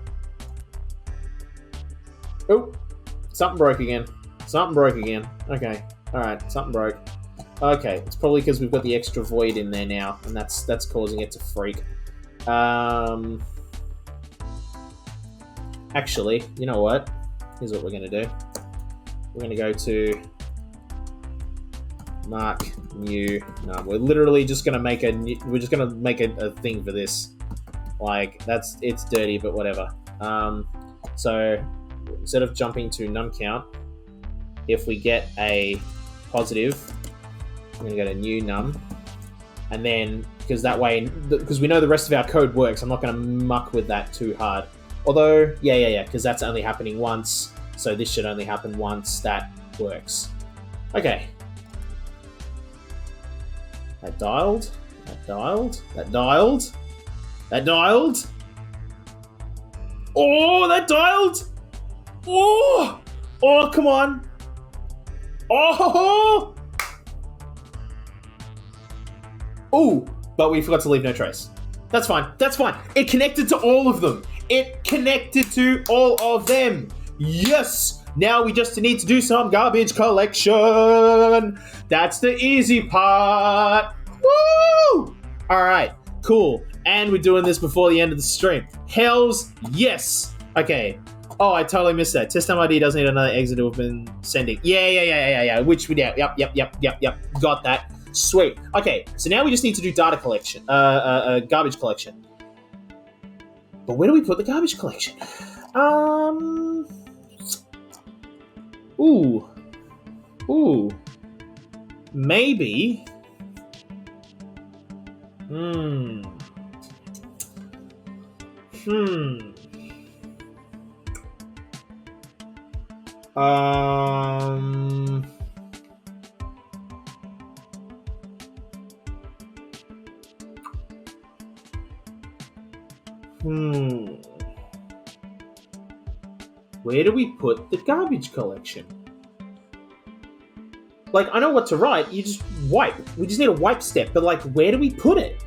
Oh, something broke again. Okay. Alright, something broke. Okay, it's probably because we've got the extra void in there now, and that's causing it to freak. Actually, you know what? here's what we're going to do. We're going to go to mark new num. We're literally just going to make a thing for this. Like, it's dirty, but whatever. So instead of jumping to num count, if we get a positive, I'm going to go to new num. And then, because that way, because we know the rest of our code works, I'm not going to muck with that too hard. Although, yeah, because that's only happening once, so this should only happen once. That works. Okay. That dialed. That dialed. That dialed. That dialed. Oh, that dialed. Oh, oh, come on. Oh, oh, but we forgot to leave no trace. That's fine. That's fine. It connected to all of them. It connected to all of them. Yes. Now we just need to do some garbage collection. That's the easy part. Woo! All right. Cool. And we're doing this before the end of the stream. Hells yes. Okay. Oh, I totally missed that. Test time ID doesn't need another exit to have been sending. Yeah. Which we did. Yep. Got that. Sweet. Okay. So now we just need to do data collection. Garbage collection. But where do we put the garbage collection? Ooh. Maybe. Where do we put the garbage collection? Like, I know what to write. You just wipe. We just need a wipe step. But, like, where do we put it?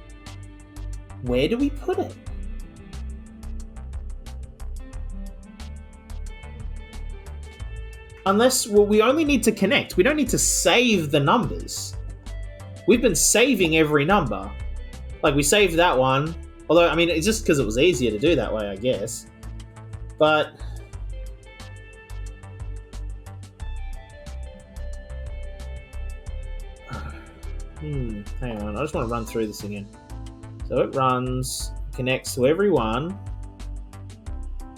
Where do we put it? Unless, well, we only need to connect. We don't need to save the numbers. We've been saving every number. Like, we saved that one. Although, I mean, it's just because it was easier to do that way, I guess. But... hang on, I just want to run through this again. So it runs, connects to everyone.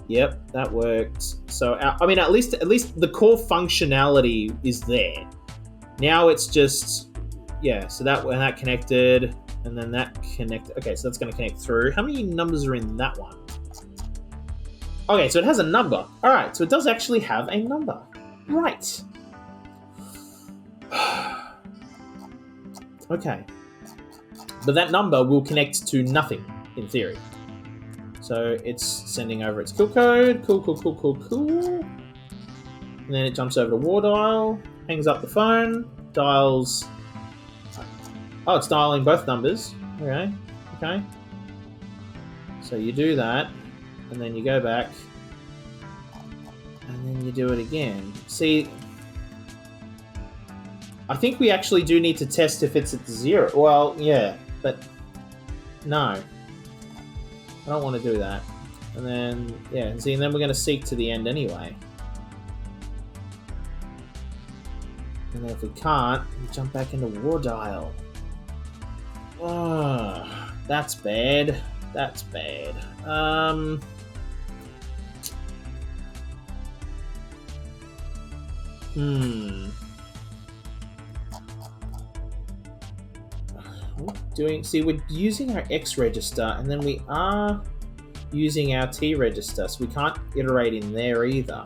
Yep, that worked. So, I mean, at least the core functionality is there. Now it's just, yeah, so that connected, and then that connected. Okay, so that's going to connect through. How many numbers are in that one? Okay, so it has a number. All right, so it does actually have a number. Right. Okay. But that number will connect to nothing, in theory. So it's sending over its kill code. Cool. And then it jumps over to war dial, hangs up the phone, dials... Oh, it's dialing both numbers. Okay. So you do that, and then you go back, and then you do it again. See... I think we actually do need to test if it's at 0. Well, yeah, but no. I don't want to do that. And then, yeah, see, and then we're going to seek to the end anyway. And then if we can't, we jump back into war dial. Oh, that's bad. That's bad. See, we're using our X register, and then we are using our T register, so we can't iterate in there either.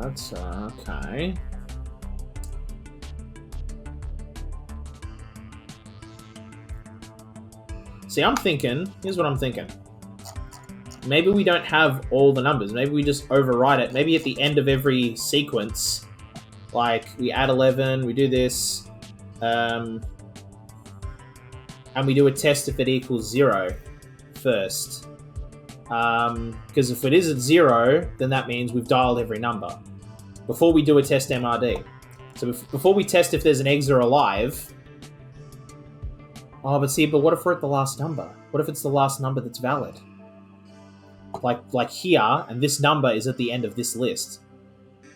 That's okay. See, I'm thinking, here's what I'm thinking. Maybe we don't have all the numbers. Maybe we just override it. Maybe at the end of every sequence, like, we add 11, we do this, and we do a test if it equals 0 first. Because if it is at 0, then that means we've dialed every number. before we do a test MRD. So before we test if there's an eggs are alive... Oh, but what if we're at the last number? What if it's the last number that's valid? Like here, and this number is at the end of this list. I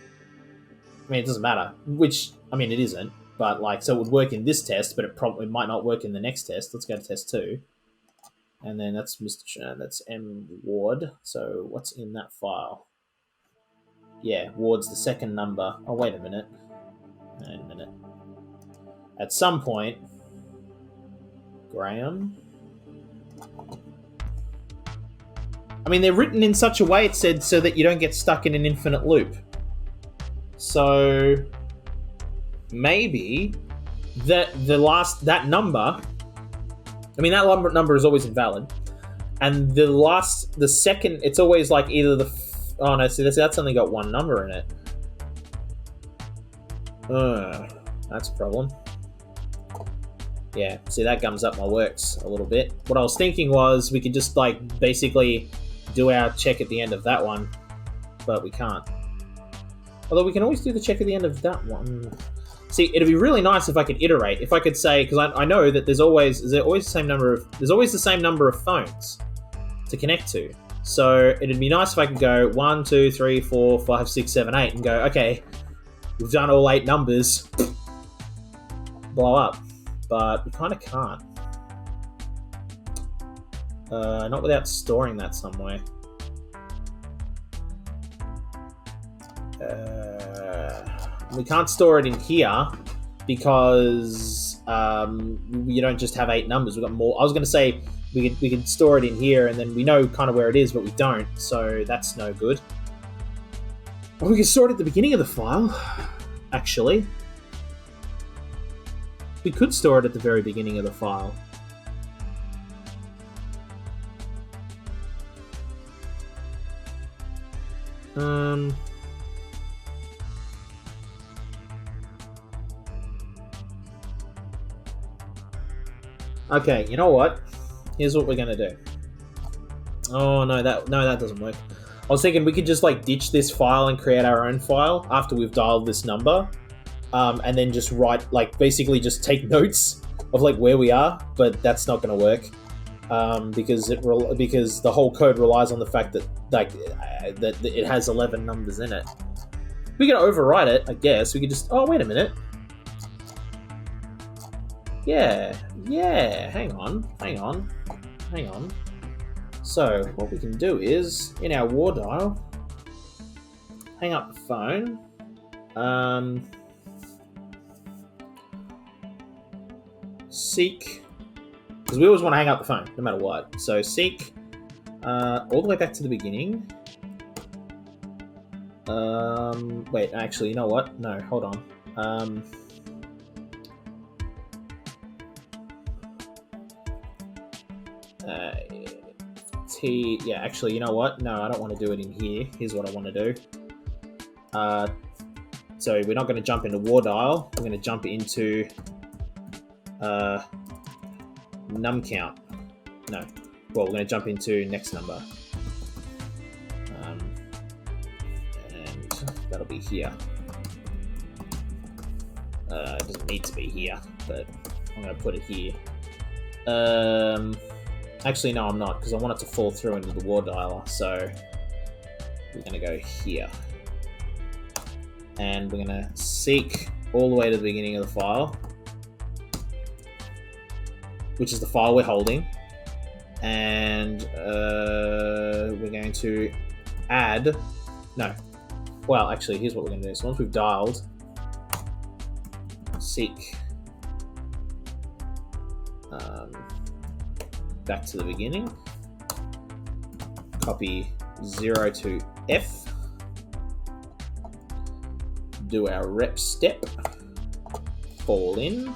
mean, it doesn't matter. Which, I mean, it isn't. But, like, so it would work in this test, but it might not work in the next test. Let's go to test 2. And then that's that's M Ward. So what's in that file? Yeah, Ward's the second number. Oh, wait a minute. Wait a minute. At some point... Graham? I mean, they're written in such a way, it said, so that you don't get stuck in an infinite loop. So... maybe... that number... I mean, that number is always invalid. And the second... it's always like either the... oh, no, see, that's only got one number in it. That's a problem. Yeah, see, that gums up my works a little bit. What I was thinking was we could just, like, basically do our check at the end of that one, but we can't. Although we can always do the check at the end of that one. See, it'd be really nice if I could iterate. If I could say, because I know that there's always the same number of phones to connect to. So it'd be nice if I could go 1, 2, 3, 4, 5, 6, 7, 8 and go, okay, we've done all 8 numbers. Blow up. But we kind of can't. Not without storing that somewhere. We can't store it in here because you don't just have 8 numbers. We've got more. I was going to say we could store it in here and then we know kind of where it is, but we don't. So that's no good. Or we can store it at the beginning of the file, actually. We could store it at the very beginning of the file. Okay, you know what? Here's what we're gonna do. Oh no, that doesn't work. I was thinking we could just like ditch this file and create our own file after we've dialed this number. And then just write, like, basically just take notes of, like, where we are, but that's not going to work, because the whole code relies on the fact that, like, that it has 11 numbers in it. We can overwrite it, I guess. We could just... oh, wait a minute. Yeah, hang on. So, what we can do is, in our war dial, hang up the phone, seek, because we always want to hang up the phone, no matter what. So seek all the way back to the beginning. Wait, actually, you know what? No, hold on. Yeah, actually, you know what? No, I don't want to do it in here. Here's what I want to do. So we're not going to jump into war dial. We're going to jump into num count. No. Well, we're going to jump into next number. And that'll be here. It doesn't need to be here, but I'm going to put it here. Actually, no, I'm not, because I want it to fall through into the war dialer, so we're going to go here. And we're going to seek all the way to the beginning of the file, which is the file we're holding. And we're going to add... no. Well, actually, here's what we're going to do. So once we've dialed, seek back to the beginning, copy 0 to F, do our rep step, fall in,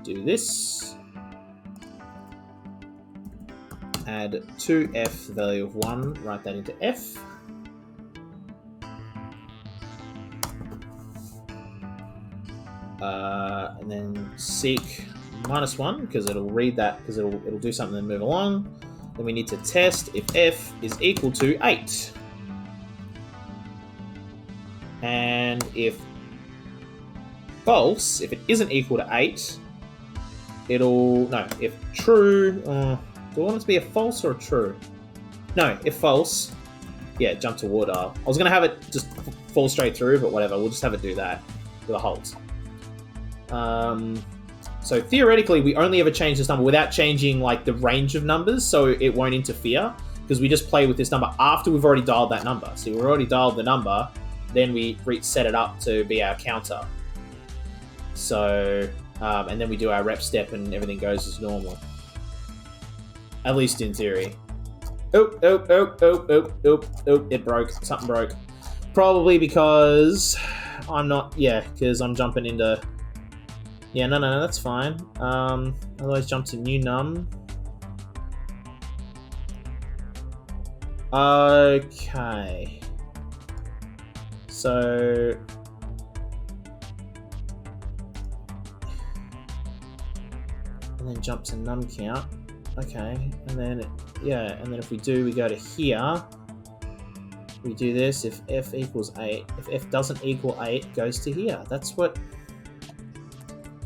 do this, add 2F, the value of 1, write that into F, and then seek -1, because it'll read that, because it'll do something and move along. Then we need to test if F is equal to 8. And if false, if it isn't equal to 8, it'll... No, if true... do I want it to be a false or a true? No, if false, yeah, jump to war dial. I was going to have it just fall straight through, but whatever, we'll just have it do that with a halt. So theoretically, we only ever change this number without changing like the range of numbers, so it won't interfere, because we just play with this number after we've already dialed that number. So we've already dialed the number, then we set it up to be our counter. So, and then we do our rep step and everything goes as normal. At least in theory. Oh, it broke. Something broke. Probably because I'm not, because I'm jumping into... Yeah, no, that's fine. Otherwise jump to new num. Okay. So... And then jump to num count. Okay, and then, and then if we go to here, we do this. If f equals 8, if f doesn't equal 8, it goes to here. That's what...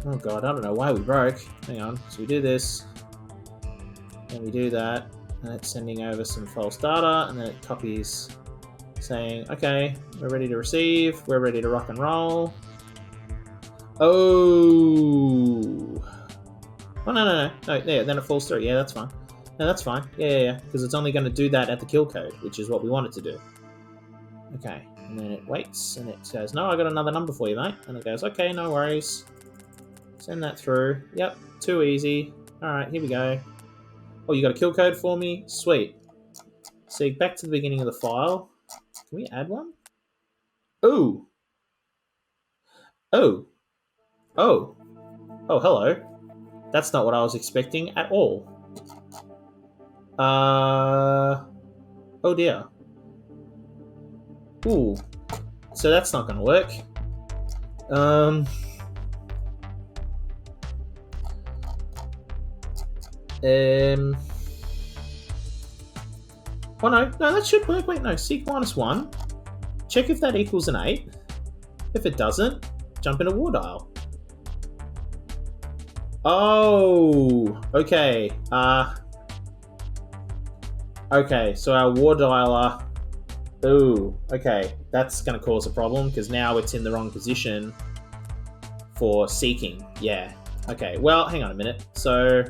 Oh god, I don't know why we broke. Hang on. So we do this, and we do that, and it's sending over some false data, and then it copies saying, okay, we're ready to receive, we're ready to rock and roll. Oh, no, there, then it falls through. Yeah, that's fine. No, that's fine. Yeah, because it's only going to do that at the kill code, which is what we want it to do. Okay, and then it waits, and it says, no, I got another number for you, mate. And it goes, okay, no worries. Send that through. Yep, too easy. Alright, here we go. Oh, you got a kill code for me? Sweet. So back to the beginning of the file. Can we add one? Ooh. Oh. Oh. Oh, hello. That's not what I was expecting at all. Oh dear. Ooh. So that's not gonna work. Oh no, that should work. Wait, no, seek -1. Check if that equals an 8. If it doesn't, jump into war dial. Oh, okay. Okay, so our war dialer... Ooh, okay. That's going to cause a problem, because now it's in the wrong position for seeking. Yeah. Okay, well, hang on a minute. So,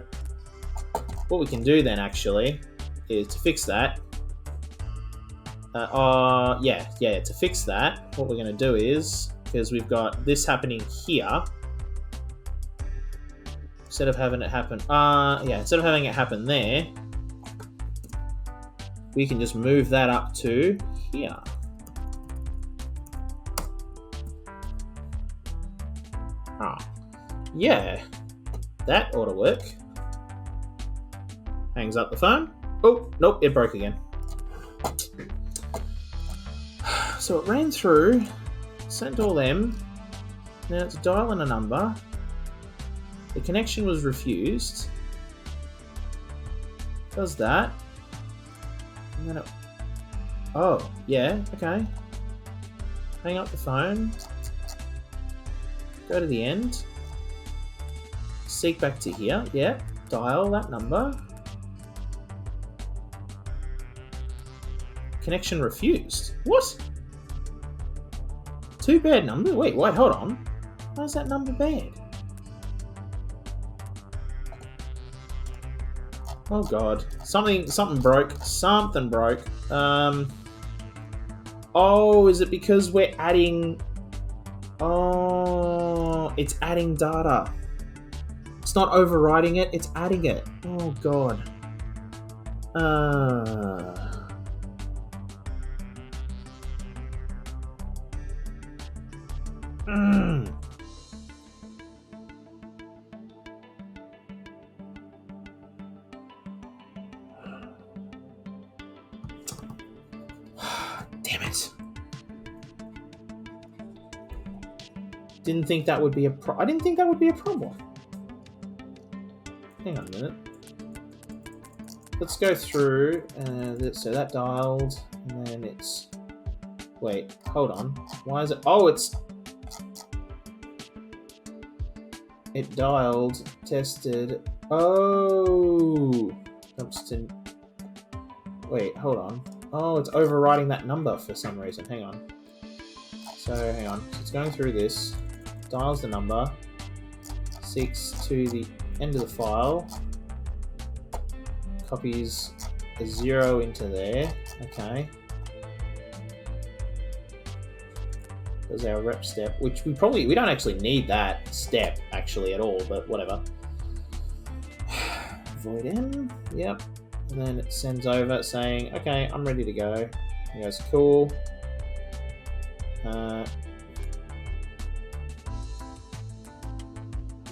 what we can do then, actually, is to fix that. To fix that, what we're going to do is, because we've got this happening here, instead of having it happen, instead of having it happen there, we can just move that up to here. Yeah, that ought to work. Hangs up the phone. Oh, nope, it broke again. So it ran through, sent all them, now it's dialing a number. The connection was refused. Does that. And then it... Oh, yeah, okay. Hang up the phone. Go to the end. Seek back to here. Yeah, dial that number. Connection refused. What? 2 bad numbers? Wait, hold on. Why is that number bad? Oh god. Something broke. Something broke. Oh, is it because we're adding... Oh, it's adding data. It's not overriding it, it's adding it. Oh god. Damn it. Didn't think that would be a I didn't think that would be a problem. Hang on a minute. Let's go through, so that dialed, and then it's Wait, hold on. Why is it? Oh, it's... It dialed, tested. Oh! Dumpston. Wait, hold on. Oh, it's overriding that number for some reason. Hang on. So, hang on. So it's going through this. Dials the number. Seeks to the end of the file. Copies a 0 into there. Okay. There's our rep step, which we don't actually need that step actually at all, but whatever. Void in, yep. And then it sends over saying, okay, I'm ready to go. He goes, cool.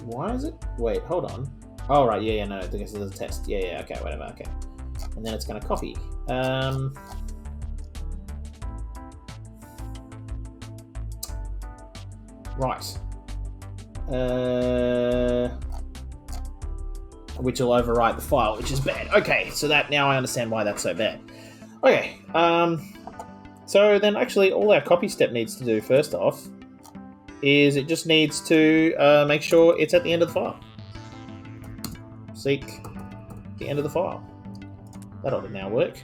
Why is it? Wait, hold on. Oh, right, yeah, no, I guess there's a test. Yeah, okay, whatever, okay. And then it's going to copy. Right. Which will overwrite the file, which is bad. Okay, so that now I understand why that's so bad. Okay, so then actually all our copy step needs to do first off is it just needs to make sure it's at the end of the file. Seek the end of the file. That ought to now work.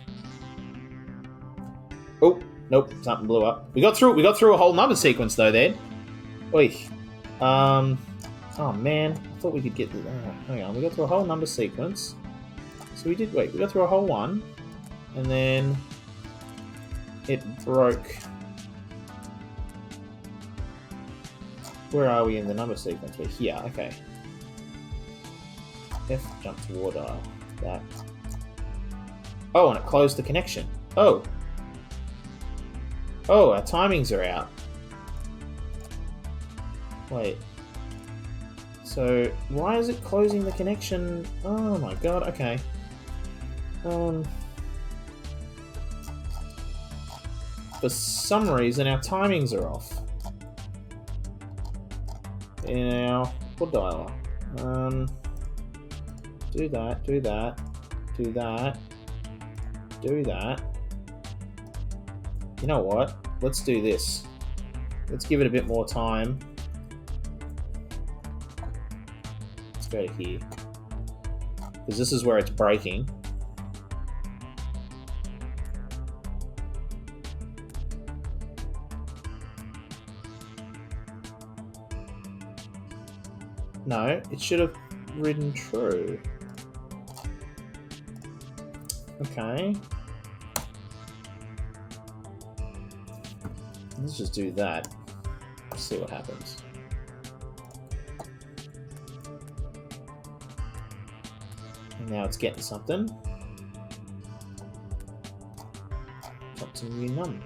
Oh, nope, something blew up. We got through a whole number sequence though then. Oi. Oh man, I thought we could get the... hang on, we got through a whole number sequence. So we got through a whole one. And then... it broke... Where are we in the number sequence? We're here, okay. F jump to water. That. Oh, and it closed the connection. Oh! Oh, our timings are out. Wait. So, why is it closing the connection? Oh my god, okay. For some reason, our timings are off. In our put dialer. Do that, do that, do that, do that. You know what? Let's do this. Let's give it a bit more time. Let's go to here. Because this is where it's breaking. No, it should have ridden true. Okay. Let's just do that. See what happens. And now it's getting something. Got some new num.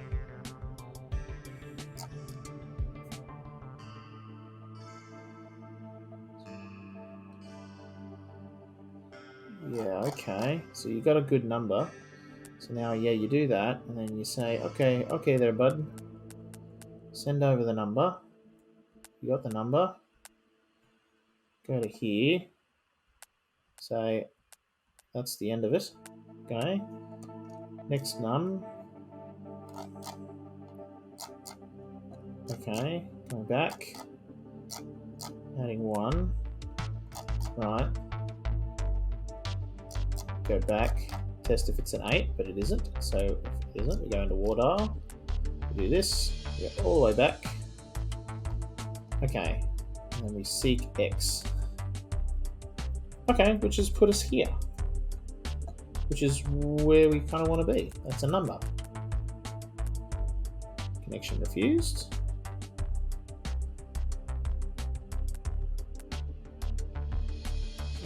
Yeah, okay. So you got a good number. So now, yeah, you do that, and then you say, okay there, bud. Send over the number. You got the number. Go to here. Say, that's the end of it. Okay. Next num. Okay. Going back. Adding 1. Right. Go back. Test if it's an 8, but it isn't. So if it isn't, we go into water. We do this. We go all the way back. Okay. And then we seek X. Okay, which has put us here. Which is where we kind of want to be. That's a number. Connection refused.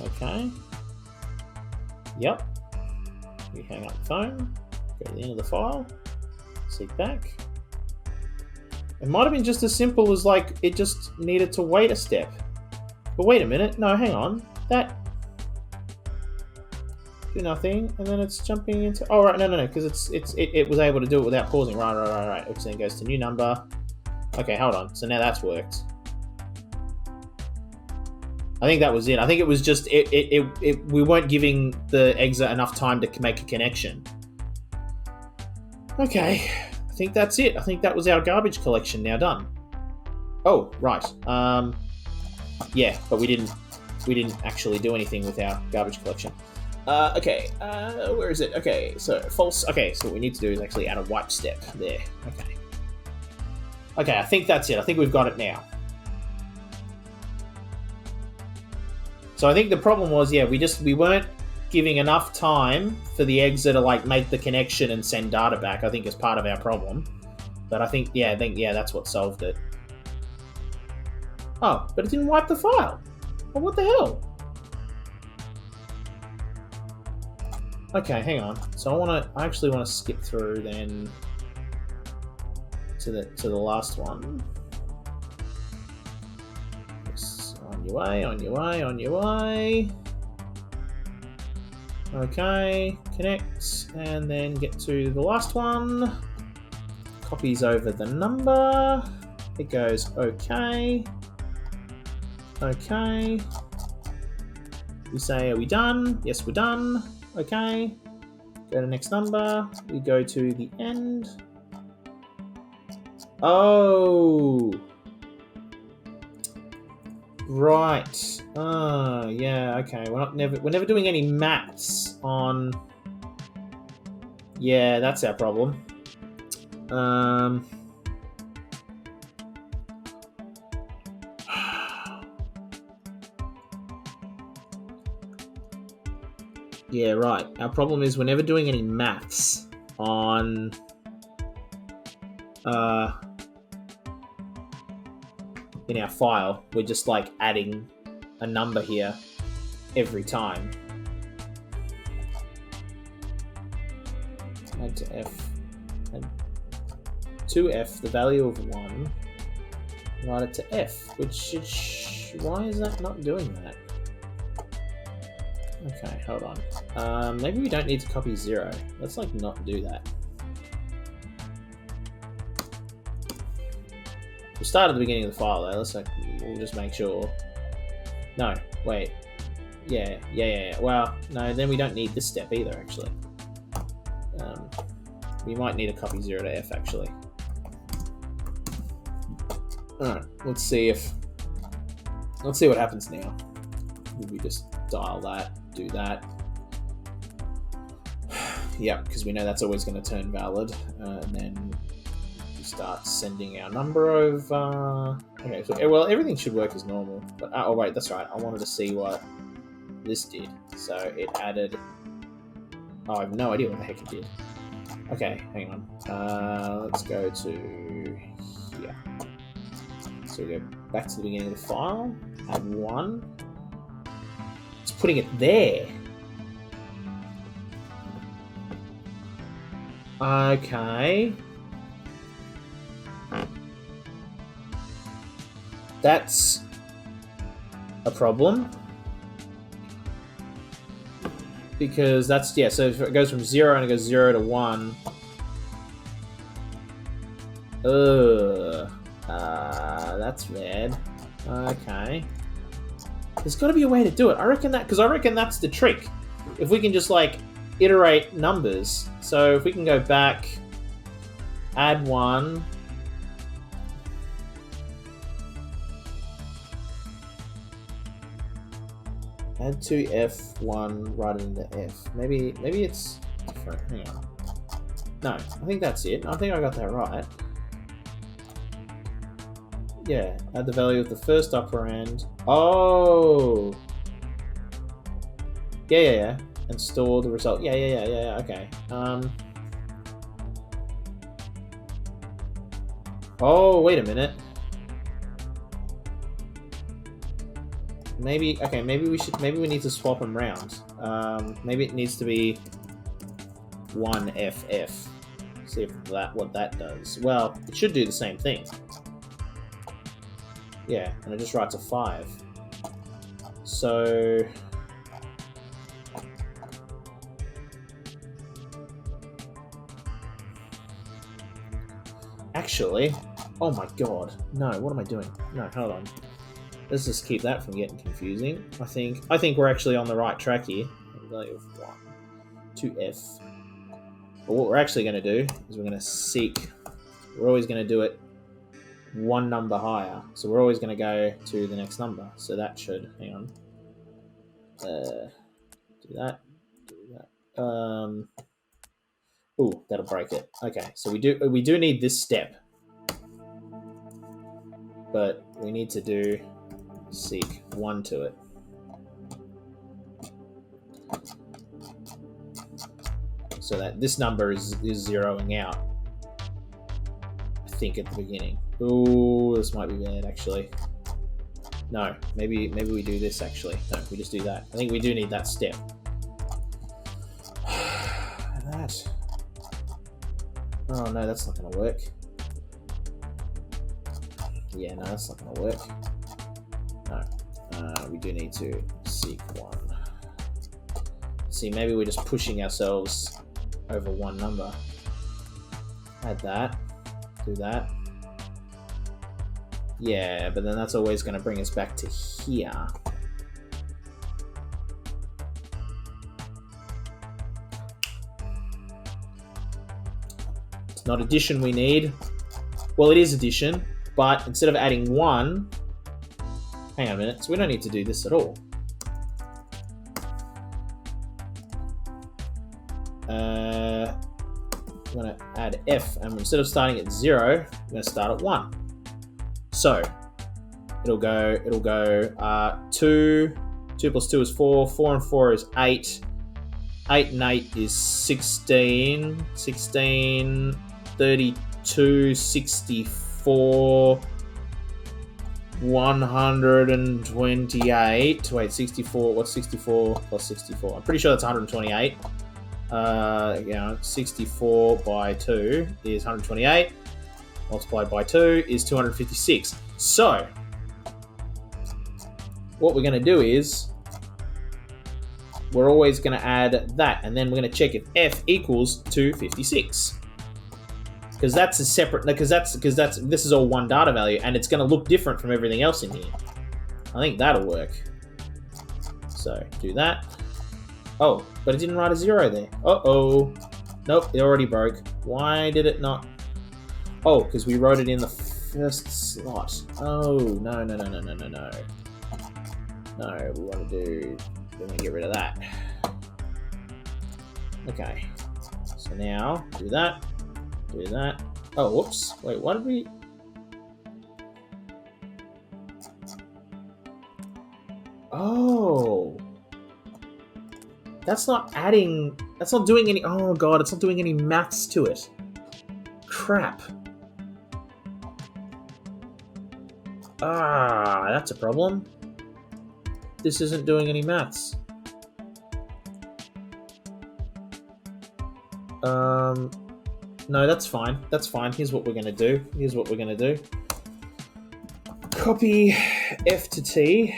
Okay. Yep. We hang up the phone. Go to the end of the file. Seek back. It might have been just as simple as like it just needed to wait a step. But wait a minute. No, hang on. That do nothing, and then it's jumping into. Oh right, no, because it was able to do it without pausing. Right. Which then goes to new number. Okay, hold on. So now that's worked. I think that was it. I think it was just we weren't giving the exa enough time to make a connection. Okay, I think that's it. I think that was our garbage collection now done. Oh, right. Yeah, but we didn't actually do anything with our garbage collection. Okay, where is it? Okay, so false. Okay, so what we need to do is actually add a wipe step there. Okay. Okay, I think that's it. I think we've got it now. So I think the problem was, yeah, we weren't giving enough time for the exit to like make the connection and send data back. I think is part of our problem. But I think that's what solved it. Oh, but it didn't wipe the file. Well, what the hell? Okay, hang on. So I actually want to skip through then to the last one. Just on your way, on your way, on your way. Okay, connect, and then get to the last one. Copies over the number. It goes okay. Okay. We say, are we done? Yes, we're done. Okay. Go to next number. We go to the end. Oh. Right. Yeah, okay. We're never doing any maths on. Yeah, that's our problem. Yeah, right. Our problem is we're never doing any maths on in our file. We're just like adding a number here every time. Add to F. Add to F, the value of 1. Write it to F, which is... Why is that not doing that? Okay, hold on. Maybe we don't need to copy 0. Let's like not do that. We'll start at the beginning of the file though. Let's we'll just make sure. No, wait. Yeah. Well, no, then we don't need this step either actually. We might need a copy 0 to F actually. Alright, let's see what happens now. We just dial that, do that. Yep, because we know that's always going to turn valid. And then we start sending our number over. Okay, so, well, everything should work as normal. But oh wait, that's right. I wanted to see what this did. So it added... Oh, I have no idea what the heck it did. Okay, hang on. Let's go to here. So we go back to the beginning of the file. Add 1. It's putting it there. Okay. That's a problem. Because that's, yeah, so it goes from 0 and it goes 0 to 1. That's bad. Okay. There's got to be a way to do it. I reckon that's the trick. If we can just, like, iterate numbers. So if we can go back, add 1. Add to F1, write it into F. Maybe it's different. Hang on. No, I think that's it. I think I got that right. Yeah, add the value of the first operand. Oh! Yeah. And store the result. Yeah, okay. Oh, wait a minute. Maybe we need to swap them round. Maybe it needs to be 1FF. See what that does. Well, it should do the same thing. Yeah, and it just writes a 5. So actually, oh my god, no! What am I doing? No, hold on. Let's just keep that from getting confusing. I think we're actually on the right track here. Value of 1 to F. But what we're actually going to do is we're going to seek we're always going to do it one number higher. So we're always going to go to the next number. So that should, hang on. Do that. Ooh, that'll break it. Okay, so we do need this step. But we need to do seek 1 to it. So that this number is zeroing out. I think at the beginning. Ooh, this might be bad actually. No, maybe we do this actually. No, we just do that. I think we do need that step. That. Oh no, that's not gonna work. Yeah, no, that's not gonna work. No, we do need to seek 1. See, maybe we're just pushing ourselves over one number. Add that. Do that. Yeah, but then that's always going to bring us back to here. It's not addition we need. Well, it is addition, but instead of adding 1... Hang on a minute, so we don't need to do this at all. I'm going to add F, and instead of starting at 0, we're going to start at 1. So it'll go 2 plus 2 is 4, 4 and 4 is 8, 8 and 8 is 16, 32, 64, 128. Wait, 64, what's 64 plus 64? I'm pretty sure that's 128. 64 by 2 is 128. Multiplied by 2 is 256. So, what we're going to do is, we're always going to add that, and then we're going to check if F equals 256. Because that's a separate, because this is all one data value, and it's going to look different from everything else in here. I think that'll work. So, do that. Oh, but it didn't write a 0 there. Uh-oh. Nope, it already broke. Why did it not? Oh, because we wrote it in the first slot. Oh, no. No, we want to do... We're going to get rid of that. Okay. So now, do that. Do that. Oh, whoops. Wait, what did we... Oh... That's not adding... That's not doing any... Oh, God, it's not doing any maths to it. Crap. Ah, that's a problem. This isn't doing any maths. No, that's fine. That's fine. Here's what we're going to do. Copy F to T.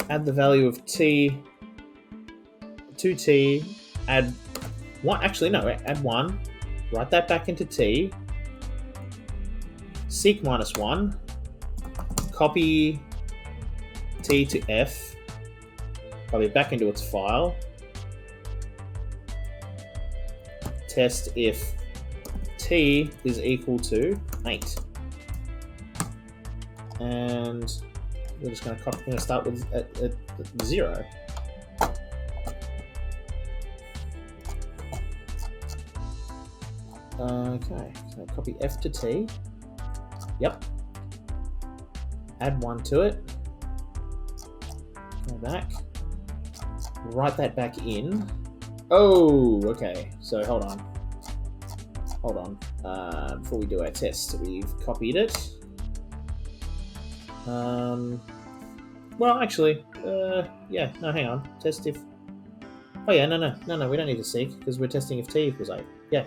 Add the value of T to T. Add 1. Actually, no. Add 1. Write that back into T. Seek -1. Copy T to F. Copy it back into its file. Test if T is equal to 8. And we're just going to start with at 0. Okay, so copy F to T. Yep. Add 1 to it. Go back. Write that back in. Oh, okay. So hold on. Before we do our test, we've copied it. Well, actually, yeah. No, hang on. Test if. Oh yeah, no. We don't need to seek because we're testing if T equals 8. Yeah.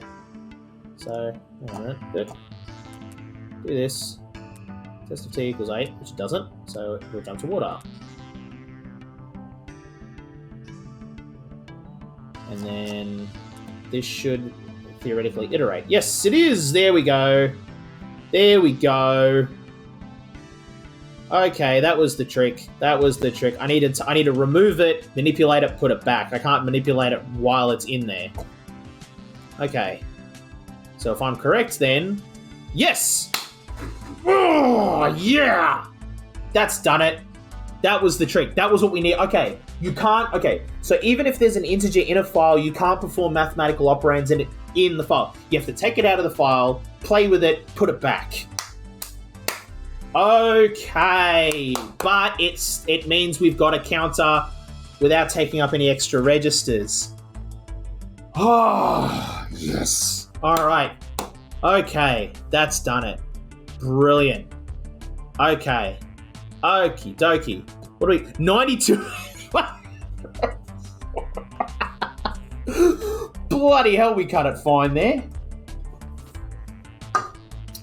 So, hang on a minute. Do this. Test if T equals 8, which it doesn't, so we'll jump to water. And then this should theoretically iterate. Yes, it is! There we go. Okay, that was the trick. I need to remove it, manipulate it, put it back. I can't manipulate it while it's in there. Okay. So if I'm correct, then yes. Oh yeah, that's done it. That was the trick. That was what we need. Okay, you can't. Okay, so even if there's an integer in a file, you can't perform mathematical operands in the file. You have to take it out of the file, play with it, put it back. Okay, but it means we've got a counter without taking up any extra registers. Oh, yes. All right. Okay, that's done it. Brilliant. Okay. Okie dokie. What do we... 92... Bloody hell, we cut it fine there.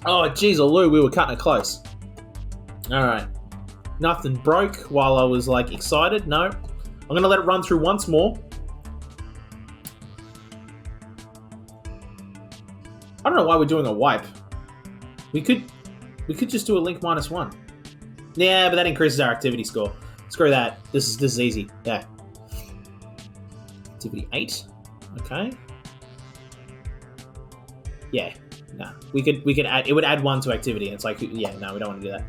Oh, geez, Lou, we were cutting it close. All right. Nothing broke while I was, like, excited. No. I'm going to let it run through once more. I don't know why we're doing a wipe. We could just do a link -1. Yeah, but that increases our activity score. Screw that. This is easy. Yeah. Activity 8. Okay. Yeah. No. We could add. It would add 1 to activity. It's like, yeah, no, we don't want to do that.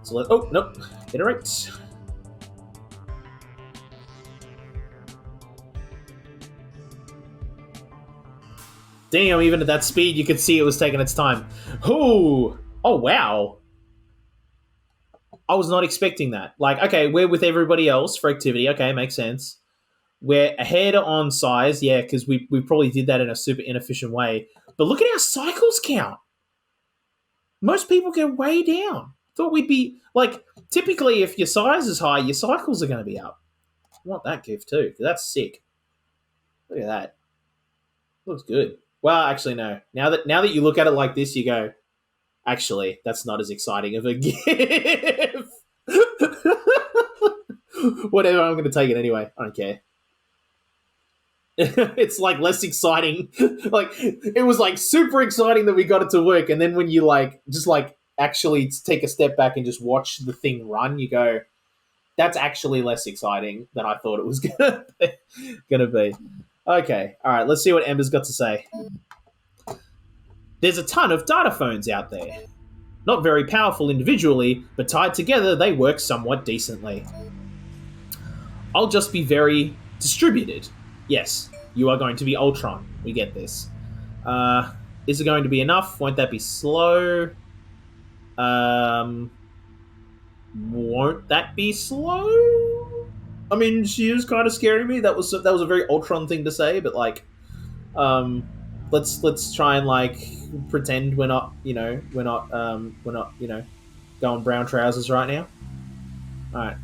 So oh nope. Iterate. Damn, even at that speed, you could see it was taking its time. Ooh. Oh, wow. I was not expecting that. Like, okay, we're with everybody else for activity. Okay, makes sense. We're ahead on size. Yeah, because we probably did that in a super inefficient way. But look at our cycles count. Most people get way down. Thought we'd be, like, typically if your size is high, your cycles are going to be up. I want that gift too, because that's sick. Look at that. Looks good. Well, actually, no. Now that you look at it like this, you go, actually, that's not as exciting of a gift. Whatever, I'm going to take it anyway. I don't care. It's like less exciting. Like, it was like super exciting that we got it to work, and then when you like just like actually take a step back and just watch the thing run, you go, that's actually less exciting than I thought it was gonna be. Okay, all right, let's see what Ember's got to say. There's a ton of data phones out there. Not very powerful individually, but tied together, they work somewhat decently. I'll just be very distributed. Yes, you are going to be Ultron. We get this. Is it going to be enough? Won't that be slow? Won't that be slow? I mean, she is kind of scaring me. That was a very Ultron thing to say, but like, let's try and like pretend we're not going brown trousers right now. All right.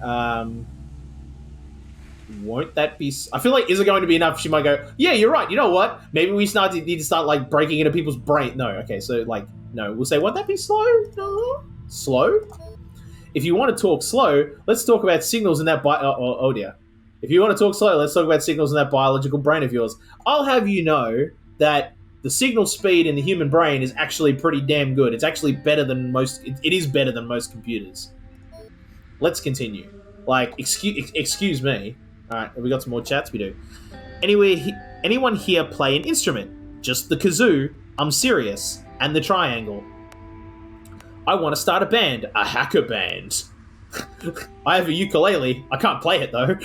Won't that be? I feel like, is it going to be enough? She might go, yeah, you're right. You know what? Maybe we need to start like breaking into people's brain. No, okay, so like, no, we'll say, won't that be slow? No, slow. If you want to talk slow, let's talk about signals in that oh dear. If you want to talk slow, let's talk about signals in that biological brain of yours. I'll have you know that the signal speed in the human brain is actually pretty damn good. It's actually better than most. It is better than most computers. Let's continue. Like, excuse me. All right, have we got some more chats? We do. Anyone here play an instrument? Just the kazoo. I'm serious. And the triangle. I want to start a band. A hacker band. I have a ukulele. I can't play it, though.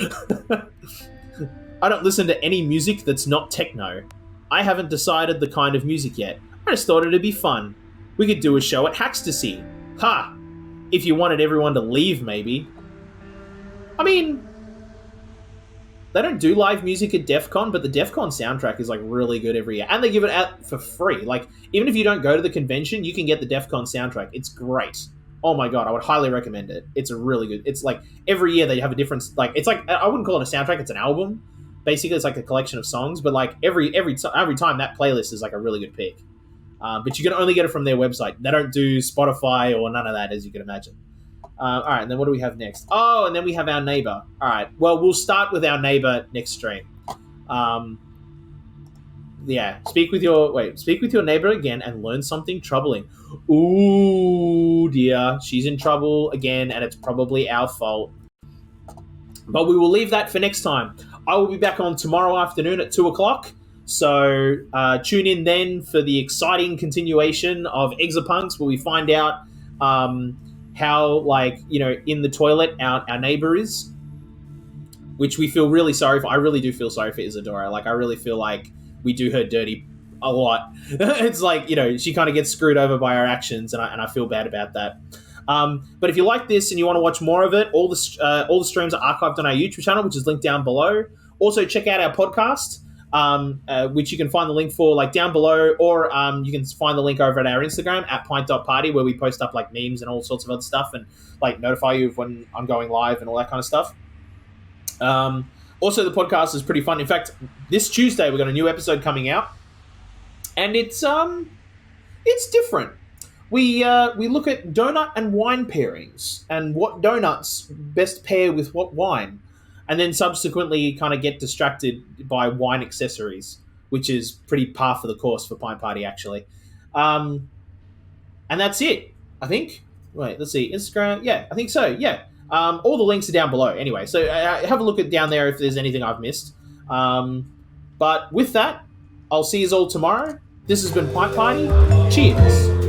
I don't listen to any music that's not techno. I haven't decided the kind of music yet. I just thought it'd be fun. We could do a show at Hackstasy. Ha! If you wanted everyone to leave, maybe. I mean, they don't do live music at DEF CON, but the DEF CON soundtrack is like really good every year. And they give it out for free. Like, even if you don't go to the convention, you can get the DEF CON soundtrack. It's great. Oh my god, I would highly recommend it. It's a really good... It's like, every year they have a different... Like, it's like, I wouldn't call it a soundtrack, it's an album. Basically, it's like a collection of songs, but like, every time that playlist is like a really good pick. But you can only get it from their website. They don't do Spotify or none of that, as you can imagine. All right, and then what do we have next? Oh, and then we have our neighbor. All right, well, we'll start with our neighbor next stream. Yeah, speak with your neighbor again and learn something troubling. Ooh, dear, she's in trouble again, and it's probably our fault. But we will leave that for next time. I will be back on tomorrow afternoon at 2 o'clock. So tune in then for the exciting continuation of Exapunks, where we find out how, like, in the toilet our neighbor is, which we feel really sorry for. I really do feel sorry for Isadora. Like, I really feel like we do her dirty a lot. It's like, she kind of gets screwed over by our actions, and I feel bad about that. But if you like this and you want to watch more of it, all the streams are archived on our YouTube channel, which is linked down below. Also, check out our podcast, which you can find the link for, like, down below, or you can find the link over at our Instagram at pint.party, where we post up, like, memes and all sorts of other stuff, and, like, notify you of when I'm going live and all that kind of stuff. Also, the podcast is pretty fun. In fact, this Tuesday we've got a new episode coming out, and it's different. We look at donut and wine pairings and what donuts best pair with what wine, and then subsequently kind of get distracted by wine accessories, which is pretty par for the course for Pint Party, actually. And that's it, I think. Wait, let's see. Instagram. Yeah, I think so. Yeah. All the links are down below anyway, so have a look at down there if there's anything I've missed. But with that, I'll see you all tomorrow. This has been Pint Party. Cheers.